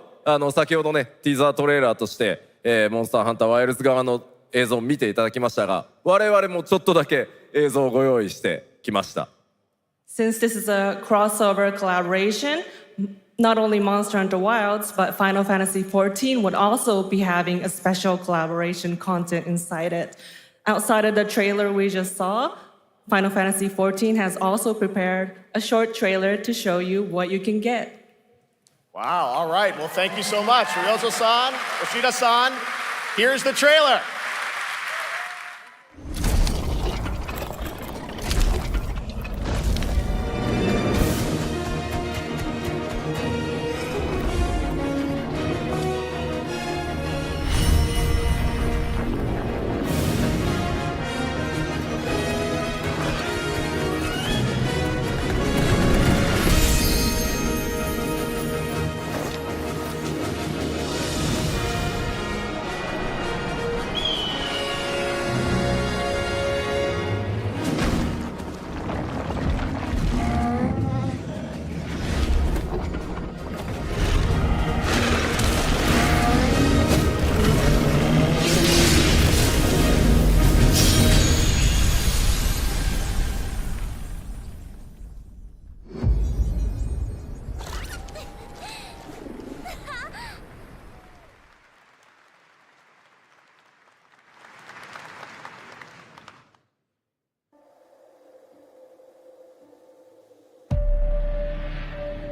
先ほどねティーザートレーラーとして、モンスターハンターワイルズ側の映像を見ていただきましたが、我々もちょっとだけ映像をご用意してきました。Since this is a crossover collaboration, not only Monster Hunter Wilds, but Final Fantasy XIV would also be having a special collaboration content inside it. Outside of the trailer we just saw, Final Fantasy XIV has also prepared a short trailer to show you what you can get. Wow, all right. Well, thank you so much. Ryozo-san, Yoshida-san, here's the trailer.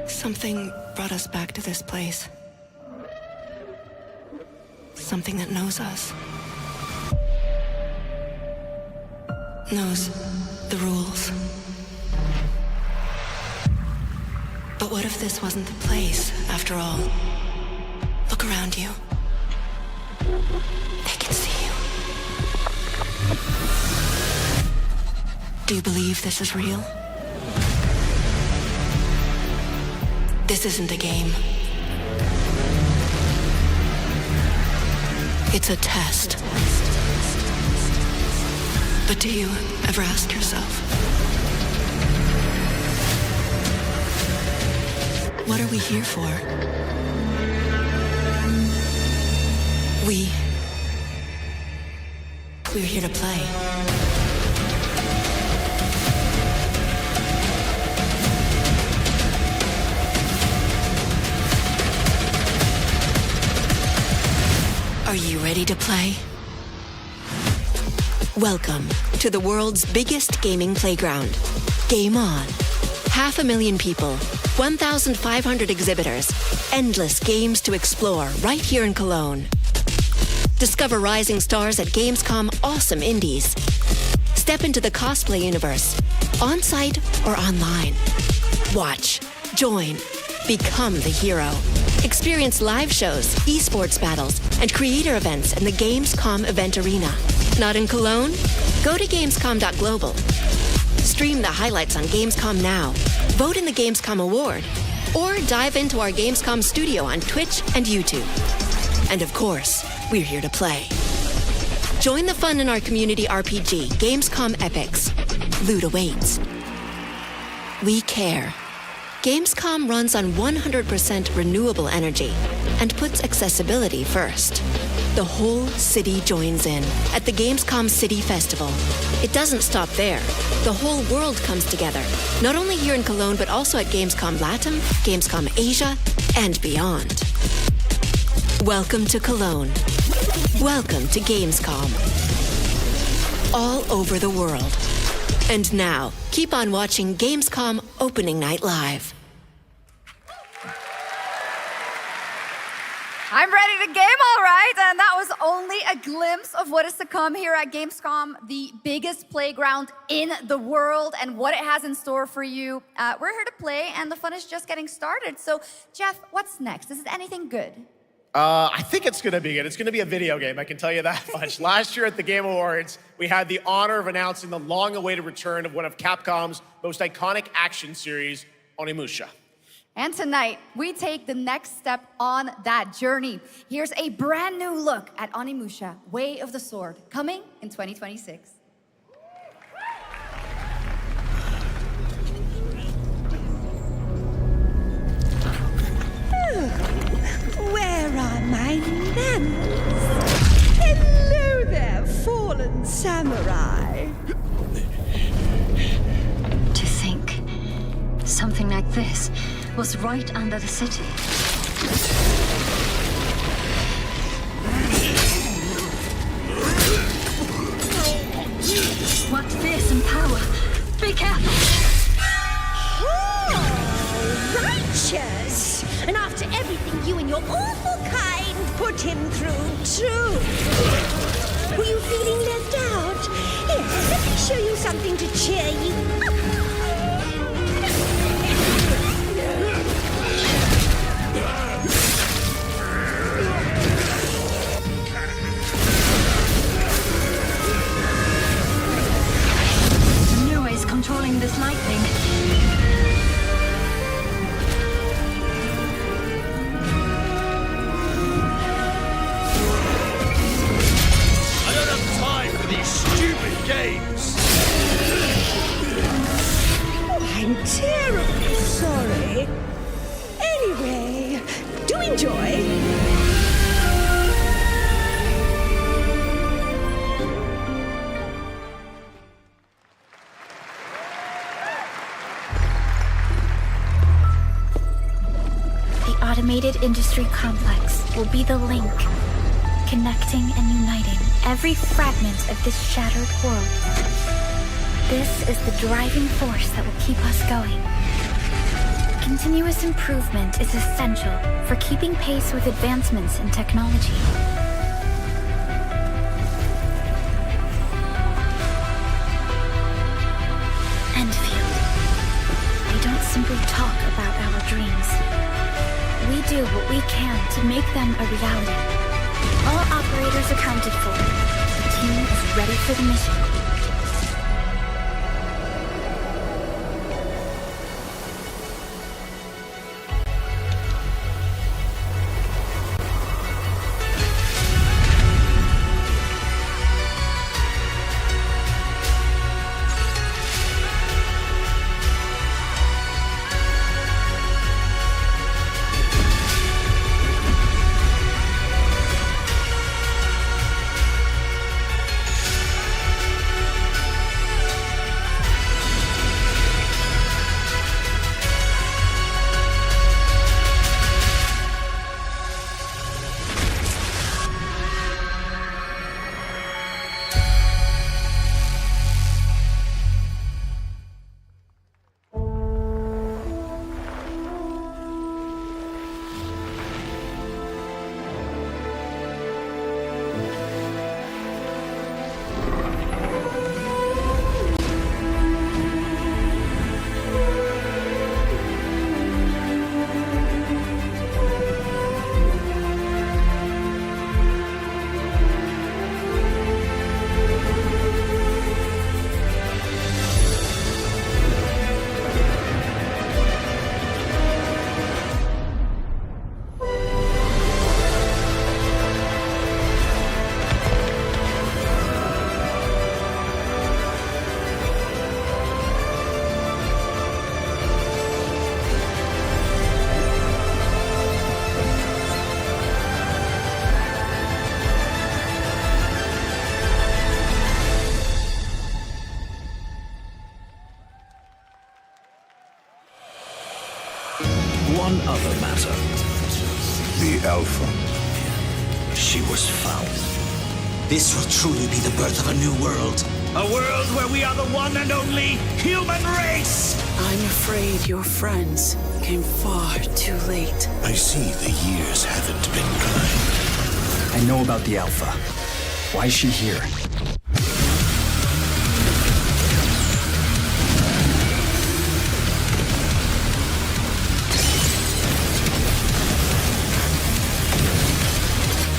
Something brought us back to this place. Something that knows us. Knows the rules. But what if this wasn't the place, after all? Look around you. They can see you. Do you believe this is real? This isn't a game. It's a test. But do you ever ask yourself, what are we here for? We're here to play. Are you ready to play? Welcome to the world's biggest gaming playground. Game On. 500,000 people, 1,500 exhibitors, endless games to explore right here in Cologne. Discover rising stars at Gamescom Awesome Indies. Step into the cosplay universe, on-site or online. Watch, join, become the hero. Experience live shows, esports battles, and creator events in the Gamescom event arena. Not in Cologne? Go to gamescom.global. Stream the highlights on Gamescom Now, vote in the Gamescom Award, or dive into our Gamescom studio on Twitch and YouTube. And of course, we're here to play. Join the fun in our community RPG, Gamescom Epics. Loot awaits. We care. Gamescom runs on 100% renewable energy and puts accessibility first. The whole city joins in at the Gamescom City Festival. It doesn't stop there. The whole world comes together, not only here in Cologne, but also at Gamescom Latam, Gamescom Asia, and beyond. Welcome to Cologne. Welcome to Gamescom. All over the world. And now, keep on watching Gamescom Opening Night Live. I'm ready to game, all right. And that was only a glimpse of what is to come here at Gamescom, the biggest playground in the world, and what it has in store for you. We're here to play, and the fun is just getting started. So, Jeff, what's next? Is it anything good? I think it's gonna be good. It's gonna be a video game, I can tell you that much. Last year at the Game Awards, we had the honor of announcing the long-awaited return of one of Capcom's most iconic action series, Onimusha. And tonight, we take the next step on that journey. Here's a brand new look at Onimusha, Way of the Sword, coming in 2026. Where are my manners? Hello there, fallen samurai. To think something like this was right under the city. What fearsome power! Be careful! Oh, righteous! And after everything you and your awful kind put him through, too. Were you feeling left out? Here, let me show you something to cheer you up. New ways controlling this lightning. Games. Oh, I'm terribly sorry. Anyway, do enjoy. The automated industry complex will be the link, connecting and uniting every fragment of this shattered world. This is the driving force that will keep us going. Continuous improvement is essential for keeping pace with advancements in technology. Enfield. We don't simply talk about our dreams. We do what we can to make them a reality. All operators accounted for. The team is ready for the mission. one other matter. The Alpha. She was found. This will truly be the birth of a new world. A world where we are the one and only human race! I'm afraid your friends came far too late. I see the years haven't been kind. I know about the Alpha. Why is she here?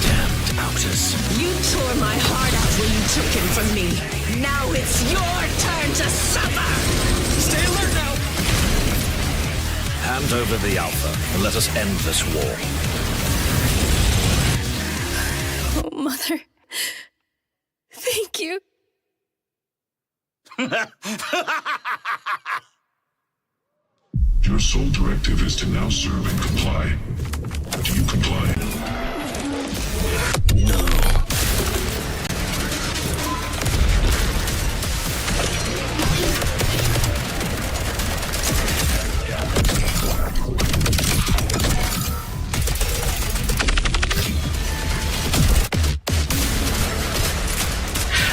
Damned outers. You tore my heart out when you took him from me. Now it's your turn to suffer! Stay alert now! Hand over the Alpha and let us end this war. Oh, Mother. Thank you. Your sole directive is to now serve and comply. Do you comply? No.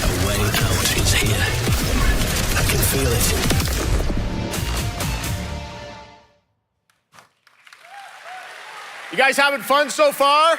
A way out is here. I can feel it. You guys having fun so far?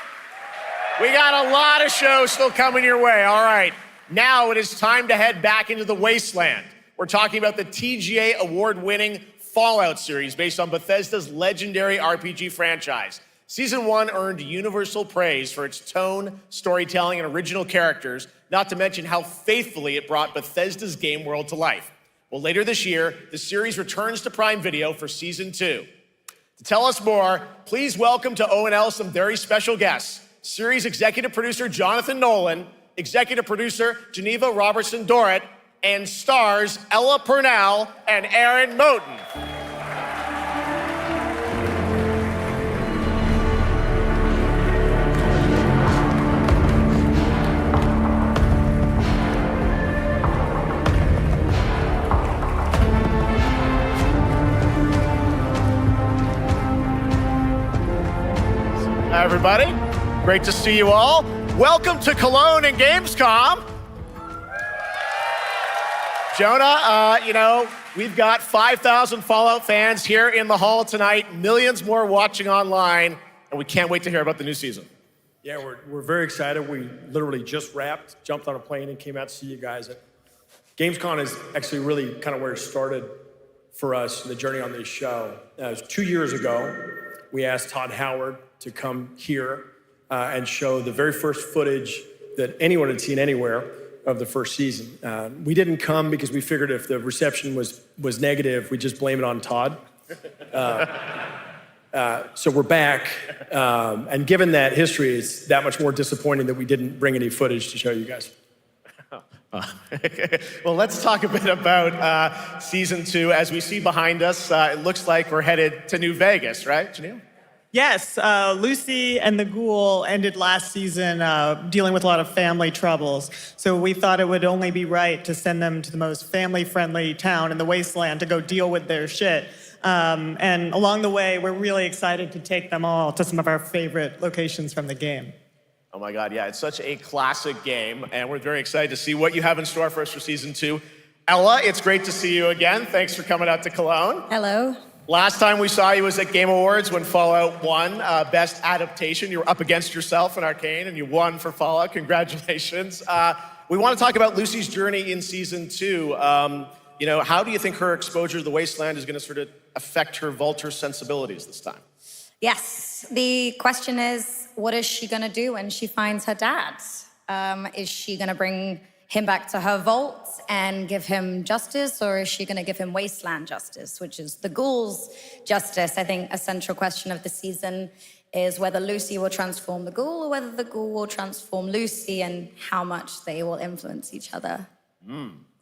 We got a lot of shows still coming your way. All right, now it is time to head back into the wasteland. We're talking about the TGA award-winning Fallout series based on Bethesda's legendary RPG franchise. Season 1 earned universal praise for its tone, storytelling, and original characters, not to mention how faithfully it brought Bethesda's game world to life. Well, later this year, the series returns to Prime Video for Season 2. To tell us more, please welcome to ONL some very special guests. Series executive producer Jonathan Nolan, executive producer Geneva Robertson-Dorrit, and stars Ella Purnell and Aaron Moten. Hi, everybody. Great to see you all. Welcome to Cologne and Gamescom. Jonah, we've got 5,000 Fallout fans here in the hall tonight, millions more watching online, and we can't wait to hear about the new season. Yeah, we're very excited. We literally just wrapped, jumped on a plane, and came out to see you guys. Gamescom is actually really kind of where it started for us, the journey on this show. It was 2 years ago. We asked Todd Howard to come here and show the very first footage that anyone had seen anywhere of the first season. We didn't come because we figured if the reception was negative, we'd just blame it on Todd. So we're back, and given that history, it's that much more disappointing that we didn't bring any footage to show you guys. Well, let's talk a bit about Season 2. As we see behind us, it looks like we're headed to New Vegas, right, Janelle? Yes, Lucy and the Ghoul ended last season dealing with a lot of family troubles. So we thought it would only be right to send them to the most family-friendly town in the wasteland to go deal with their shit. And along the way, we're really excited to take them all to some of our favorite locations from the game. Oh my God, yeah, it's such a classic game, and we're very excited to see what you have in store for us for Season 2. Ella, it's great to see you again. Thanks for coming out to Cologne. Hello. Last time we saw you was at Game Awards when Fallout won Best Adaptation. You were up against yourself in Arcane, and you won for Fallout. Congratulations. We want to talk about Lucy's journey in Season 2. How do you think her exposure to the Wasteland is going to sort of affect her Vulture sensibilities this time? Yes, the question is, what is she gonna do when she finds her dad? Is she gonna bring him back to her vault and give him justice, or is she gonna give him wasteland justice, which is the ghouls' justice? I think a central question of the season is whether Lucy will transform the ghoul or whether the ghoul will transform Lucy, and how much they will influence each other.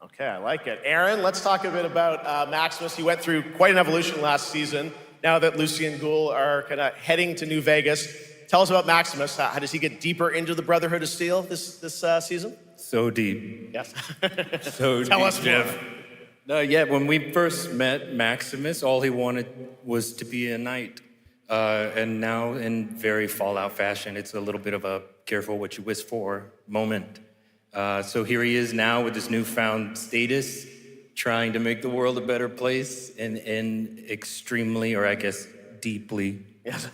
Okay, I like it. Aaron, let's talk a bit about Maximus. He went through quite an evolution last season. Now that Lucy and Ghoul are kind of heading to New Vegas, tell us about Maximus. How does he get deeper into the Brotherhood of Steel this season? So deep. Yes. So Tell deep, us more. Jeff. Yeah, when we first met Maximus, all he wanted was to be a knight. And now, in very Fallout fashion, it's a little bit of a careful what you wish for moment. So here he is now with his newfound status, trying to make the world a better place in extremely, or I guess deeply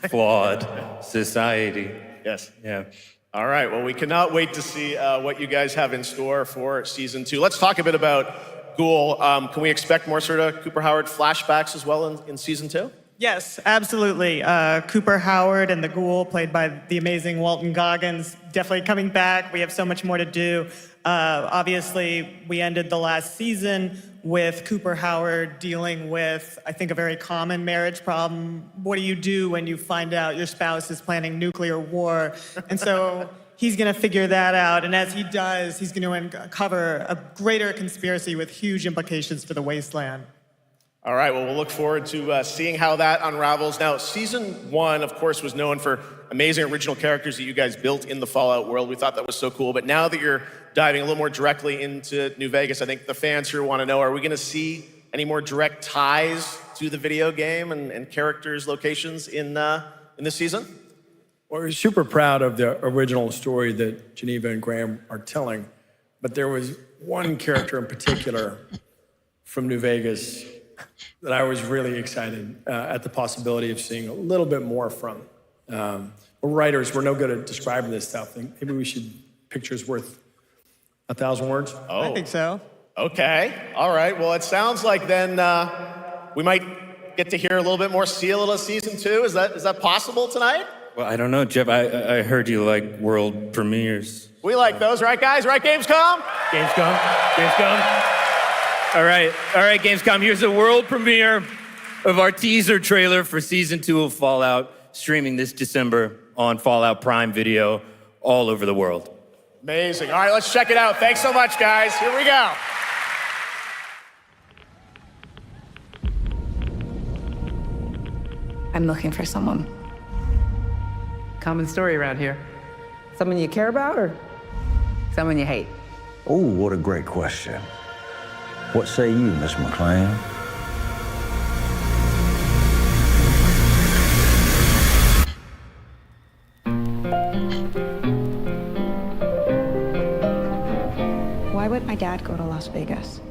flawed society. Yes. Yeah. All right, well, we cannot wait to see what you guys have in store for season 2. Let's talk a bit about Ghoul. Can we expect more sort of Cooper Howard flashbacks as well in season 2? Yes, absolutely. Cooper Howard and the Ghoul, played by the amazing Walton Goggins, definitely coming back. We have so much more to do. Obviously, we ended the last season with Cooper Howard dealing with, I think, a very common marriage problem. What do you do when you find out your spouse is planning nuclear war? And so he's going to figure that out. And as he does, he's going to uncover a greater conspiracy with huge implications for the Wasteland. All right, well, we'll look forward to seeing how that unravels. Now, season 1, of course, was known for amazing original characters that you guys built in the Fallout world. We thought that was so cool. But now that you're diving a little more directly into New Vegas, I think the fans here want to know, are we going to see any more direct ties to the video game and characters, locations in this season? Well, we're super proud of the original story that Geneva and Graham are telling. But there was one character in particular from New Vegas that I was really excited at the possibility of seeing a little bit more from. We're writers, we're no good at describing this stuff. Maybe we should, pictures worth 1,000 words? Oh. I think so. Okay, all right. Well, it sounds like then we might get to hear a little bit more Seal of season 2. Is that possible tonight? Well, I don't know, Jeff. I heard you like world premieres. We like those, right, guys? Right, Gamescom? Gamescom. All right, Gamescom. Here's a world premiere of our teaser trailer for season 2 of Fallout, streaming this December on Fallout Prime Video all over the world. Amazing. All right, let's check it out. Thanks so much, guys. Here we go. I'm looking for someone. Common story around here. Someone you care about or someone you hate? Oh, what a great question. What say you, Miss McClane? Why would my dad go to Las Vegas?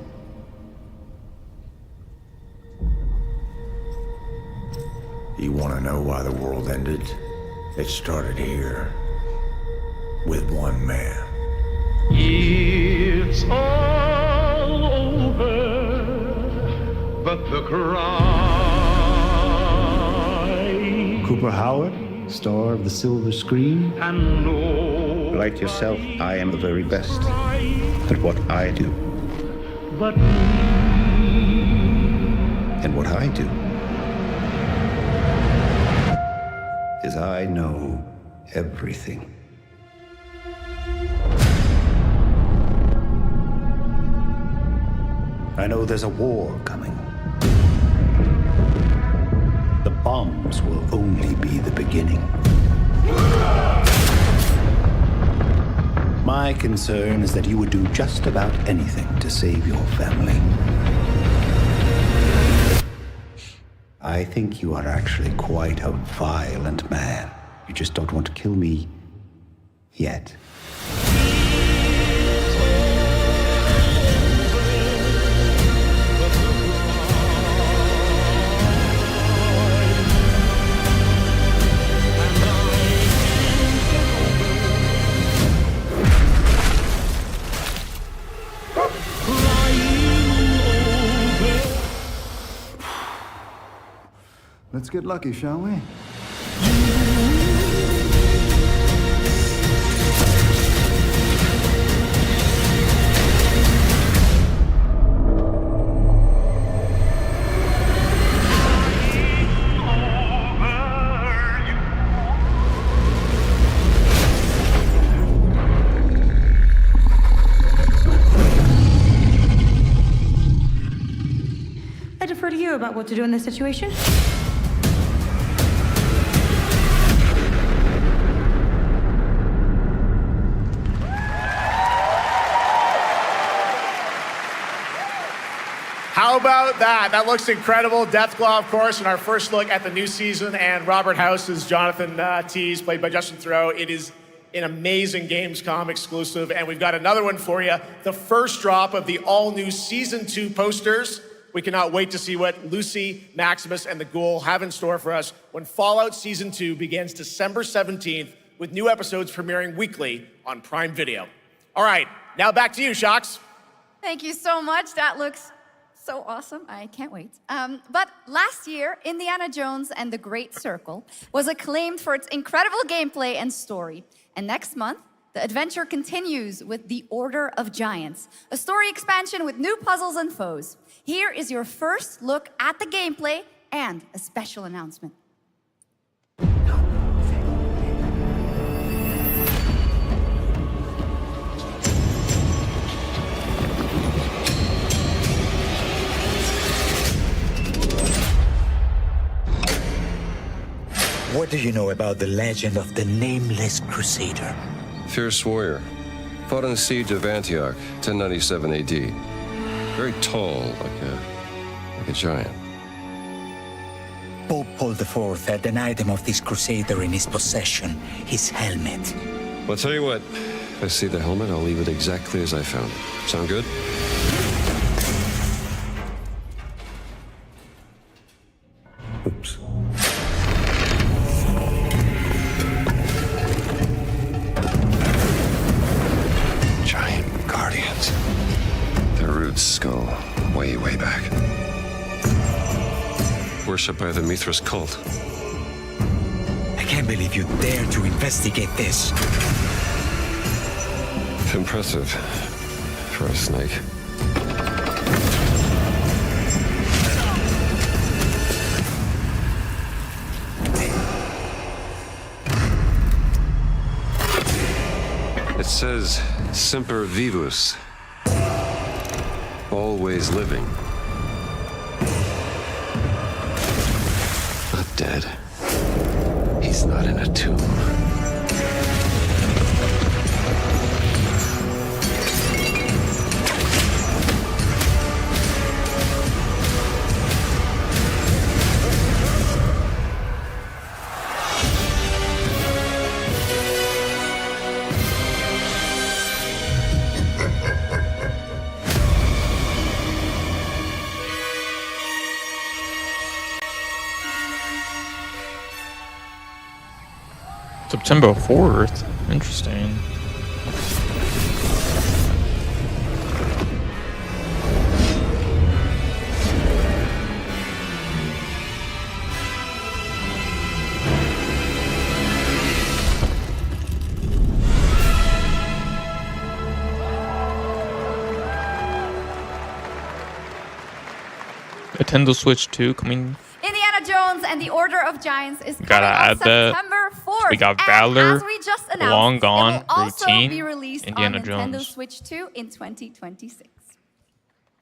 You want to know why the world ended? It started here with one man. It's all over, but the cry. Cooper Howard, star of the silver screen. Like yourself, I am the very best at what I do. But and what I do is I know everything. I know there's a war coming. The bombs will only be the beginning. My concern is that you would do just about anything to save your family. I think you are actually quite a violent man. You just don't want to kill me yet. Let's get lucky, shall we? I defer to you about what to do in this situation. How How about that? That looks incredible. Deathclaw, of course, in our first look at the new season, and Robert House is Jonathan Tease, played by Justin Theroux. It is an amazing Gamescom exclusive, and we've got another one for you. The first drop of the all-new Season 2 posters. We cannot wait to see what Lucy, Maximus, and the Ghoul have in store for us when Fallout Season 2 begins December 17th, with new episodes premiering weekly on Prime Video. All right, now back to you, Shox. Thank you so much. That looks so awesome. I can't wait. But last year, Indiana Jones and the Great Circle was acclaimed for its incredible gameplay and story. And next month, the adventure continues with The Order of Giants, a story expansion with new puzzles and foes. Here is your first look at the gameplay and a special announcement. What do you know about the legend of the Nameless Crusader? Fierce warrior. Fought in the siege of Antioch, 1097 AD. Very tall, like a giant. Pope Paul IV had an item of this crusader in his possession, his helmet. Well, I'll tell you what. If I see the helmet, I'll leave it exactly as I found it. Sound good? Oops. Giant guardians. Their roots go way, way back. Worshipped by the Mithras cult. I can't believe you dare to investigate this. Impressive for a snake. It says Semper Vivus, always living. Not dead. He's not in a tomb. September 4th? Interesting. Nintendo Switch 2 coming. Indiana Jones and the Order of Giants is coming Gotta on add that. September 4th. We got And Valor, as we just announced, Long Gone, it will also Routine, be released Indiana on Nintendo Jones. Switch 2 in 2026.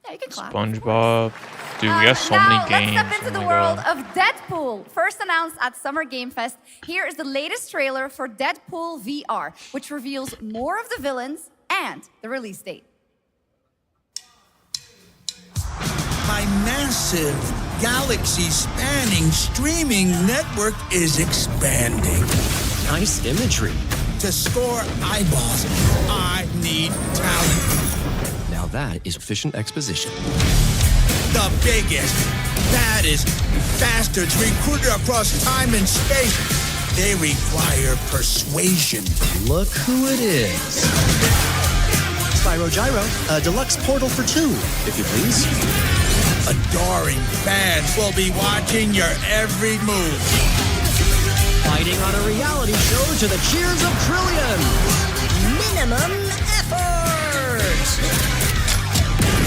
Yeah, you can clap. SpongeBob. Dude, we got so many games. Let's step into the Oh my world God. of Deadpool. First announced at Summer Game Fest, here is the latest trailer for Deadpool VR, which reveals more of the villains and the release date. My massive, galaxy-spanning streaming network is expanding. Nice imagery. To score eyeballs, I need talent. Now that is efficient exposition. The biggest, baddest bastards recruited across time and space. They require persuasion. Look who it is. Spyro Gyro, a deluxe portal for two, if you please. Adoring fans will be watching your every move. Fighting on a reality show to the cheers of trillions. Minimum effort.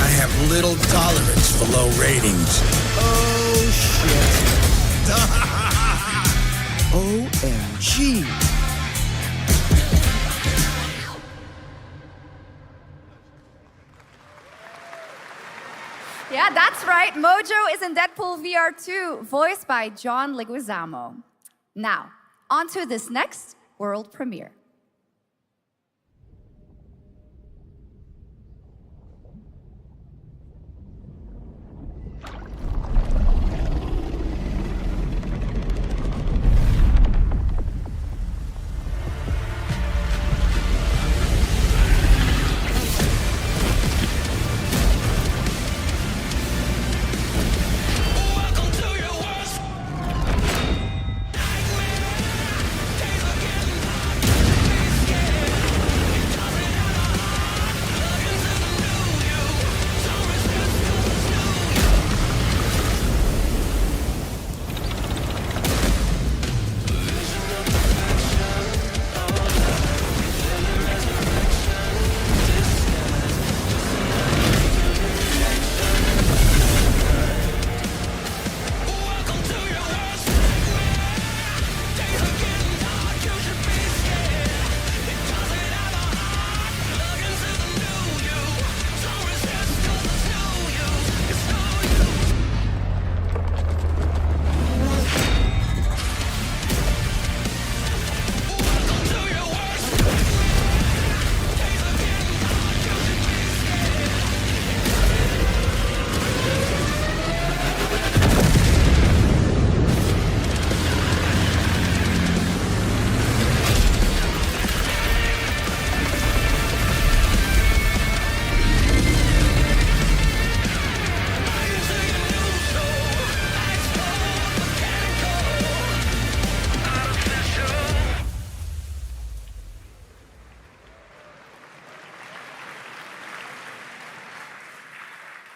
I have little tolerance for low ratings. Oh, shit. OMG. Yeah, that's right. Mojo is in Deadpool VR 2, voiced by John Leguizamo. Now, on to this next world premiere.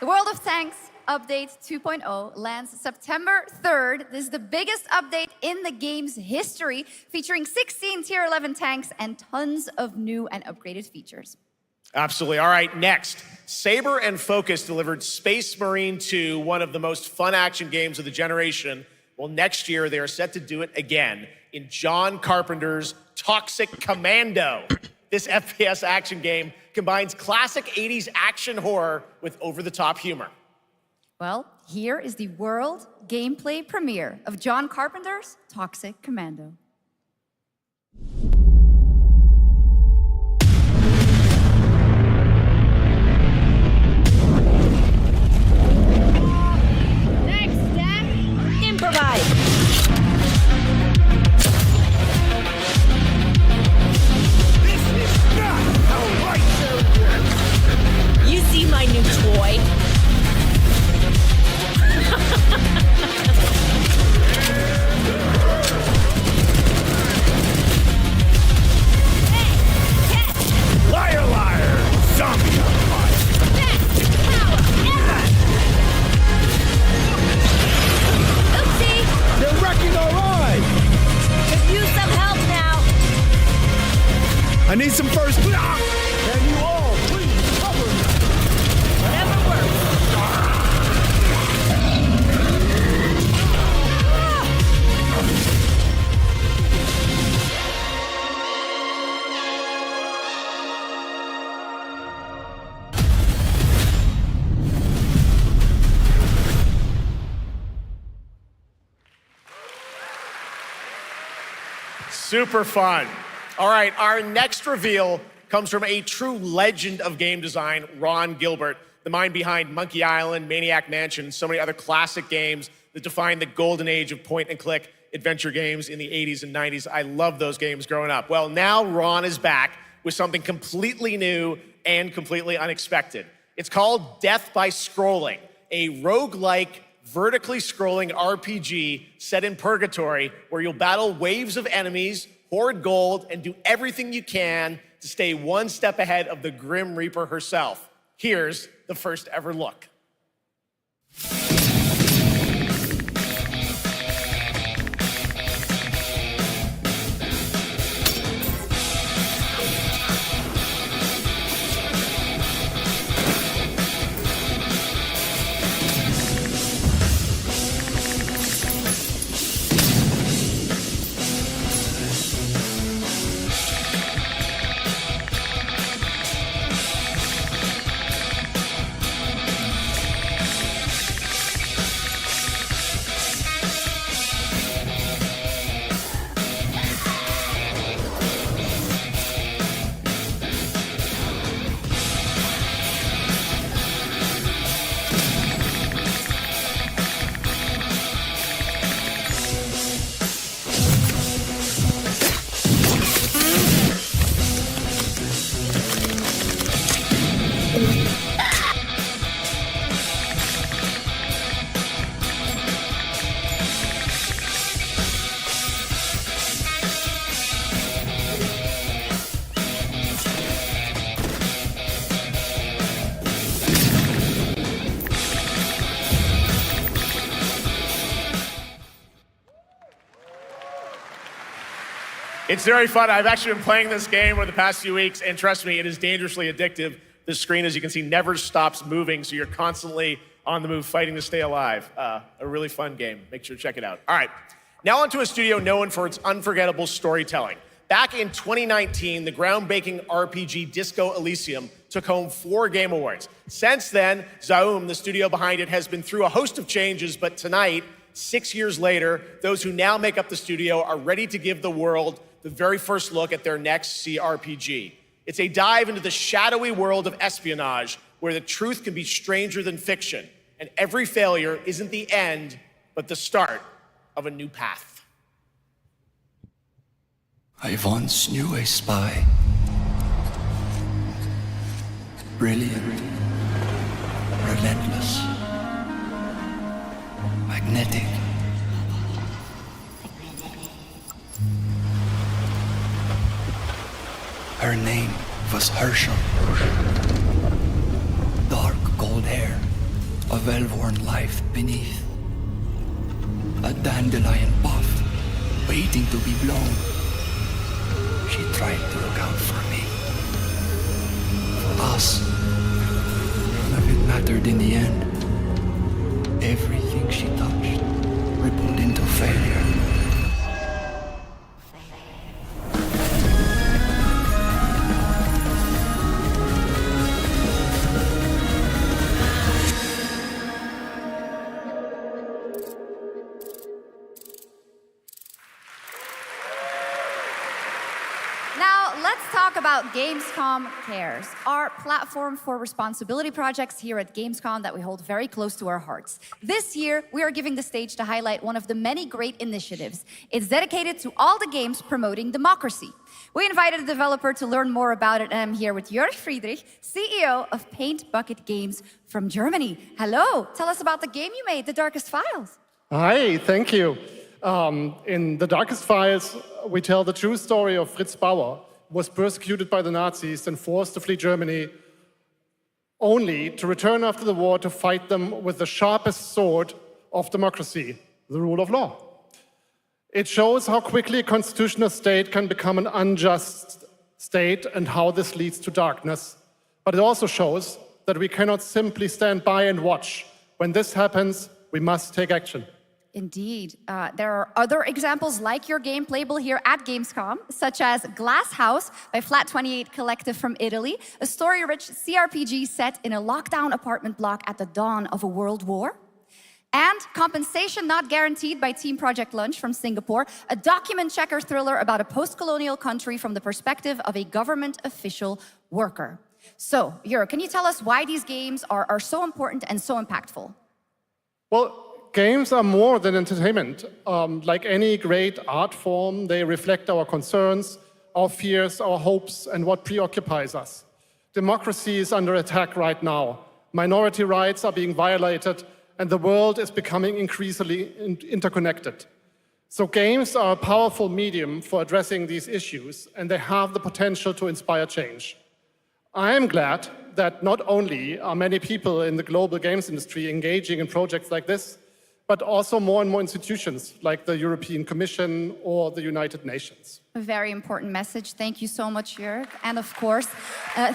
The World of Tanks Update 2.0 lands September 3rd. This is the biggest update in the game's history, featuring 16 Tier 11 tanks and tons of new and upgraded features. Absolutely. All right, next. Saber and Focus delivered Space Marine 2, one of the most fun action games of the generation. Well, next year, they are set to do it again in John Carpenter's Toxic Commando. This FPS action game combines classic 80s action horror with over-the-top humor. Well, here is the world gameplay premiere of John Carpenter's Toxic Commando. Next step, improvise. This is not how lights work. You see my new toy? Liar, liar, zombie on fire. Best power ever! Oopsie! They're wrecking our ride. Could use some help now. I need some first. Can you all please cover me? Whatever works. Super fun. All right, our next reveal comes from a true legend of game design, Ron Gilbert, the mind behind Monkey Island, Maniac Mansion, and so many other classic games that defined the golden age of point-and-click adventure games in the 80s and 90s. I loved those games growing up. Well, now Ron is back with something completely new and completely unexpected. It's called Death by Scrolling, a roguelike, vertically scrolling RPG set in purgatory where you'll battle waves of enemies, hoard gold, and do everything you can to stay one step ahead of the Grim Reaper herself. Here's the first ever look. It's very fun. I've actually been playing this game over the past few weeks, and trust me, it is dangerously addictive. The screen, as you can see, never stops moving, so you're constantly on the move fighting to stay alive. A really fun game. Make sure to check it out. All right, now onto a studio known for its unforgettable storytelling. Back in 2019, the groundbreaking RPG Disco Elysium took home 4 Game Awards. Since then, Zaum, the studio behind it, has been through a host of changes, but tonight, 6 years later, those who now make up the studio are ready to give the world the very first look at their next CRPG. It's a dive into the shadowy world of espionage, where the truth can be stranger than fiction, and every failure isn't the end, but the start of a new path. I once knew a spy. Brilliant, relentless, magnetic. Her name was Herschel. Dark gold hair, a well-worn life beneath. A dandelion puff, waiting to be blown. She tried to look out for me. For us. But it mattered in the end. Everything she touched rippled into failure. Now, let's talk about Gamescom Cares, our platform for responsibility projects here at Gamescom that we hold very close to our hearts. This year, we are giving the stage to highlight one of the many great initiatives. It's dedicated to all the games promoting democracy. We invited a developer to learn more about it, and I'm here with Jörg Friedrich, CEO of Paint Bucket Games from Germany. Hello, tell us about the game you made, The Darkest Files. Hi, thank you. In The Darkest Files, we tell the true story of Fritz Bauer, who was persecuted by the Nazis and forced to flee Germany, only to return after the war to fight them with the sharpest sword of democracy, the rule of law. It shows how quickly a constitutional state can become an unjust state and how this leads to darkness. But it also shows that we cannot simply stand by and watch. When this happens, we must take action. Indeed. There are other examples like your game playable here at Gamescom, such as Glass House by Flat 28 Collective from Italy, a story-rich CRPG set in a lockdown apartment block at the dawn of a world war. And Compensation Not Guaranteed by Team Project Lunch from Singapore, a document checker thriller about a post-colonial country from the perspective of a government official worker. So, Jörg, can you tell us why these games are so important and so impactful? Well, games are more than entertainment. Like any great art form, they reflect our concerns, our fears, our hopes, and what preoccupies us. Democracy is under attack right now. Minority rights are being violated, and the world is becoming increasingly interconnected. So games are a powerful medium for addressing these issues, and they have the potential to inspire change. I am glad that not only are many people in the global games industry engaging in projects like this, but also more and more institutions like the European Commission or the United Nations. A very important message. Thank you so much, Jörg. And of course,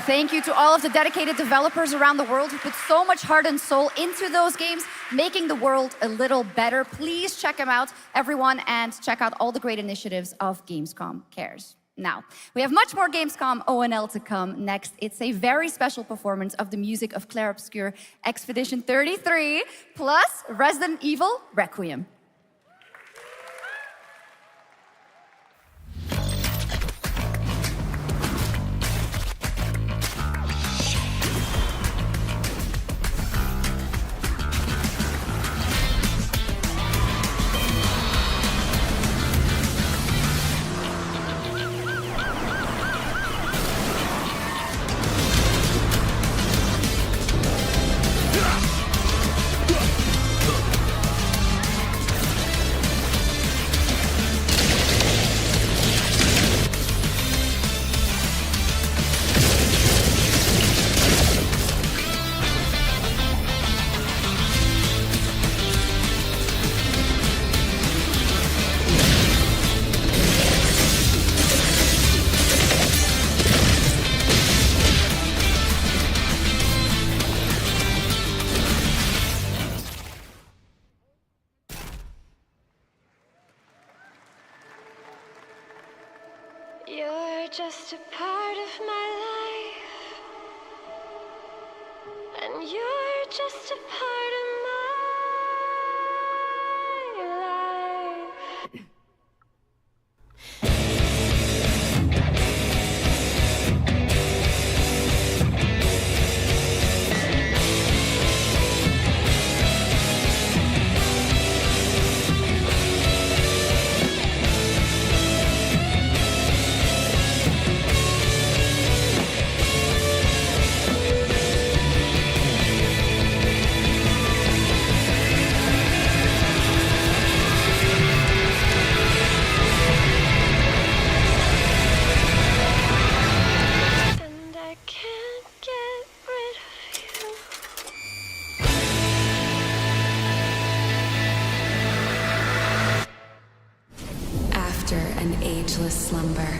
thank you to all of the dedicated developers around the world who put so much heart and soul into those games, making the world a little better. Please check them out, everyone, and check out all the great initiatives of Gamescom Cares. Now, we have much more Gamescom ONL to come next. It's a very special performance of the music of Clair Obscur Expedition 33, plus Resident Evil Requiem. You're just a part of my life, and you're just a part of my life. ageless slumber.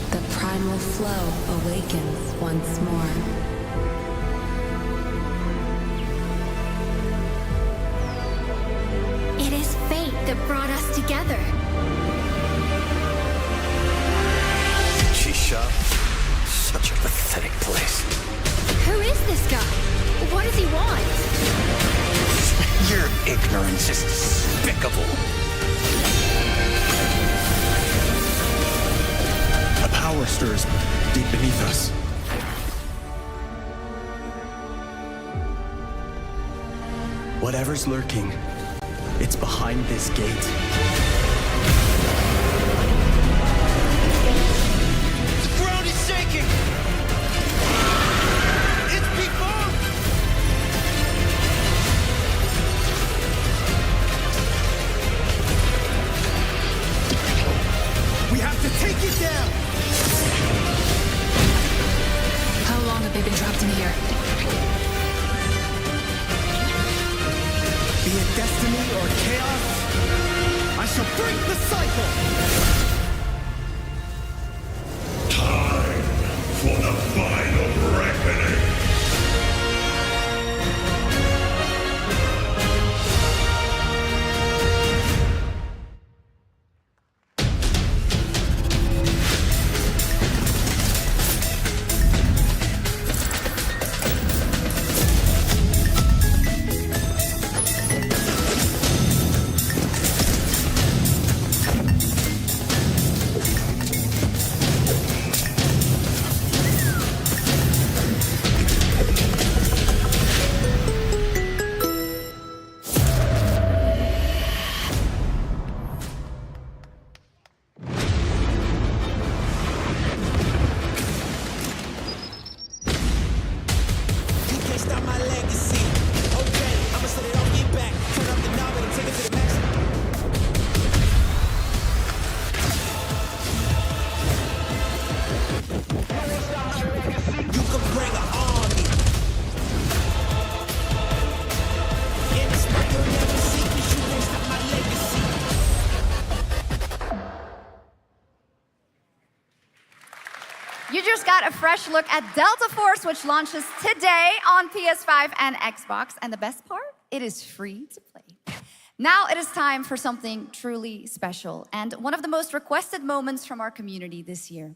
The primal flow awakens once more. It is fate that brought us together. Shisha, such a pathetic place. Who is this guy? What does he want? Your ignorance is despicable. A power stirs deep beneath us. Whatever's lurking, it's behind this gate. The ground is shaking! It's people! We have to take it down! How long have they been trapped in here? Be it destiny or chaos, I shall break the cycle! Time for the final reckoning. You just got a fresh look at Delta Force, which launches today on PS5 and Xbox. And the best part, it is free to play. Now it is time for something truly special and one of the most requested moments from our community this year.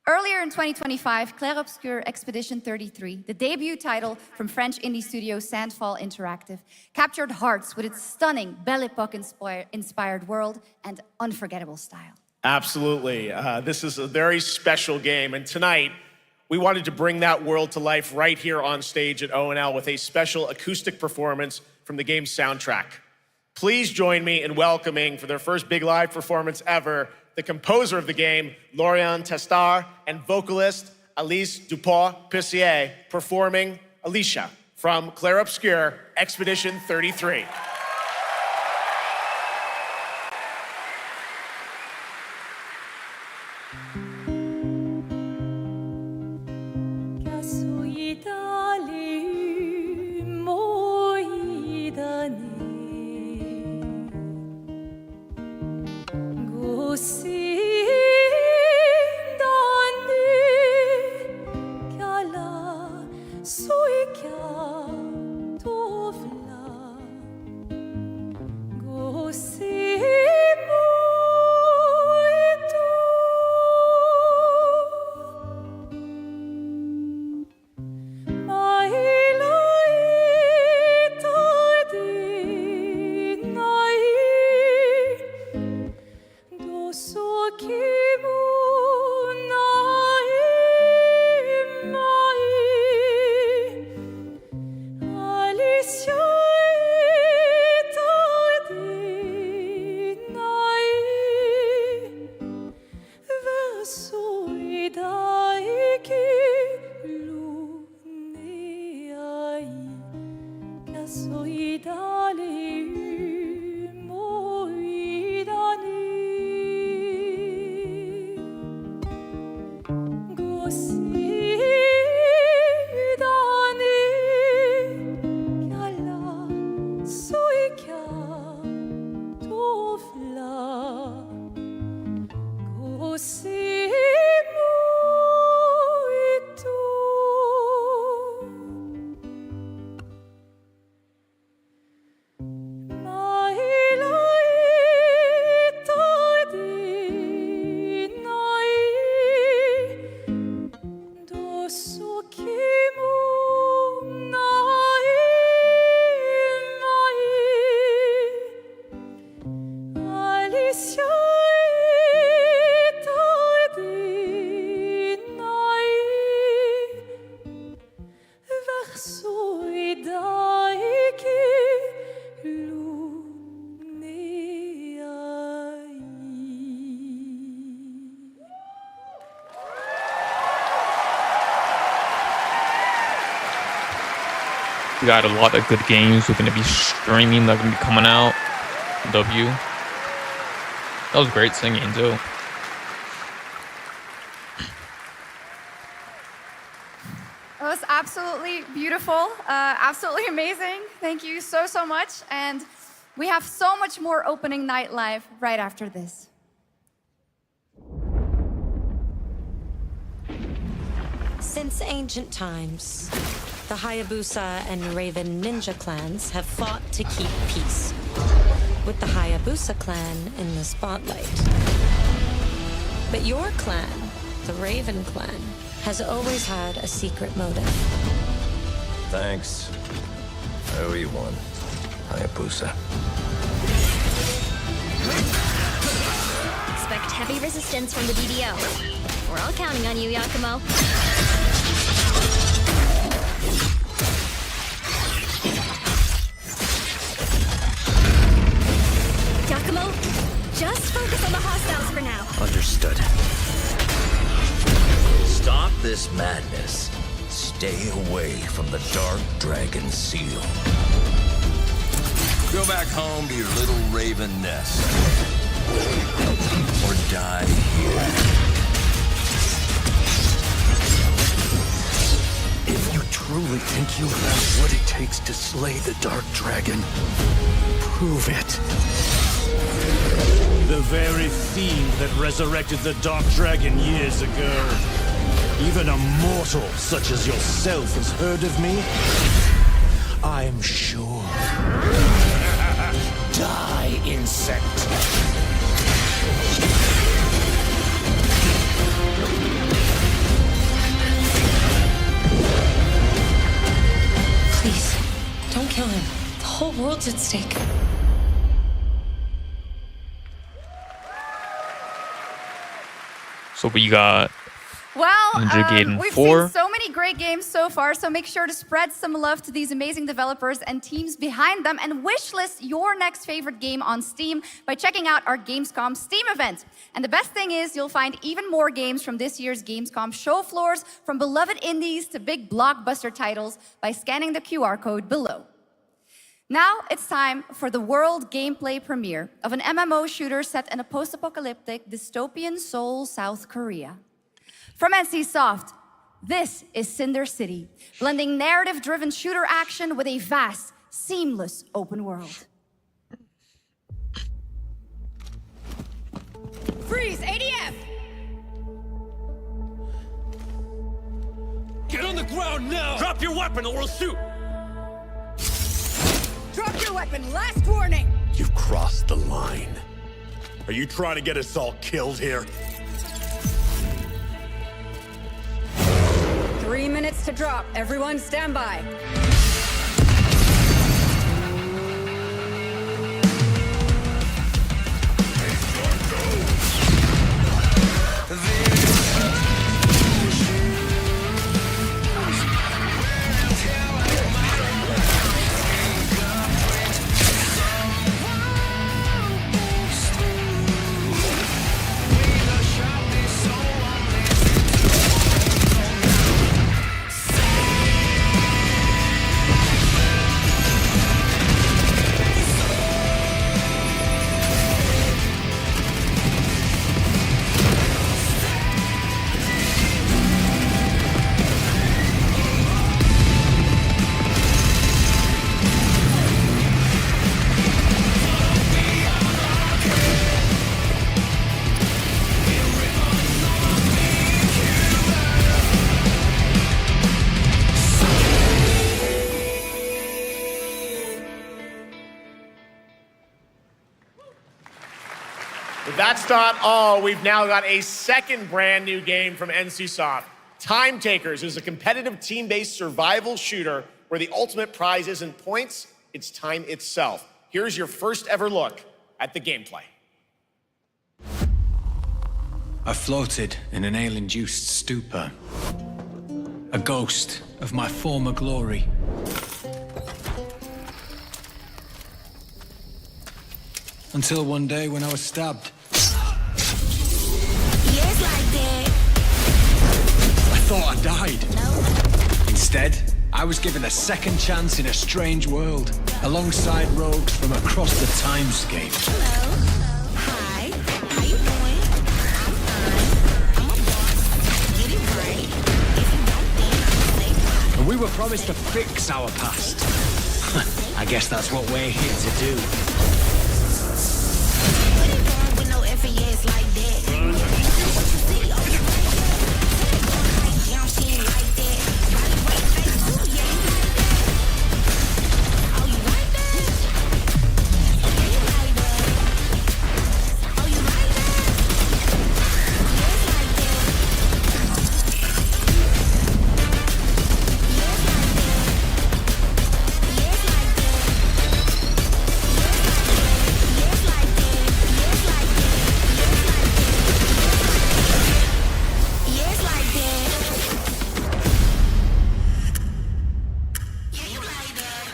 Earlier in 2025, Clair Obscur Expedition 33, the debut title from French indie studio Sandfall Interactive, captured hearts with its stunning Belle Epoque-inspired world and unforgettable style. Absolutely. This is a very special game, and tonight we wanted to bring that world to life right here on stage at ONL with a special acoustic performance from the game's soundtrack. Please join me in welcoming, for their first big live performance ever, the composer of the game, Laurent Testard, and vocalist Alice Dupont-Pissier, performing Alicia from Clair Obscur Expedition 33. We got a lot of good games we're going to be streaming that are going to be coming out. W. That was great singing, too. It was absolutely beautiful, absolutely amazing. Thank you so, so much. And we have so much more opening night live right after this. Since ancient times, the Hayabusa and Raven ninja clans have fought to keep peace, with the Hayabusa clan in the spotlight. But your clan, the Raven clan, has always had a secret motive. Thanks. I owe you one, Hayabusa. Expect heavy resistance from the DDO. We're all counting on you, Yakumo. Yakumo, just focus on the hostiles for now. Understood. Stop this madness. Stay away from the Dark Dragon Seal. Go back home to your little raven nest. Or die here. If you truly think you have what it takes to slay the Dark Dragon, prove it. The very fiend that resurrected the Dark Dragon years ago. Even a mortal such as yourself has heard of me? I'm sure. Die, insect. Please, don't kill him. The whole world's at stake. So we got Well, Ninja Gaiden we've 4. seen so many great games so far, so make sure to spread some love to these amazing developers and teams behind them, and wishlist your next favorite game on Steam by checking out our Gamescom Steam event. And the best thing is you'll find even more games from this year's Gamescom show floors, from beloved indies to big blockbuster titles, by scanning the QR code below. Now it's time for the world gameplay premiere of an MMO shooter set in a post-apocalyptic dystopian Seoul, South Korea. From NCSoft, this is Cinder City, blending narrative-driven shooter action with a vast, seamless open world. Freeze, ADF! Get on the ground now! Drop your weapon or we'll shoot! Drop your weapon, last warning! You've crossed the line. Are you trying to get us all killed here? 3 minutes to drop. Everyone stand by. That's not all. We've now got a second brand new game from NCSoft. Time Takers is a competitive team-based survival shooter where the ultimate prize isn't points, it's time itself. Here's your first ever look at the gameplay. I floated in an ale-induced stupor, a ghost of my former glory. Until one day when I was stabbed. Yes, like that. I thought I died. Instead, I was given a second chance in a strange world, alongside rogues from across the timescape. Hello. Hi. How you doing? I'm fine. I'm a boss. Get it right. If you don't think, say And we were promised to fix our past. I guess that's what we're here to do. what it going with no FAS like that? See, oh, you don't seem like that. Body right face, ooh, yeah, you like that. Oh, you like that? Yeah, you like that. Oh, you like that? Yes, like that. Yes, like that. Yeah, you like that.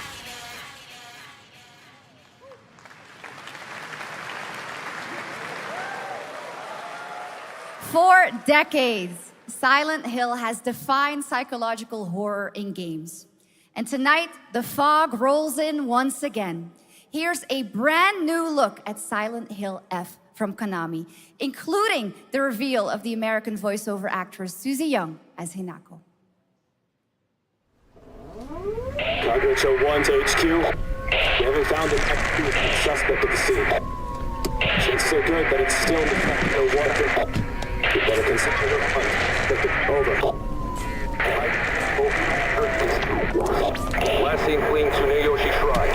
For decades, Silent Hill has defined psychological horror in games. And tonight, the fog rolls in once again. Here's a brand new look at Silent Hill F from Konami, including the reveal of the American voiceover actress Susie Young as Hinako. Target show 1 to HQ. We haven't found an active suspect at the scene. Chances are good, but it's still in the fact no water. We better consider the hunt. Over. Last seen fleeing Tsuneyoshi Shrine.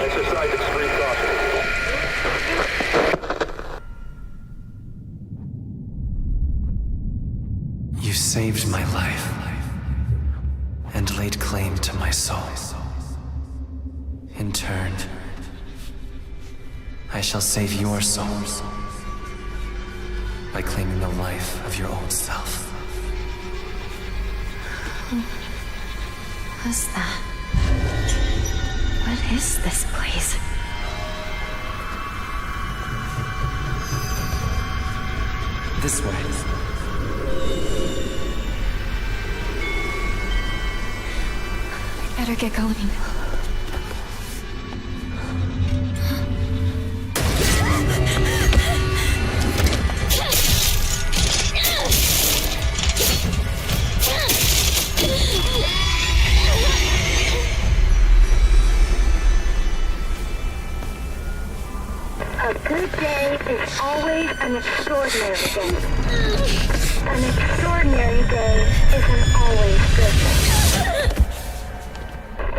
Exercise extreme caution. You saved my life and laid claim to my soul. In turn, I shall save your souls by claiming the life of your old self. Who was that? What is this place? This way. Better get going. A good day is always an extraordinary day. An extraordinary day isn't always good.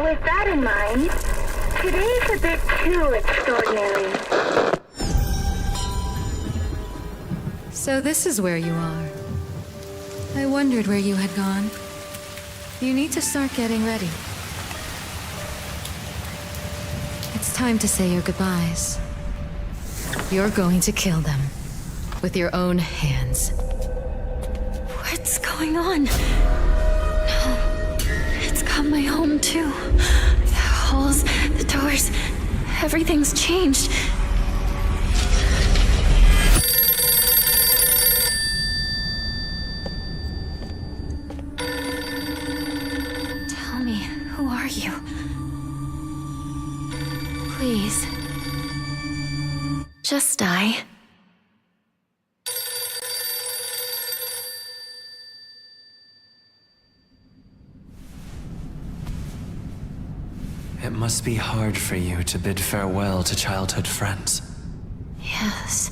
With that in mind, today's a bit too extraordinary. So this is where you are. I wondered where you had gone. You need to start getting ready. It's time to say your goodbyes. You're going to kill them with your own hands. What's going on? No. It's got my home too. The halls, the doors, everything's changed. Tell me, who are you? Please. Just die. It must be hard for you to bid farewell to childhood friends. Yes.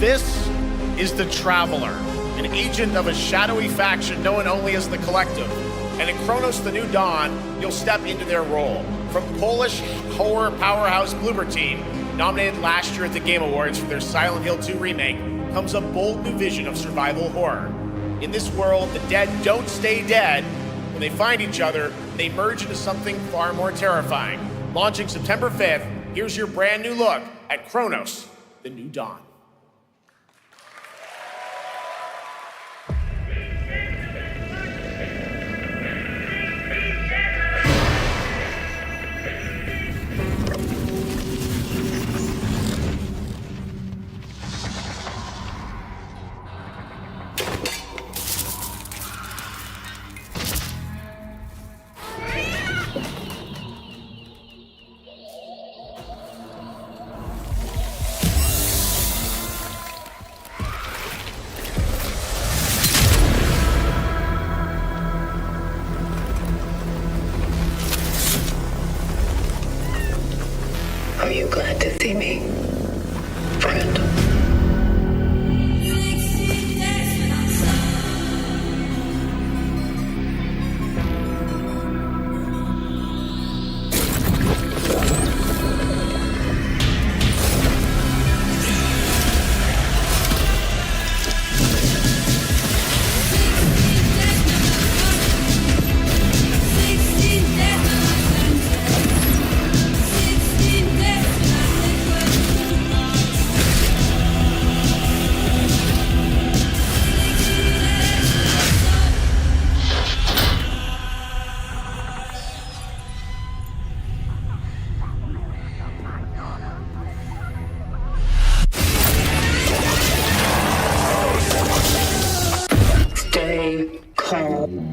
This is the Traveler, an agent of a shadowy faction known only as the Collective. And in Kronos the New Dawn, you'll step into their role. From Polish horror powerhouse Bloober Team, nominated last year at the Game Awards for their Silent Hill 2 remake, comes a bold new vision of survival horror. In this world, the dead don't stay dead. When they find each other, they merge into something far more terrifying. Launching September 5th, here's your brand new look at Kronos, the New Dawn. Are you glad to see me, friend? Stay calm.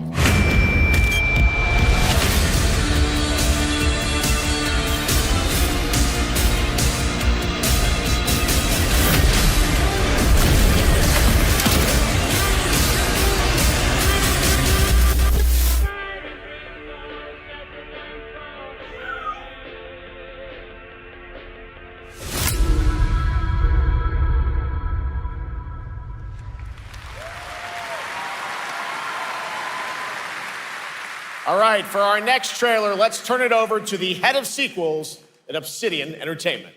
All right, for our next trailer, let's turn it over to the head of sequels at Obsidian Entertainment.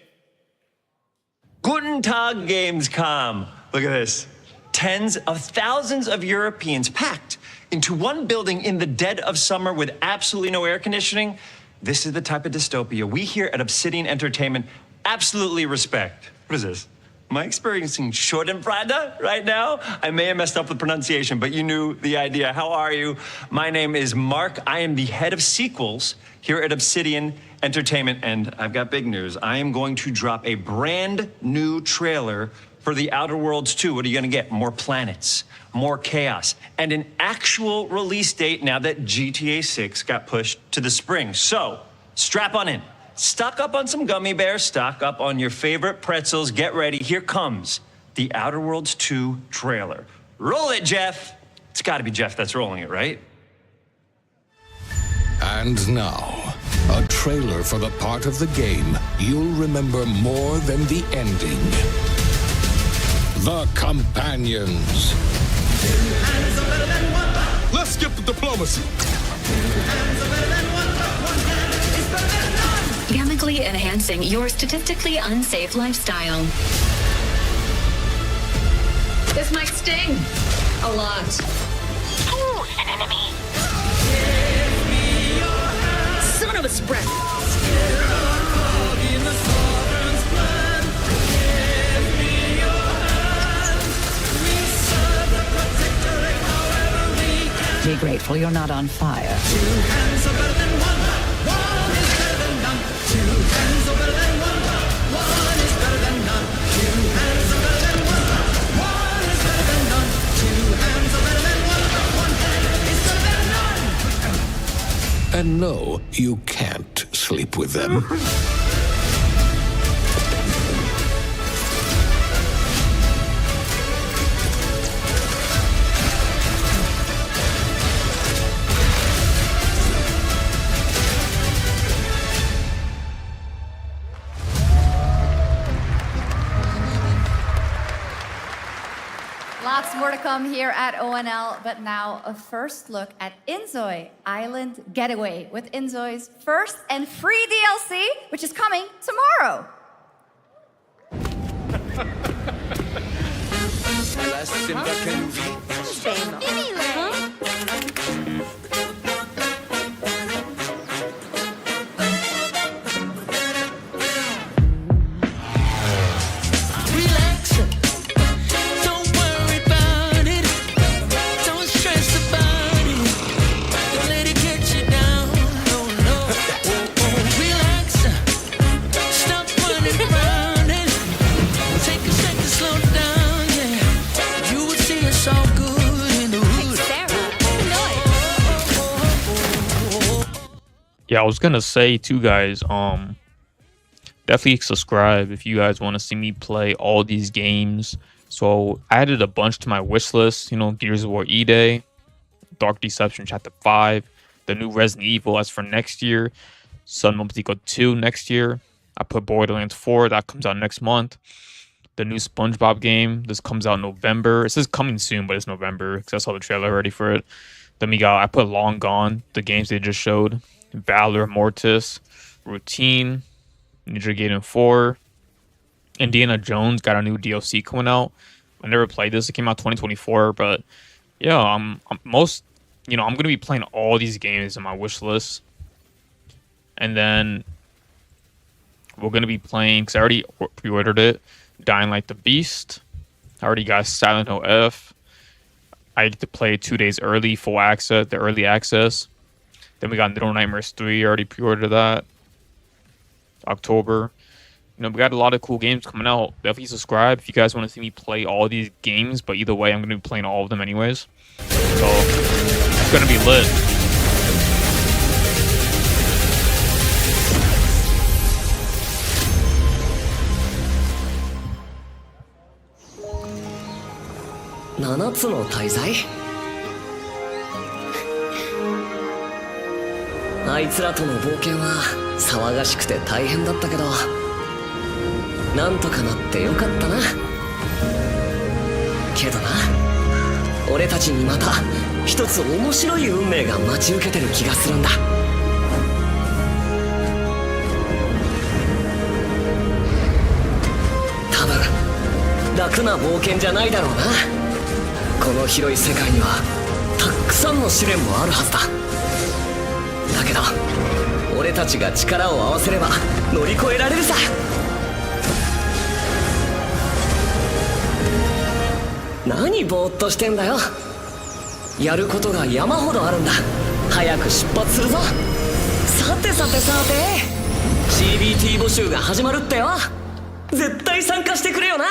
Guten Tag, Gamescom. Look at this. Tens of thousands of Europeans packed into one building in the dead of summer with absolutely no air conditioning. This is the type of dystopia we here at Obsidian Entertainment absolutely respect. What is this? Am I experiencing Schadenfreude right now? I may have messed up the pronunciation, but you knew the idea. How are you? My name is Mark. I am the head of sequels here at Obsidian Entertainment, and I've got big news. I am going to drop a brand new trailer for The Outer Worlds 2. What are you gonna get? More planets, more chaos, and an actual release date now that GTA 6 got pushed to the spring. So, strap on in. Stock up on some gummy bears, stock up on your favorite pretzels. Get ready, here comes The Outer Worlds 2 trailer. Roll it, Jeff. It's gotta be Jeff that's rolling it, right? And now, a trailer for the part of the game you'll remember more than the ending. The Companions. Let's skip the diplomacy. Chemically enhancing your statistically unsafe lifestyle. This might sting. A lot. Ooh, an enemy. Son of a spread. Be grateful you're not on fire. And no, you can't sleep with them. Lots more to come here at ONL, but now a first look at Inzoi Island Getaway with Inzoi's first and free DLC, which is coming tomorrow. Yeah, I was gonna say too, guys, definitely subscribe if you guys want to see me play all these games. So I added a bunch to my wish list, you know, Gears of War E-Day, Dark Deception Chapter 5, the new Resident Evil as for next year, Sun Mobile 2 next year. I put Borderlands 4, that comes out next month. The new SpongeBob game, this comes out in November. It says coming soon, but it's November because I saw the trailer already for it. Then we got, I put Long Gone, the games they just showed. Valor, Mortis, Routine, Ninja Gaiden 4, Indiana Jones got a new DLC coming out. I never played this. It came out 2024, but yeah, I'm gonna be playing all these games in my wish list, and then we're gonna be playing, because I already pre-ordered it, Dying Light the Beast. I already got Silent Hill F. I get to play 2 days early, full access, the early access. Then we got Little Nightmares 3, I already pre-ordered that. October. You know, we got a lot of cool games coming out. Definitely subscribe if you guys want to see me play all these games, but either way, I'm going to be playing all of them anyways. So, it's going to be lit. "あいつらとの冒険は騒がしくて大変だったけど、なんとかなってよかったな。けどな、俺たちにまた一つ面白い運命が待ち受けてる気がするんだ。多分楽な冒険じゃないだろうな。この広い世界にはたくさんの試練もあるはずだ。だけど俺たちが力を合わせれば乗り越えられるさ。何ぼーっとしてんだよ。やることが山ほどあるんだ。早く出発するぞ。さてさてさて CBT 募集が始まるってよ。絶対参加してくれよな。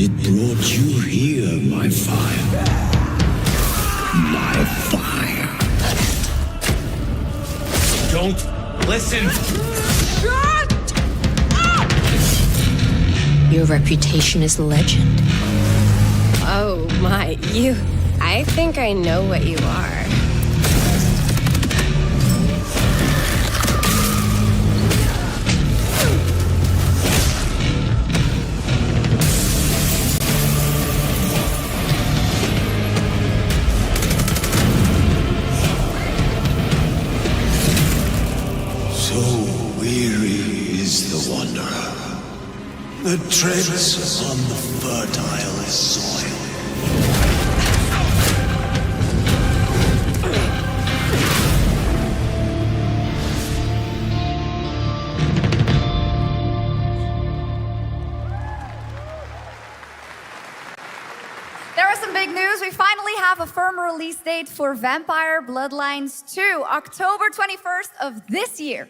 It brought you here, my fire. My fire. Don't listen. Shut up! Your reputation is legend. Oh my, you... I think I know what you are. that treads on the fertile soil. There is some big news. We finally have a firm release date for Vampire Bloodlines 2, October 21st of this year.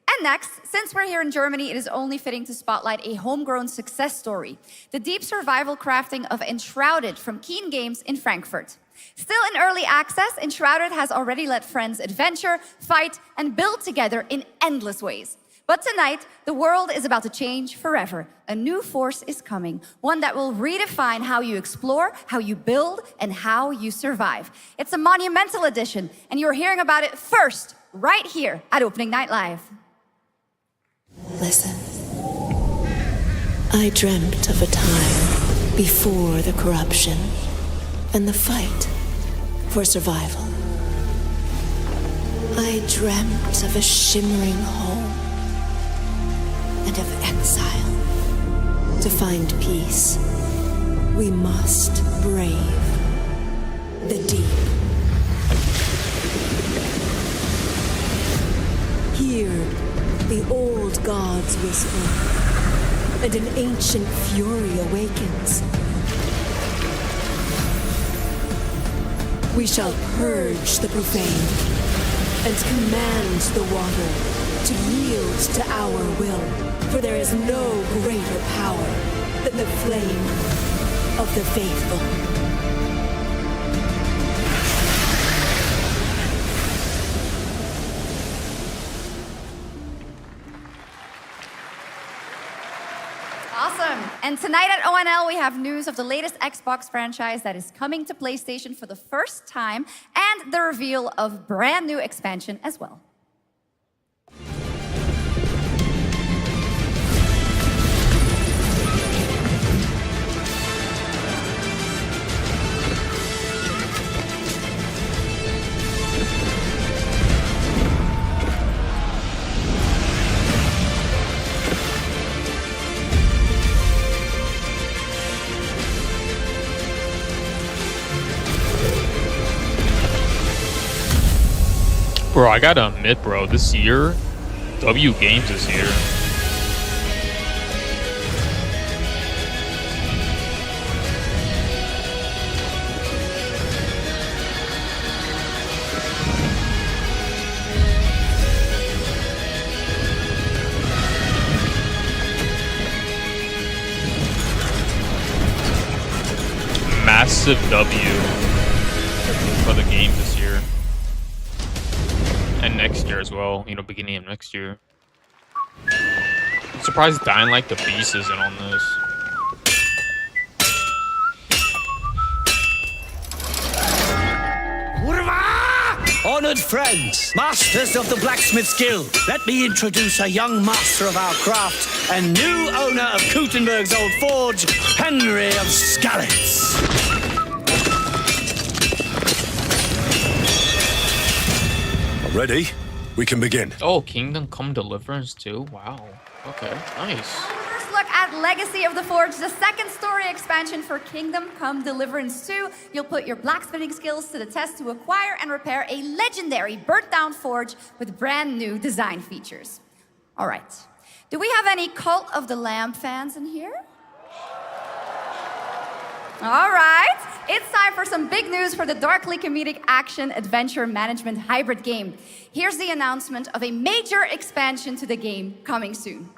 And next, since we're here in Germany, it is only fitting to spotlight a homegrown success story, the deep survival crafting of Enshrouded from Keen Games in Frankfurt. Still in early access, Enshrouded has already let friends adventure, fight, and build together in endless ways. But tonight, the world is about to change forever. A new force is coming, one that will redefine how you explore, how you build, and how you survive. It's a monumental edition, and you're hearing about it first, right here at Opening Night Live. Listen. I dreamt of a time before the corruption and the fight for survival. I dreamt of a shimmering home and of exile. To find peace, we must brave the deep. Hear the old gods whisper, and an ancient fury awakens. We shall purge the profane and command the water to yield to our will, for there is no greater power than the flame of the faithful. Awesome. And tonight at ONL, we have news of the latest Xbox franchise that is coming to PlayStation for the first time, and the reveal of brand new expansion as well. Bro, I gotta admit, bro, this year, W Games is here. Massive W for the game this year. And next year as well, you know, beginning of next year. I'm surprised Dying Like the Beast isn't on this. Honored friends, masters of the blacksmith's guild, let me introduce a young master of our craft and new owner of Kutenberg's old forge, Henry of Skalitz. Ready? We can begin. Oh, Kingdom Come Deliverance too? Wow. Okay, nice. First look at Legacy of the Forge, the second story expansion for Kingdom Come Deliverance 2. You'll put your blacksmithing skills to the test to acquire and repair a legendary burnt-down forge with brand new design features. All right. Do we have any Cult of the Lamb fans in here? All right, it's time for some big news for the darkly comedic action adventure management hybrid game. Here's the announcement of a major expansion to the game coming soon.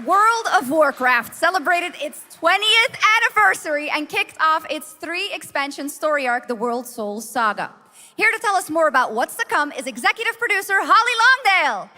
World of Warcraft celebrated its 20th anniversary and kicked off its 3-expansion story arc, the World Souls Saga. Here to tell us more about what's to come is executive producer Holly Longdale.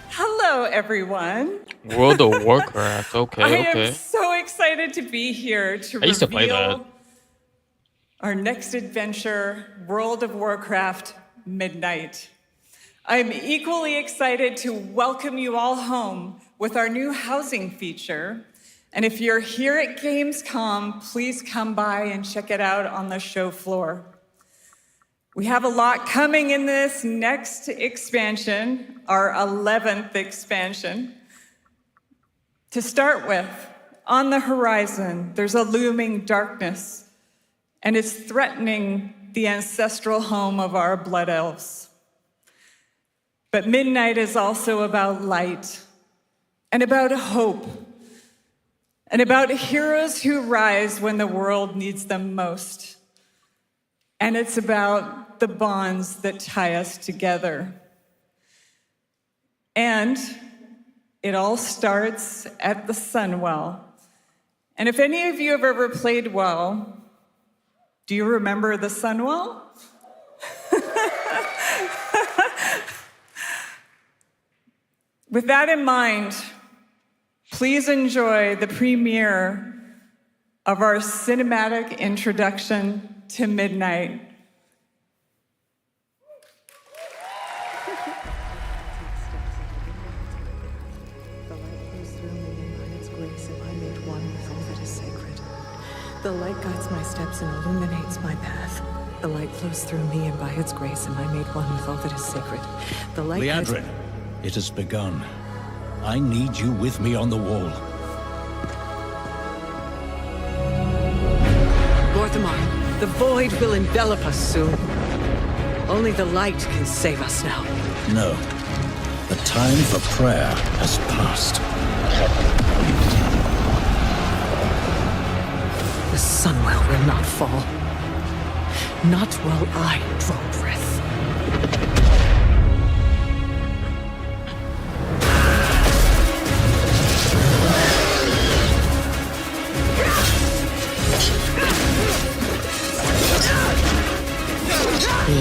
Hello, everyone. World of Warcraft. Okay, I okay. am so excited to be here to I used to play that. reveal our next adventure, World of Warcraft Midnight. I'm equally excited to welcome you all home with our new housing feature. And if you're here at Gamescom, please come by and check it out on the show floor. We have a lot coming in this next expansion, our 11th expansion. To start with, on the horizon, there's a looming darkness, and it's threatening the ancestral home of our blood elves. But Midnight is also about light, and about hope, and about heroes who rise when the world needs them most. And it's about the bonds that tie us together. And it all starts at the Sunwell. And if any of you have ever played WoW, do you remember the Sunwell? With that in mind, please enjoy the premiere of our cinematic introduction to Midnight. The light guides my steps and illuminates my path. The light flows through me, and by its grace am I made one with all that is sacred. The light guides... Liadrin, it has begun. I need you with me on the wall. Gorthamar, the void will envelop us soon. Only the light can save us now. No. The time for prayer has passed. The Sunwell will not fall. Not while I draw breath.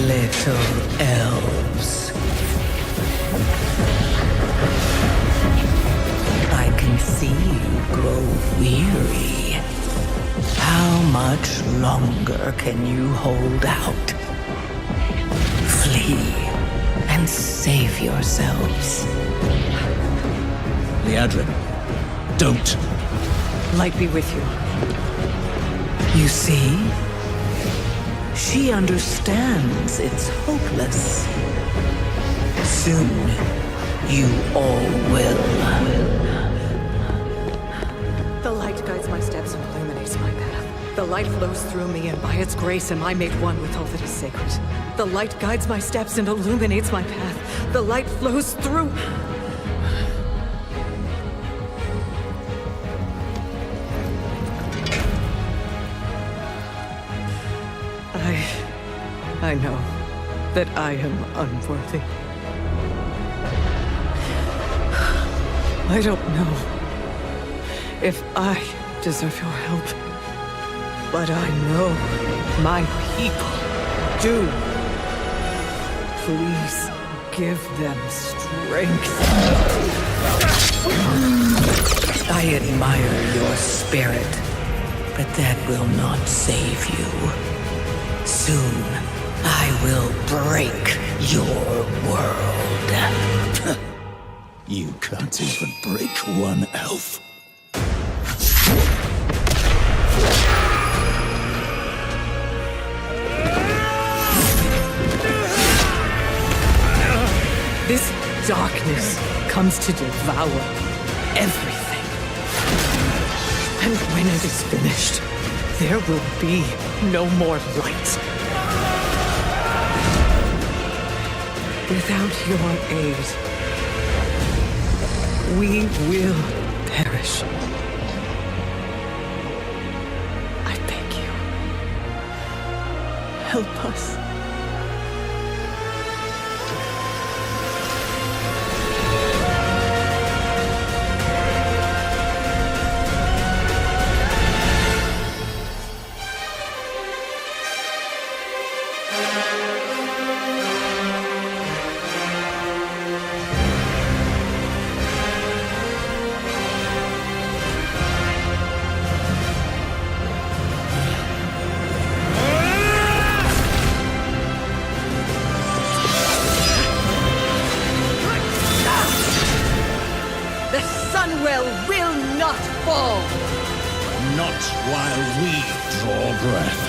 Little elves. I can see you grow weary. How much longer can you hold out? Flee and save yourselves. Liadrin, don't. Light be with you. You see? She understands it's hopeless. Soon, you all will. The light guides my steps and illuminates my path. The light flows through me, and by its grace am I made one with all that is sacred. The light guides my steps and illuminates my path. The light flows through... I know that I am unworthy. I don't know if I deserve your help, but I know my people do. Please give them strength. I admire your spirit, but that will not save you. Soon, I will break your world. You can't even break one elf. This darkness comes to devour everything. And when it is finished, there will be no more light. Without your aid, we will perish. I beg you, help us. The Sunwell will not fall! Not while we draw breath.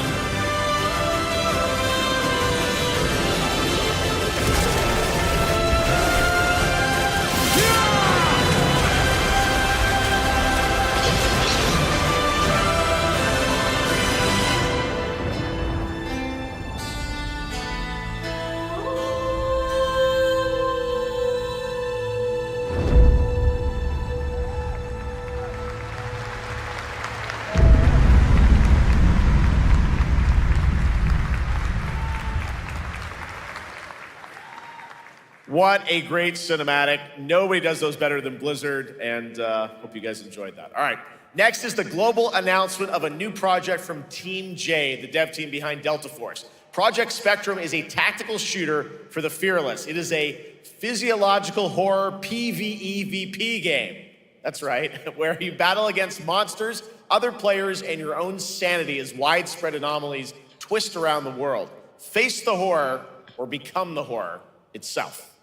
What a great cinematic. Nobody does those better than Blizzard, and hope you guys enjoyed that. All right, next is the global announcement of a new project from Team J, the dev team behind Delta Force. Project Spectrum is a tactical shooter for the fearless. It is a physiological horror PvEVP game. That's right, where you battle against monsters, other players, and your own sanity as widespread anomalies twist around the world. Face the horror or become the horror itself.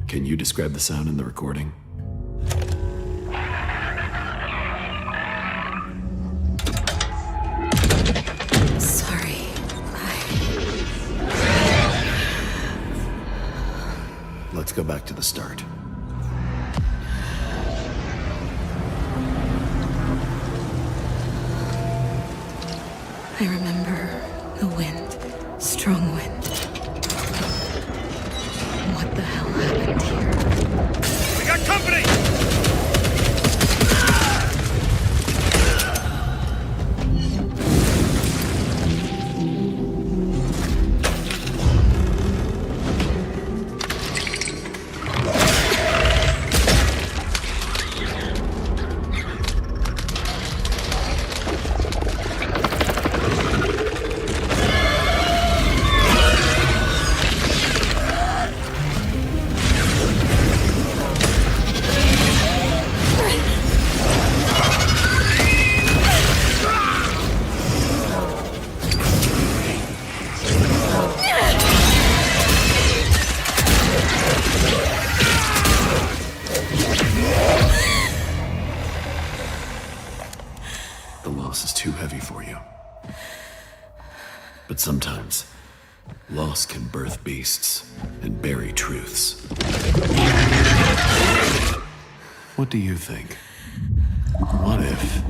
Can you describe the sound in the recording? Sorry. Let's go back to the start. I remember the wind, strong wind. What the hell happened here? We got company! The loss is too heavy for you. But sometimes, loss can birth beasts and bury truths. What do you think? What if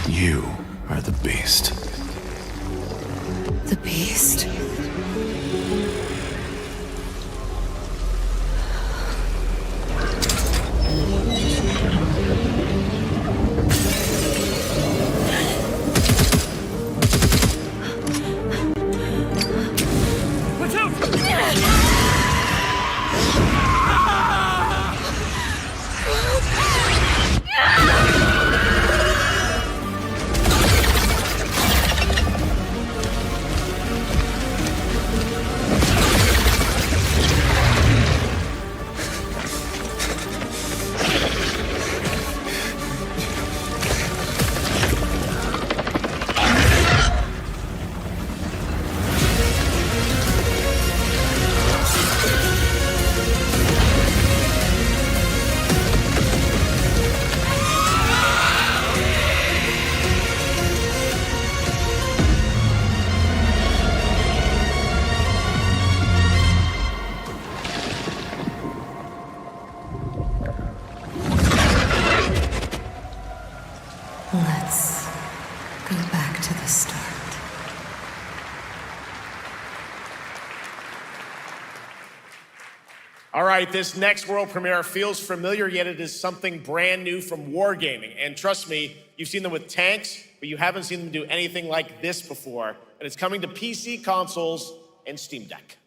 you are the beast? The beast? Watch out! Go back to the start. All right, this next world premiere feels familiar, yet it is something brand new from Wargaming. And trust me, you've seen them with tanks, but you haven't seen them do anything like this before. And it's coming to PC, consoles, and Steam Deck.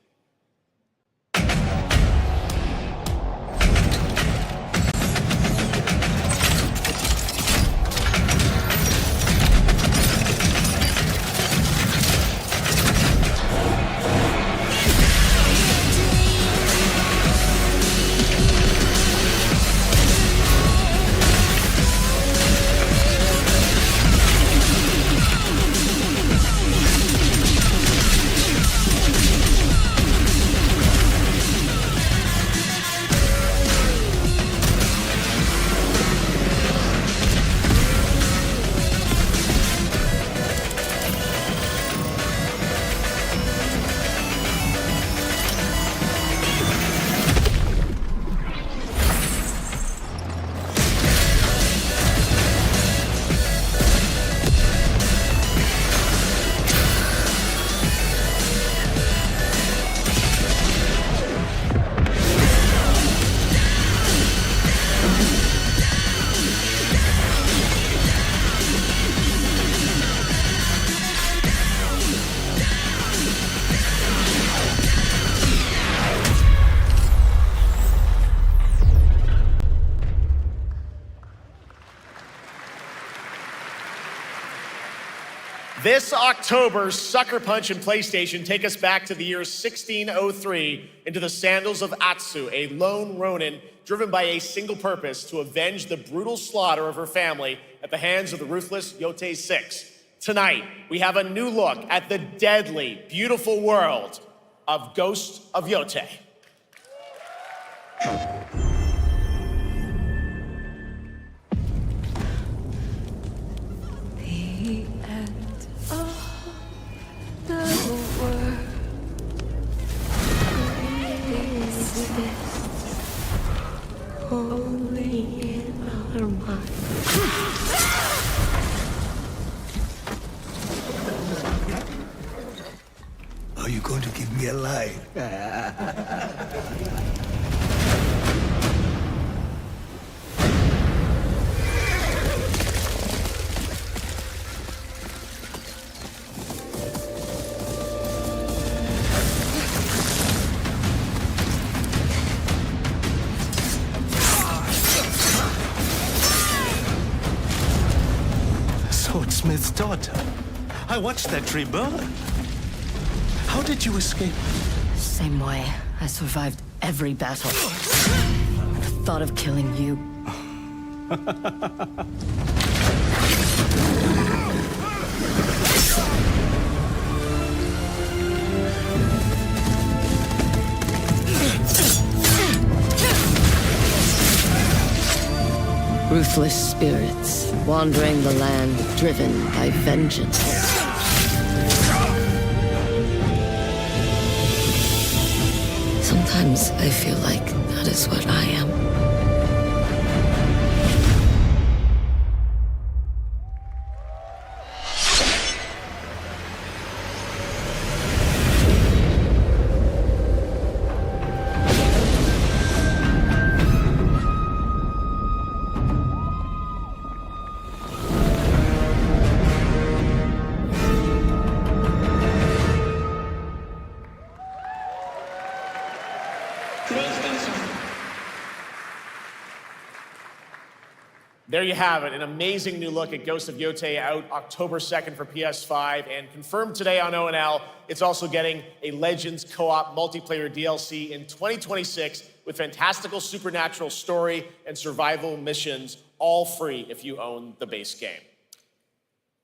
This October, Sucker Punch and PlayStation take us back to the year 1603 into the sandals of Atsu, a lone ronin driven by a single purpose to avenge the brutal slaughter of her family at the hands of the ruthless Yotei Six. Tonight, we have a new look at the deadly, beautiful world of Ghost of Yotei. The end of the world is this, only in our minds. Are you going to give me a line? Swordsmith's daughter. I watched that tree burn. How did you escape? Same way. I survived every battle. The thought of killing you. Ruthless spirits, wandering the land, driven by vengeance. Sometimes I feel like that is what I am. There you have it, an amazing new look at Ghost of Yotei, out October 2nd for PS5, and confirmed today on ONL, it's also getting a Legends co-op multiplayer DLC in 2026 with fantastical supernatural story and survival missions, all free if you own the base game.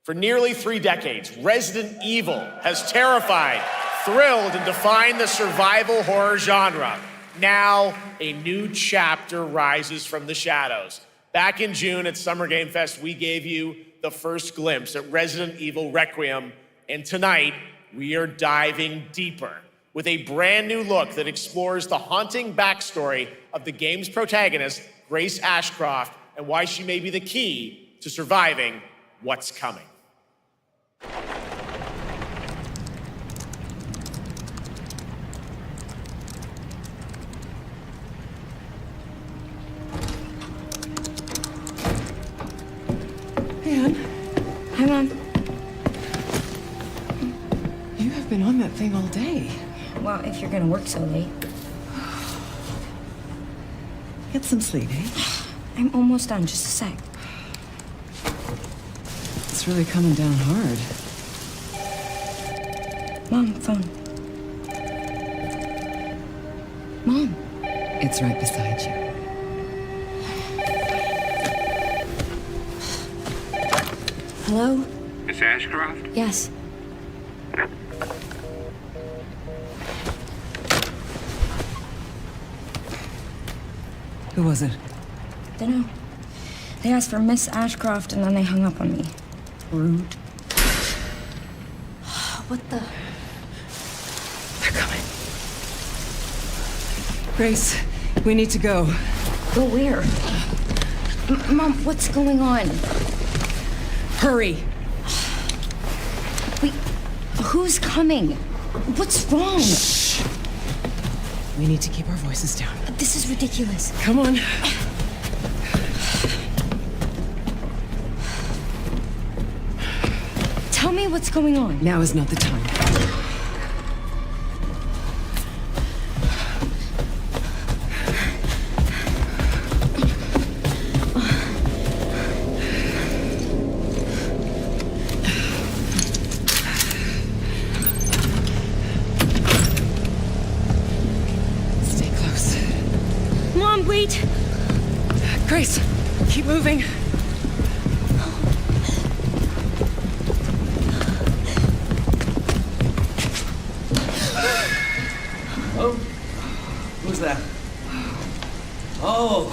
For nearly 3 decades, Resident Evil has terrified, thrilled, and defined the survival horror genre. Now, a new chapter rises from the shadows. Back in June at Summer Game Fest, we gave you the first glimpse at Resident Evil Requiem, and tonight, we are diving deeper with a brand new look that explores the haunting backstory of the game's protagonist, Grace Ashcroft, and why she may be the key to surviving what's coming. Hi, Mom. You have been on that thing all day. Well, if you're gonna work so late. Get some sleep, eh? I'm almost done, just a sec. It's really coming down hard. Mom, phone. Mom. It's right beside you. Hello? Miss Ashcroft? Yes. Who was it? Dunno. They asked for Miss Ashcroft and then they hung up on me. Rude. What the? They're coming. Grace, we need to go. Go where? Mom, what's going on? Hurry. Wait, who's coming? What's wrong? Shh. We need to keep our voices down. This is ridiculous. Come on. Tell me what's going on. Now is not the time. Stay close. Mom, wait! Grace, keep moving. Who's that? Oh,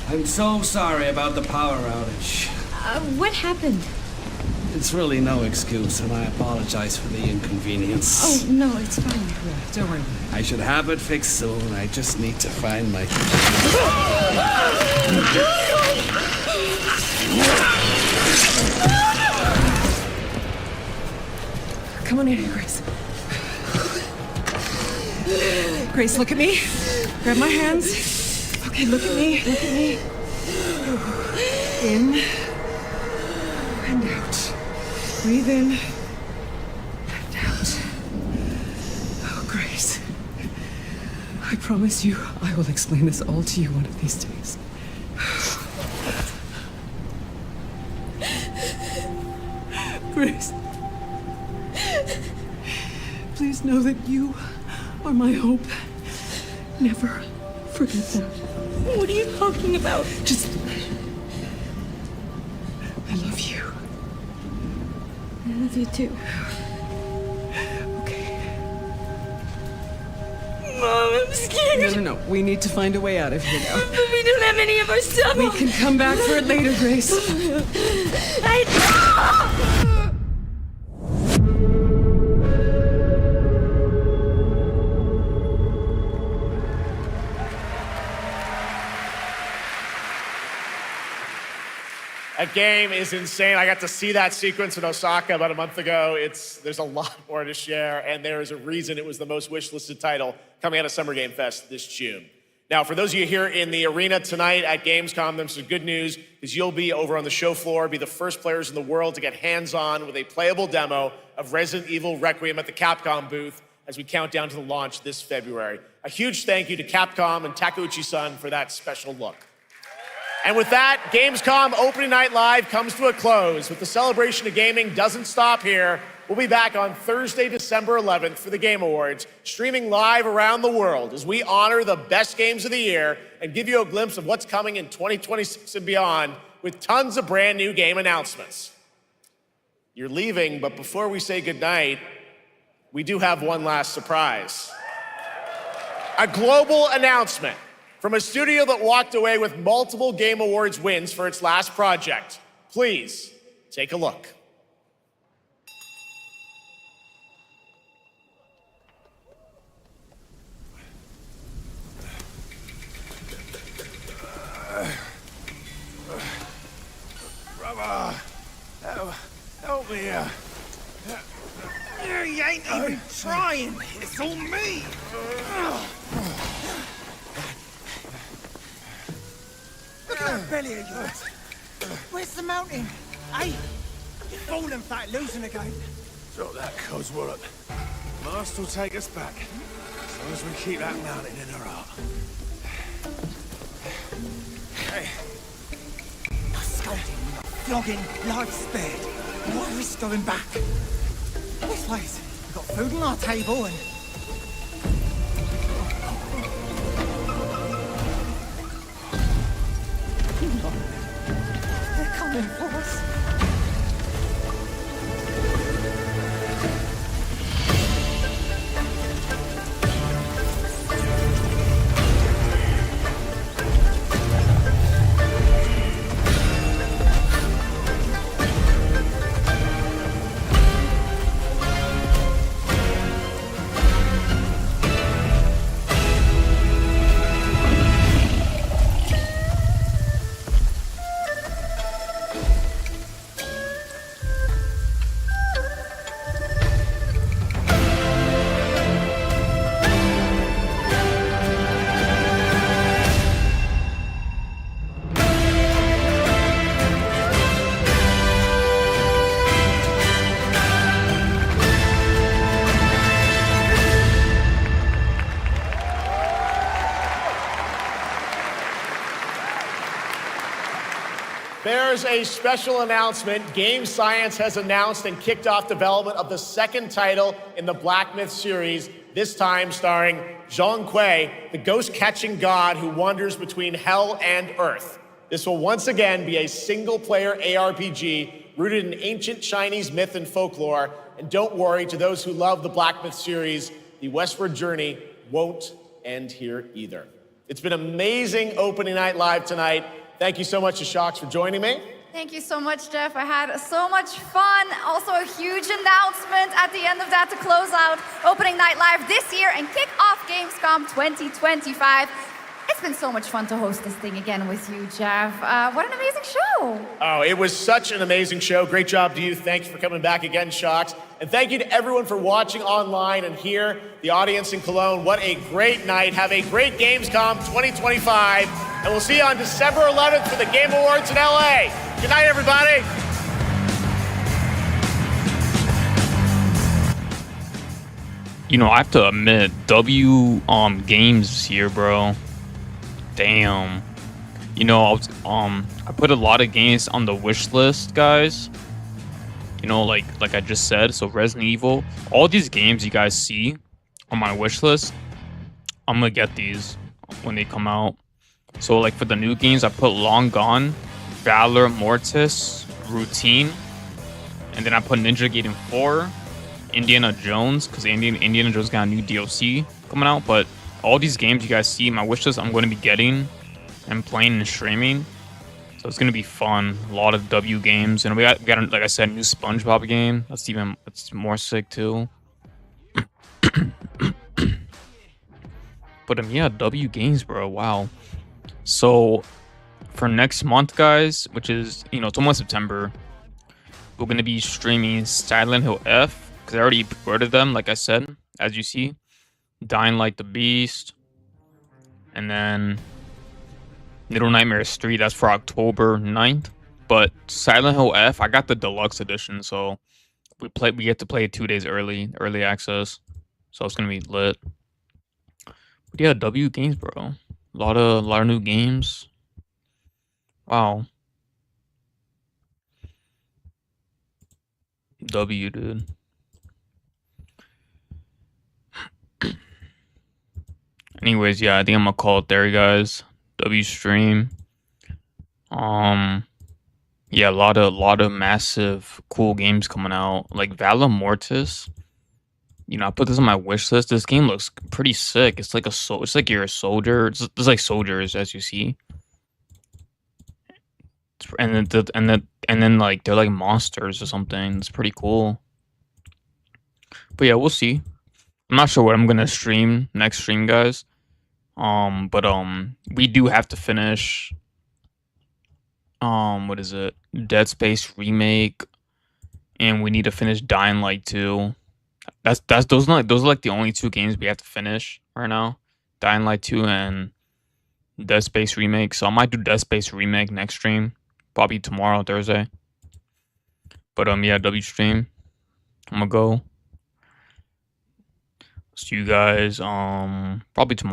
I'm so sorry about the power outage. What happened? It's really no excuse, and I apologize for the inconvenience. Oh, no, it's fine. Don't worry. I should have it fixed soon. I just need to find my... Come on in here, Grace. Grace, look at me. Grab my hands. Okay, look at me. Look at me. In and out. Breathe in and out. Oh, Grace. I promise you, I will explain this all to you one of these days. Grace. Please know that you are my hope. Never forget that. What are you talking about? Just... I love you. I love you too. Okay. Mom, I'm scared. No. We need to find a way out of here now. But we don't have any of our stuff. We can come back for it later, Grace. That game is insane. I got to see that sequence in Osaka about a month ago. There's a lot more to share, and there is a reason it was the most wishlisted title coming out of Summer Game Fest this June. Now, for those of you here in the arena tonight at Gamescom, there's some good news, because you'll be over on the show floor, be the first players in the world to get hands-on with a playable demo of Resident Evil Requiem at the Capcom booth as we count down to the launch this February. A huge thank you to Capcom and Takeuchi-san for that special look. And with that, Gamescom Opening Night Live comes to a close, but the celebration of gaming doesn't stop here. We'll be back on Thursday, December 11th for the Game Awards, streaming live around the world as we honor the best games of the year and give you a glimpse of what's coming in 2026 and beyond with tons of brand new game announcements. You're leaving, but before we say goodnight, we do have one last surprise. A global announcement from a studio that walked away with multiple Game Awards wins for its last project. Please, take a look. Brother, help me. You ain't even trying. It's all me. Look at that belly of yours. Where's the mountain? Hey, Fall and fat losing again. Drop that coswallop. Master will take us back. As long as we keep that mountain in our heart. Hey. No scolding, no flogging, life spared. Why risk going back? This place, we've got food on our table and... They're coming for us. There's a special announcement. Game Science has announced and kicked off development of the second title in the Black Myth series, this time starring Zhong Kui, the ghost-catching god who wanders between hell and earth. This will once again be a single-player ARPG rooted in ancient Chinese myth and folklore. And don't worry, to those who love the Black Myth series, the westward journey won't end here either. It's been amazing opening night live tonight. Thank you so much to Shocks for joining me. Thank you so much, Jeff. I had so much fun. Also, a huge announcement at the end of that to close out Opening Night Live this year and kick off Gamescom 2025. It's been so much fun to host this thing again with you, Jeff. What an amazing show. Oh, it was such an amazing show. Great job to you. Thanks for coming back again, Shocks. And thank you to everyone for watching online and here, the audience in Cologne. What a great night. Have a great Gamescom 2025. And we'll see you on December 11th for the Game Awards in LA. Good night, everybody. You know, I have to admit, W Games is here, bro. Damn. You know, I put a lot of games on the wish list, guys. You know, like I just said. So Resident Evil, all these games you guys see on my wish list, I'm gonna get these when they come out. So like for the new games, I put Long Gone, Valor, Mortis, Routine, and then I put Ninja Gaiden 4, Indiana Jones, because Indiana Jones got a new DLC coming out. But all these games you guys see in my wishlist, I'm going to be getting and playing and streaming. So it's going to be fun. A lot of W games, and we got like I said, a new SpongeBob game. That's more sick too. But yeah, W games, bro. Wow. So for next month, guys, which is, you know, it's almost September, we're going to be streaming Silent Hill F, because I already pre-ordered them, like I said, as you see. Dying Light the Beast. And then Little Nightmares 3, that's for October 9th. But Silent Hill F, I got the deluxe edition, so we get to play it 2 days early access. So it's going to be lit. But yeah, W games, bro. A lot of new games. Wow. W, dude. Anyways, yeah, I think I'm gonna call it there, guys. W stream. Yeah, a lot of massive cool games coming out. Like Valor Mortis. You know, I put this on my wish list. This game looks pretty sick. It's like it's like you're a soldier. It's like soldiers, as you see. And then like they're like monsters or something. It's pretty cool. But yeah, we'll see. I'm not sure what I'm gonna stream next stream, guys. But we do have to finish what is it? Dead Space remake, and we need to finish Dying Light 2. Those are like the only two games we have to finish right now. Dying Light 2 and Dead Space remake. So I might do Dead Space remake next stream, probably tomorrow, Thursday. But yeah, W stream. I'm gonna go. See you guys probably tomorrow.